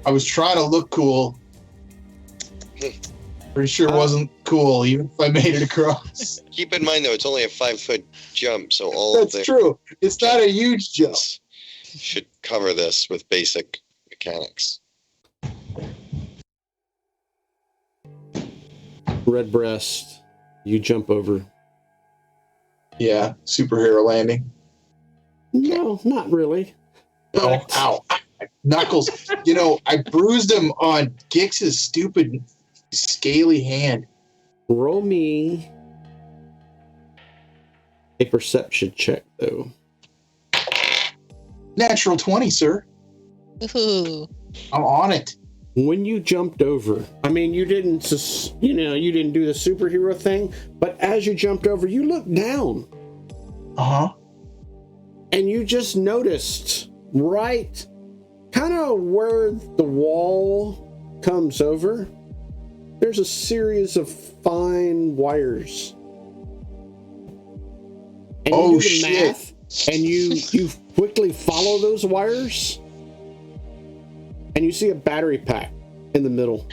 I was trying to look cool. Pretty sure it wasn't cool, even if I made it across. Keep in mind, though, it's only a 5-foot jump, so all That's true. It's not a huge jump. should cover this with basic mechanics. Redbreast, you jump over. Yeah, superhero landing. No, not really. Oh, ow. Knuckles. You know, I bruised him on Gix's stupid scaly hand. Roll me a perception check, though. Natural 20, sir. Ooh. I'm on it. When you jumped over, I mean, you didn't do the superhero thing, but as you jumped over, you looked down. Uh-huh. And you just noticed right kind of where the wall comes over, there's a series of fine wires. And you do the math, and you quickly follow those wires, and you see a battery pack in the middle.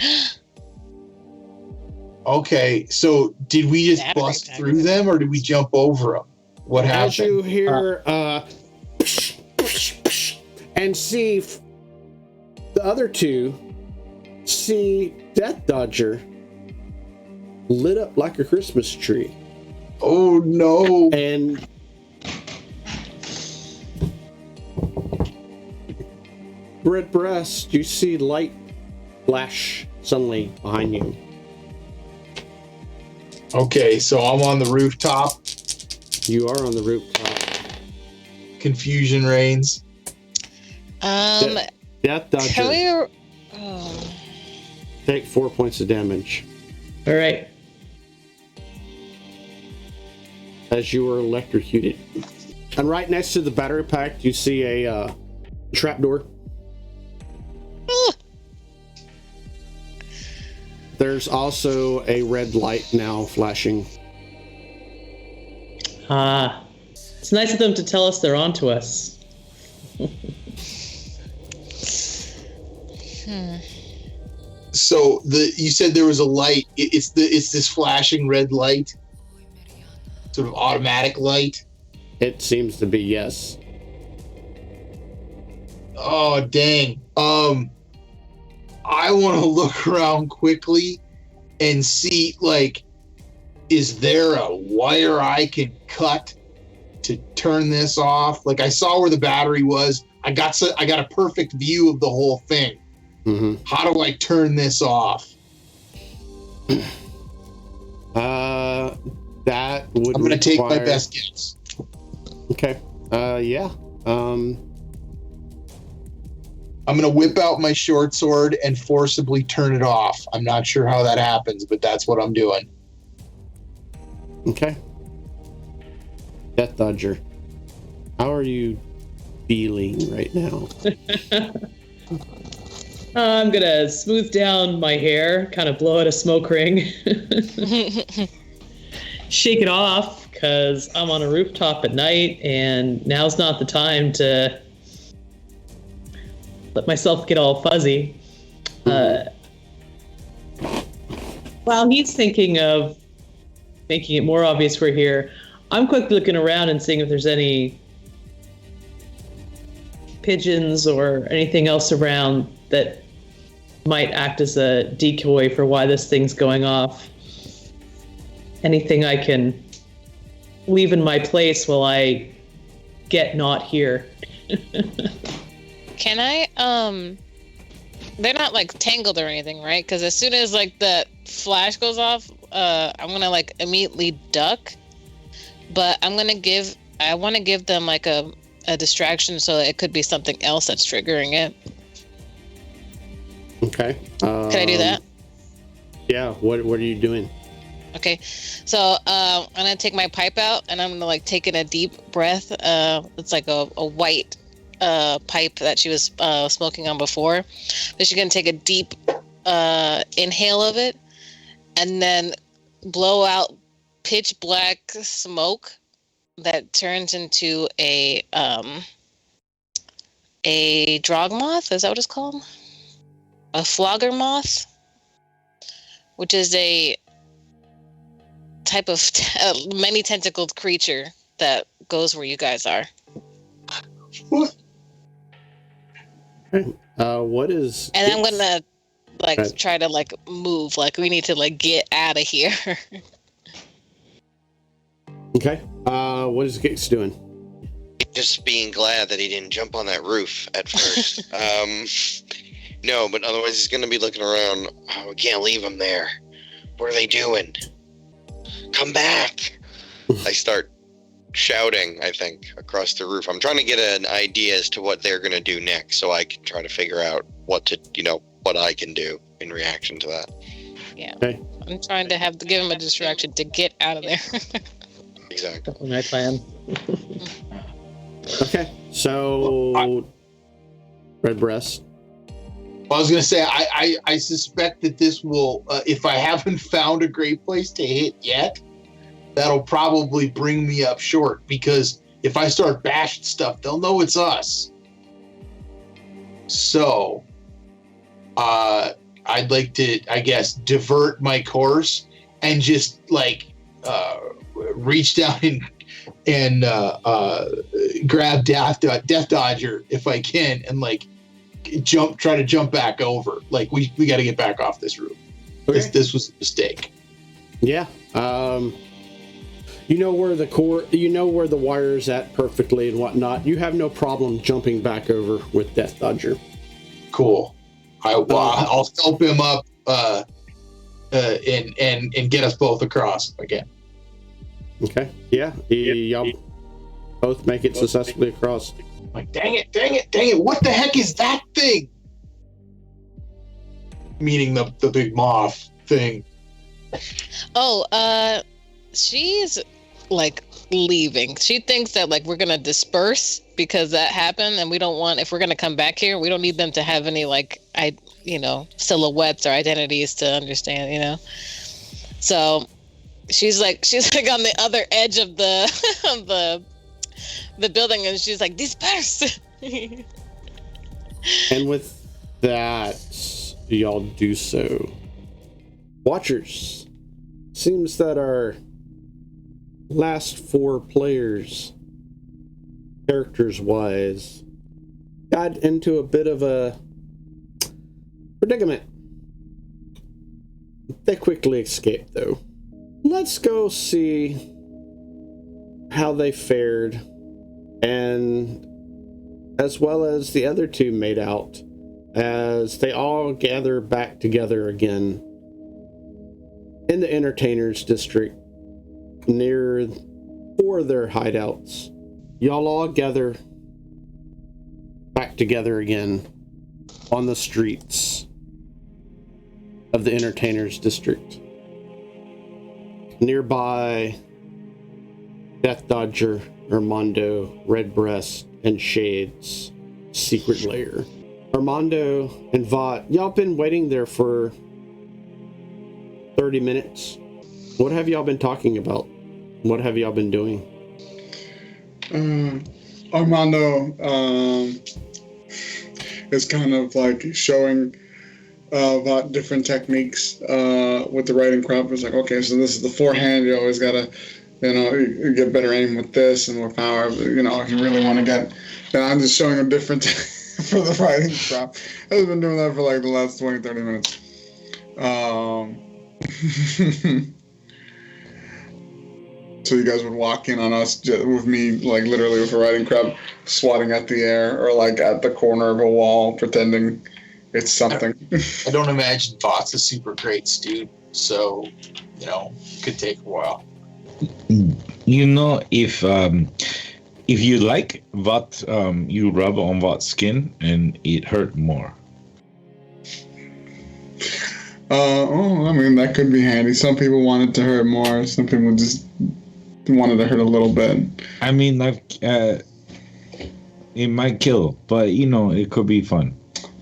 Okay, so did we just Battery bust pack. through them, or did we jump over them? What happened? As you hear and see the other two see Death Dodger lit up like a Christmas tree. Oh, no. And Redbreast, you see light flash suddenly behind you. Okay, so I'm on the rooftop. You are on the rooftop. Confusion reigns. Death Dodger, Can we? take 4 points of damage All right. as you are electrocuted. And right next to the battery pack, you see a trapdoor. There's also a red light now flashing. Ah. It's nice of them to tell us they're onto us. So you said there was a light. It's this flashing red light, sort of automatic light. It seems to be, yes. Oh dang. I want to look around quickly and see, like, is there a wire I can cut turn this off? Like, I saw where the battery was. I got a perfect view of the whole thing. Mm-hmm. How do I turn this off? That would. I'm gonna take my best guess. Okay. Yeah. I'm gonna whip out my short sword and forcibly turn it off. I'm not sure how that happens, but that's what I'm doing. Okay. Death Dodger, how are you feeling right now? I'm gonna smooth down my hair, kind of blow out a smoke ring, shake it off, because I'm on a rooftop at night, and now's not the time to let myself get all fuzzy. While he's thinking of making it more obvious we're here, I'm quickly looking around and seeing if there's any pigeons or anything else around that might act as a decoy for why this thing's going off. Anything I can leave in my place while I get not here. Can I, they're not like tangled or anything, right? Because as soon as like the flash goes off, I'm gonna like immediately duck. But I want to give them like a distraction, so it could be something else that's triggering it. Okay. Can I do that? Yeah. What are you doing? Okay. So I'm gonna take my pipe out and I'm gonna like take in a deep breath. It's like a white pipe that she was smoking on before. But she's gonna take a deep inhale of it and then blow out pitch black smoke that turns into a drog moth. Is that what it's called? A flogger moth, which is a type of many tentacled creature that goes where you guys are. What? What is? And I'm gonna like try to like move. Like we need to like get out of here. Okay. What is Gix doing? Just being glad that he didn't jump on that roof at first. No, but otherwise he's going to be looking around. Oh, we can't leave him there. What are they doing? Come back. I start shouting, I think, across the roof. I'm trying to get an idea as to what they're going to do next so I can try to figure out what I can do in reaction to that. Yeah. Okay. I'm trying to give him a distraction to get out of there. Exactly. That's my plan. Okay. So, Redbreast. I was going to say, I suspect that this will, if I haven't found a great place to hit yet, that'll probably bring me up short, because if I start bashing stuff, they'll know it's us. So, I'd like to, I guess, divert my course and just, like, reach down and grab Death Dodger if I can, and, like, try to jump back over. Like, we got to get back off this roof. Okay. This was a mistake. Yeah. You know where the wire's at perfectly and whatnot. You have no problem jumping back over with Death Dodger. Cool. I'll help him up and get us both across again. Okay. Yeah. Y'all both make it successfully across. Like, dang it! What the heck is that thing? Meaning the big moth thing. Oh, she's like leaving. She thinks that like we're gonna disperse because that happened, and we don't want, if we're gonna come back here, we don't need them to have any like silhouettes or identities to understand, So she's like on the other edge of the the building, and she's like, disperse. And with that, y'all do so. Watchers, seems that our last 4 players, characters wise, got into a bit of a predicament. They quickly escaped, though. Let's go see how they fared, and as well as the other two made out as they all gather back together again in the entertainers district near 4 of their hideouts. Y'all all gather back together again on the streets of the entertainers district. Nearby, Death Dodger, Armando, Redbreast, and Shade's secret lair. Armando and Vought, y'all been waiting there for 30 minutes. What have y'all been talking about? What have y'all been doing? Armando is kind of like showing Vought different techniques with the riding crop. It's like, okay, so this is the forehand. You always gotta, you get better aim with this and more power. If you really want to get. And I'm just showing him different for the riding crop. I've been doing that for like the last 20, 30 minutes. So you guys would walk in on us with me, like literally with a riding crop, swatting at the air or like at the corner of a wall, pretending it's something. I don't imagine Vought's a super great student, so could take a while. If you like Vought, you rub on Vought's skin and it hurt more. That could be handy. Some people want it to hurt more. Some people just wanted to hurt a little bit. It might kill, but it could be fun.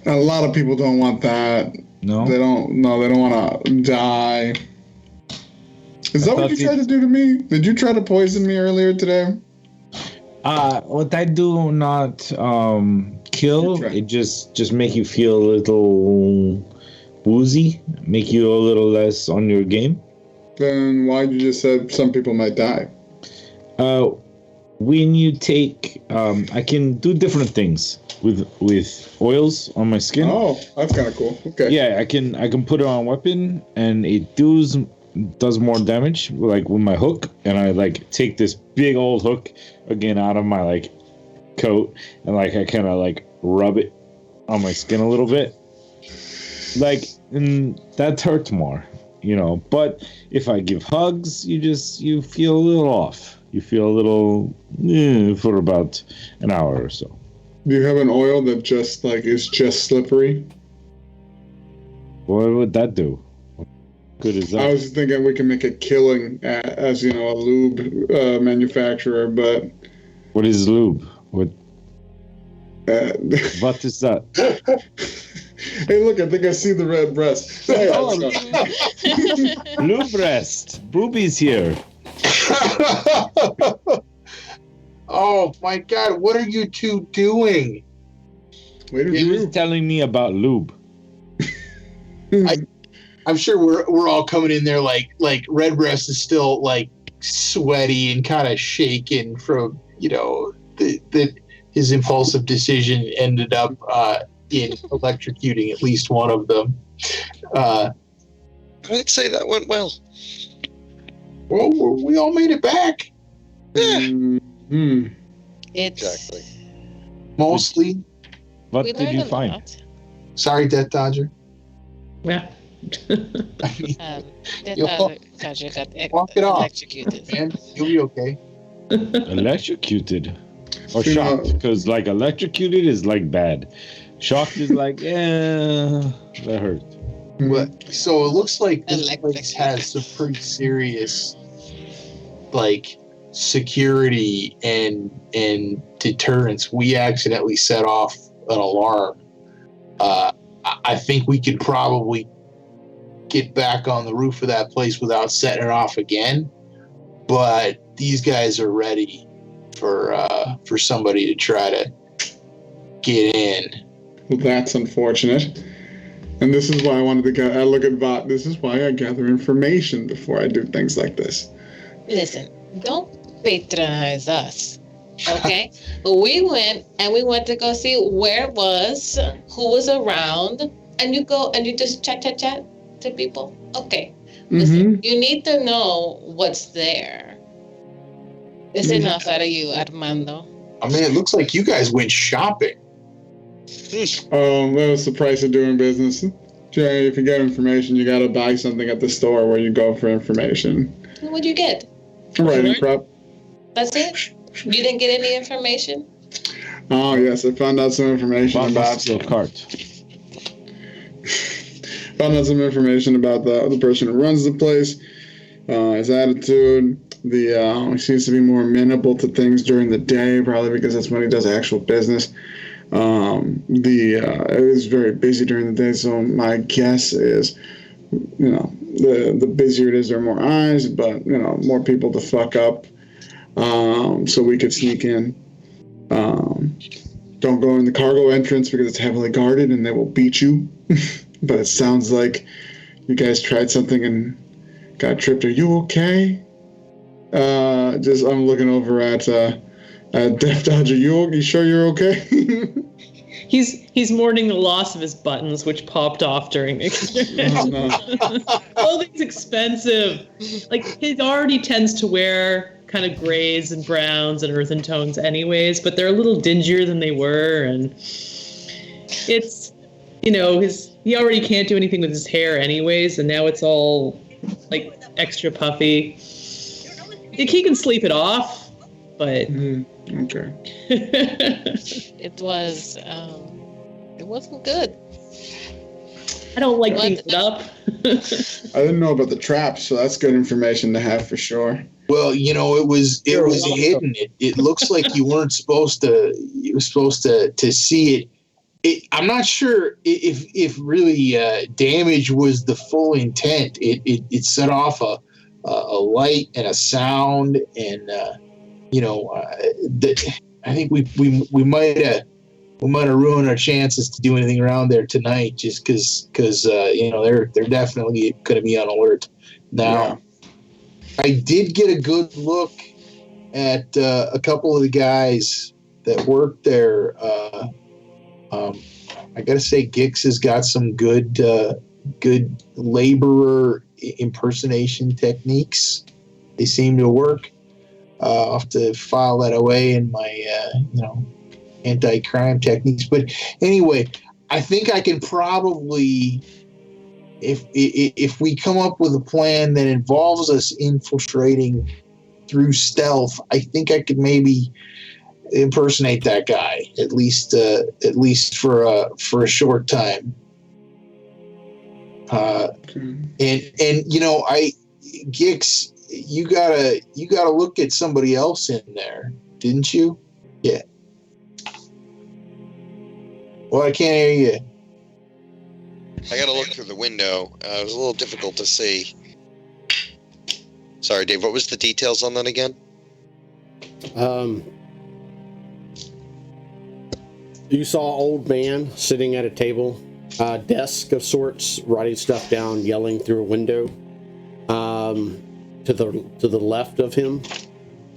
A lot of people don't want that. No? They don't want to die. Is that what you tried to do to me? Did you try to poison me earlier today? What I do not kill, it just make you feel a little woozy, make you a little less on your game. Then why'd you just say some people might die? When you take, I can do different things with oils on my skin. Oh, that's kind of cool. Okay. Yeah, I can put it on a weapon and it does more damage, like with my hook, and I like take this big old hook again out of my like coat and like I kind of like rub it on my skin a little bit, and that hurts more, But if I give hugs, you feel a little off. You feel a little for about an hour or so. Do you have an oil that just like is just slippery? What would that do? Good as that? I was thinking we can make a killing as a lube manufacturer, but what is lube? What is that? Hey, look! I think I see the red breast. Hey, blue breast. Boobies here. Oh my God! What are you two doing? He was telling me about lube. I'm sure we're all coming in there like Redbreast is still like sweaty and kind of shaken from that his impulsive decision ended up in electrocuting at least one of them. I'd say that went well. Well, we all made it back. It's Exactly. Mostly. What did you find? Sorry, Death Dodger. Yeah. Dodger got Walk it off. electrocuted. Man, you'll be okay. Electrocuted or shocked? Because like electrocuted is like bad. Shocked is like that hurt. But so it looks like this place has some pretty serious security and deterrence. We accidentally set off an alarm. I think we could probably get back on the roof of that place without setting it off again. But these guys are ready for somebody to try to get in. Well, that's unfortunate. And this is why I wanted to look at Vought. This is why I gather information before I do things like this. Listen, don't patronize us, okay? We went to go see where it was, who was around, and you go and you just chat to people. Okay, listen, you need to know what's there. It's enough out of you, Armando. I mean, it looks like you guys went shopping. That was the price of doing business. Jay, if you get information, you gotta buy something at the store where you go for information. What'd you get? Writing prep. That's it? You didn't get any information? Oh yes, I found out some information about cards. Found out some information about the person who runs the place, his attitude. He seems to be more amenable to things during the day, probably because that's when he does actual business. It is very busy during the day, so my guess is, the busier it is, there are more eyes, but more people to fuck up. So we could sneak in. Don't go in the cargo entrance because it's heavily guarded and they will beat you. But it sounds like you guys tried something and got tripped. Are you okay? I'm looking over at Death Dodger. You sure you're okay? He's mourning the loss of his buttons, which popped off during the Oh, no. Clothing's expensive. Like, he already tends to wear kind of grays and browns and earthen tones anyways, but they're a little dingier than they were, and it's, he already can't do anything with his hair anyways, and now it's all, like, extra puffy. He can sleep it off, but... Okay. It wasn't good. I don't like things it up. I didn't know about the traps, so that's good information to have for sure. Well, it was hidden. It looks like you weren't supposed to. You were supposed to see it. I'm not sure if really damage was the full intent. It set off a light and a sound, and I think we might have ruined our chances to do anything around there tonight, just because they're definitely going to be on alert now. Yeah. I did get a good look at a couple of the guys that work there. I gotta say, Gix has got some good laborer impersonation techniques. They seem to work. I'll have to file that away in my anti-crime techniques. But anyway, I think I can probably, if we come up with a plan that involves us infiltrating through stealth, I think I could maybe impersonate that guy at least for a short time. Gix, you gotta look at somebody else in there, didn't you? Yeah. Well, I can't hear you. I gotta look through the window. It was a little difficult to see. Sorry, Dave, what was the details on that again? You saw an old man sitting at a table, desk of sorts, writing stuff down, yelling through a window. To the left of him,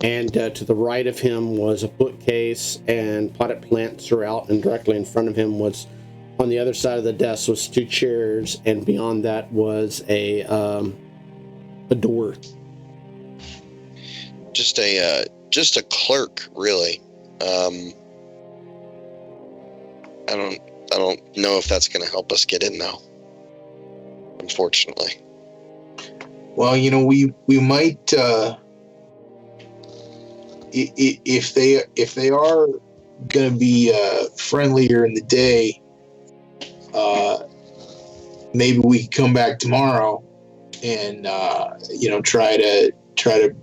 and to the right of him was a bookcase and potted plants throughout, and directly in front of him was, on the other side of the desk, was two chairs, and beyond that was a door. Just a clerk, really. I don't know if that's going to help us get in, though. Unfortunately. Well, we might if they are going to be friendlier in the day. Maybe we can come back tomorrow and try to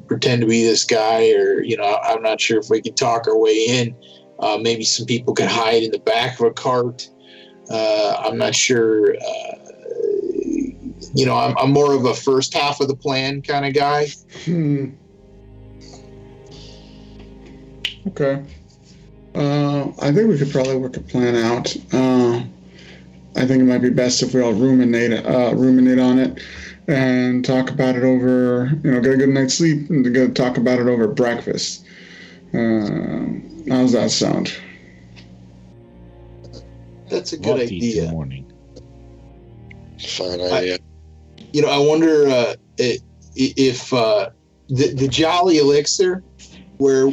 pretend to be this guy, or I'm not sure if we can talk our way in. Maybe some people can hide in the back of a cart. I'm not sure. I'm more of a first half of the plan kind of guy. Okay. I think we could probably work a plan out. I think it might be best if we all ruminate on it and talk about it over, get a good night's sleep and talk about it over breakfast. How's that sound? That's a good idea. In the morning. Fine idea. I wonder if the Jolly Elixir, where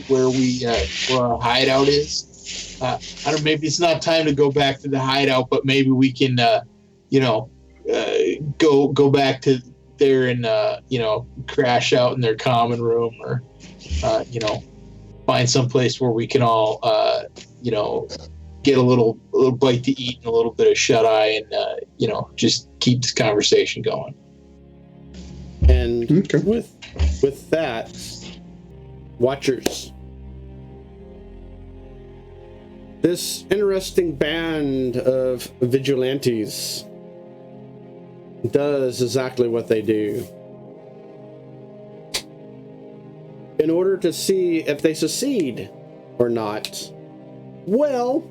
our hideout is. I don't. Maybe it's not time to go back to the hideout, but maybe we can, go back to there and crash out in their common room, or find some place where we can all get a little bite to eat and a little bit of shut eye, and just keep this conversation going. And Okay. with that, Watchers, this interesting band of vigilantes does exactly what they do. In order to see if they succeed or not, well,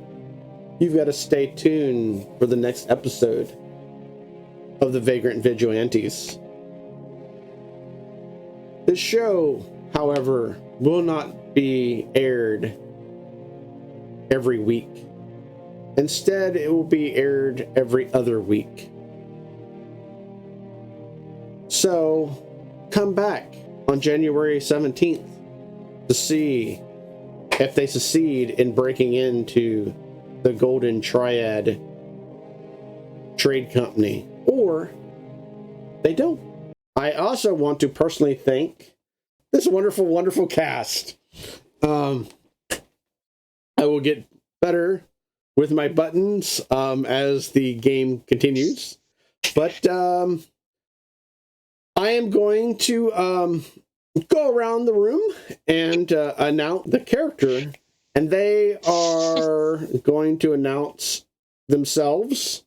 you've got to stay tuned for the next episode of the Vagrant Vigilantes. This show, however, will not be aired every week. Instead, it will be aired every other week. So, come back on January 17th to see if they succeed in breaking into the Golden Triad Trade Company, or they don't. I also want to personally thank this wonderful, wonderful cast. I will get better with my buttons as the game continues, but I am going to go around the room and announce the character, and they are going to announce themselves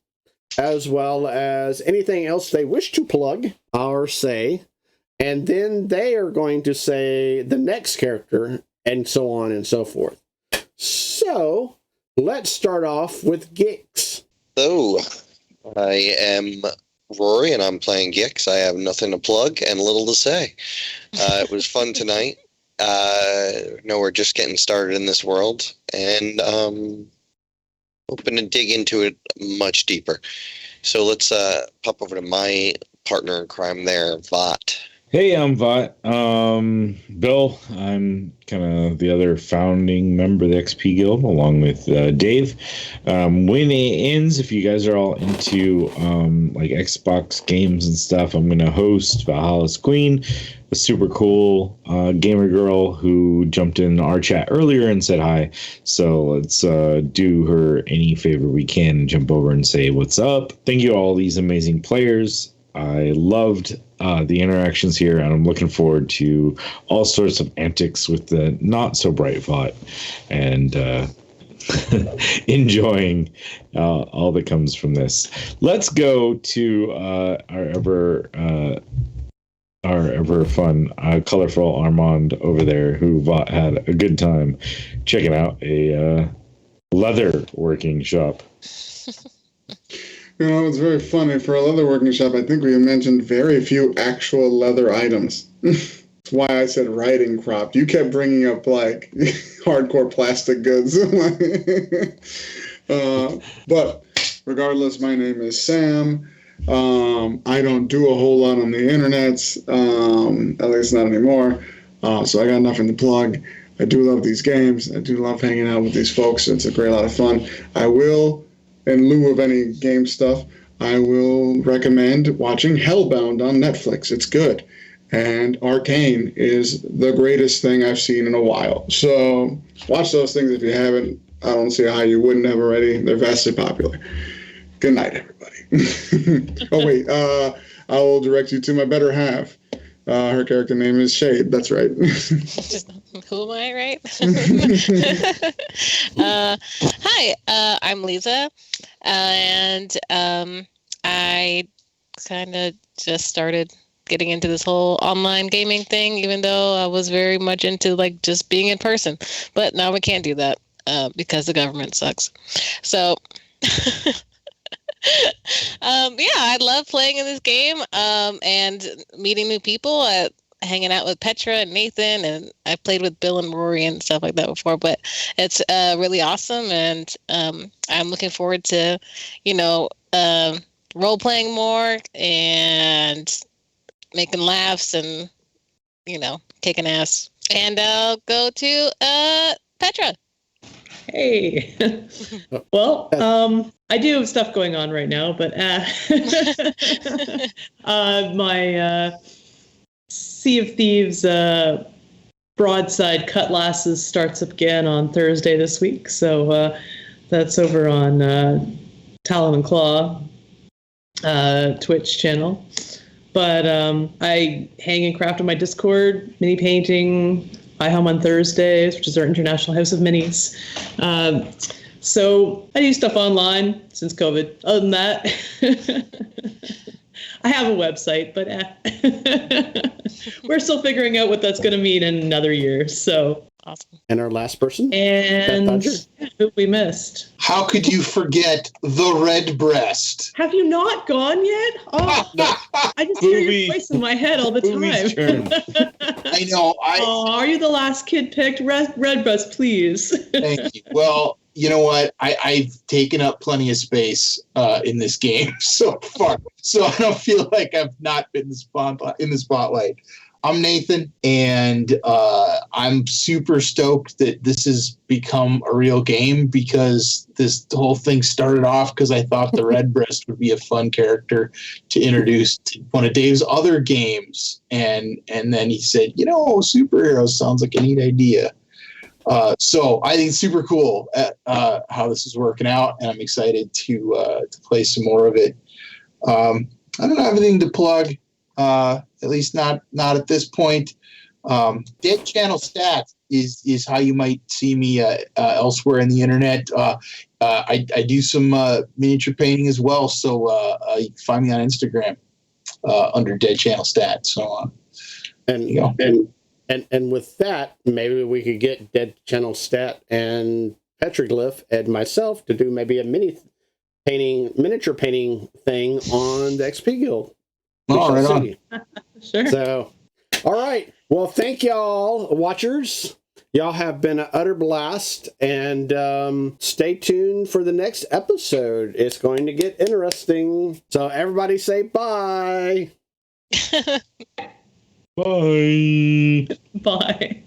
as well as anything else they wish to plug or say, and then they are going to say the next character, and so on and so forth. So let's start off with Gix. So, I am Rory, and I'm playing Gix. I have nothing to plug and little to say. It was fun tonight. We're just getting started in this world, and hoping to dig into it much deeper. So let's pop over to my partner in crime there, Vot. Hey, I'm Vot. Bill, I'm kind of the other founding member of the XP Guild, along with Dave. When it ends, if you guys are all into like Xbox games and stuff, I'm going to host Valhalla's Queen, a super cool gamer girl who jumped in our chat earlier and said hi. So let's do her any favor we can and jump over and say what's up. Thank you all these amazing players. I loved the interactions here, and I'm looking forward to all sorts of antics with the not so bright Vought, and enjoying all that comes from this. Let's go to our ever fun, colorful Armand over there, who Vought had a good time checking out a leather working shop. It's very funny. For a leather working shop, I think we mentioned very few actual leather items. That's why I said riding crop. You kept bringing up, like, hardcore plastic goods. But regardless, my name is Sam. I don't do a whole lot on the internet, at least not anymore. So I got nothing to plug. I do love these games. I do love hanging out with these folks. It's a great lot of fun. I will, in lieu of any game stuff, I will recommend watching Hellbound on Netflix. It's good. And Arcane is the greatest thing I've seen in a while. So watch those things if you haven't. I don't see how you wouldn't have already. They're vastly popular. Good night, everybody. Oh, wait. I will direct you to my better half. Her character name is Shade. That's right. Who am I, right? Hi, I'm Lisa, and I kind of just started getting into this whole online gaming thing, even though I was very much into like just being in person. But now we can't do that because the government sucks. So I love playing in this game and meeting new people, hanging out with Petra and Nathan, and I played with Bill and Rory and stuff like that before, but it's really awesome, and I'm looking forward to role playing more and making laughs and kicking ass. And I'll go to Petra. Hey. Well, I do have stuff going on right now, but my Sea of Thieves Broadside Cutlasses starts up again on Thursday this week. So that's over on Talon and Claw Twitch channel. But I hang and craft on my Discord, mini painting. I hum on Thursdays, which is our International House of Minis. So I do stuff online since COVID. Other than that, I have a website, but we're still figuring out what that's going to mean in another year. So Awesome. And our last person? And who we missed? How could you forget the red breast? Have you not gone yet? Oh, I just hear your voice in my head all the time. I know. Are you the last kid picked? Red breast, please. Thank you. Well, you know what? I've taken up plenty of space in this game so far, so I don't feel like I've not been in the spotlight. I'm Nathan, and I'm super stoked that this has become a real game, because this whole thing started off because I thought the Red Breast would be a fun character to introduce to one of Dave's other games, and then he said, superheroes sounds like a neat idea. So I think it's super cool at how this is working out, and I'm excited to play some more of it. I don't have anything to plug. At least not at this point. Dead Channel Stats is how you might see me elsewhere in the internet. I do some miniature painting as well, so you can find me on Instagram under Dead Channel Stats. So, and with that, maybe we could get Dead Channel Stat and Petroglyph and myself to do maybe a miniature painting thing on the XP Guild. Oh, right on. Sure. So, all right. Well, thank y'all, watchers. Y'all have been an utter blast, and stay tuned for the next episode. It's going to get interesting. So, everybody say bye. Bye. Bye.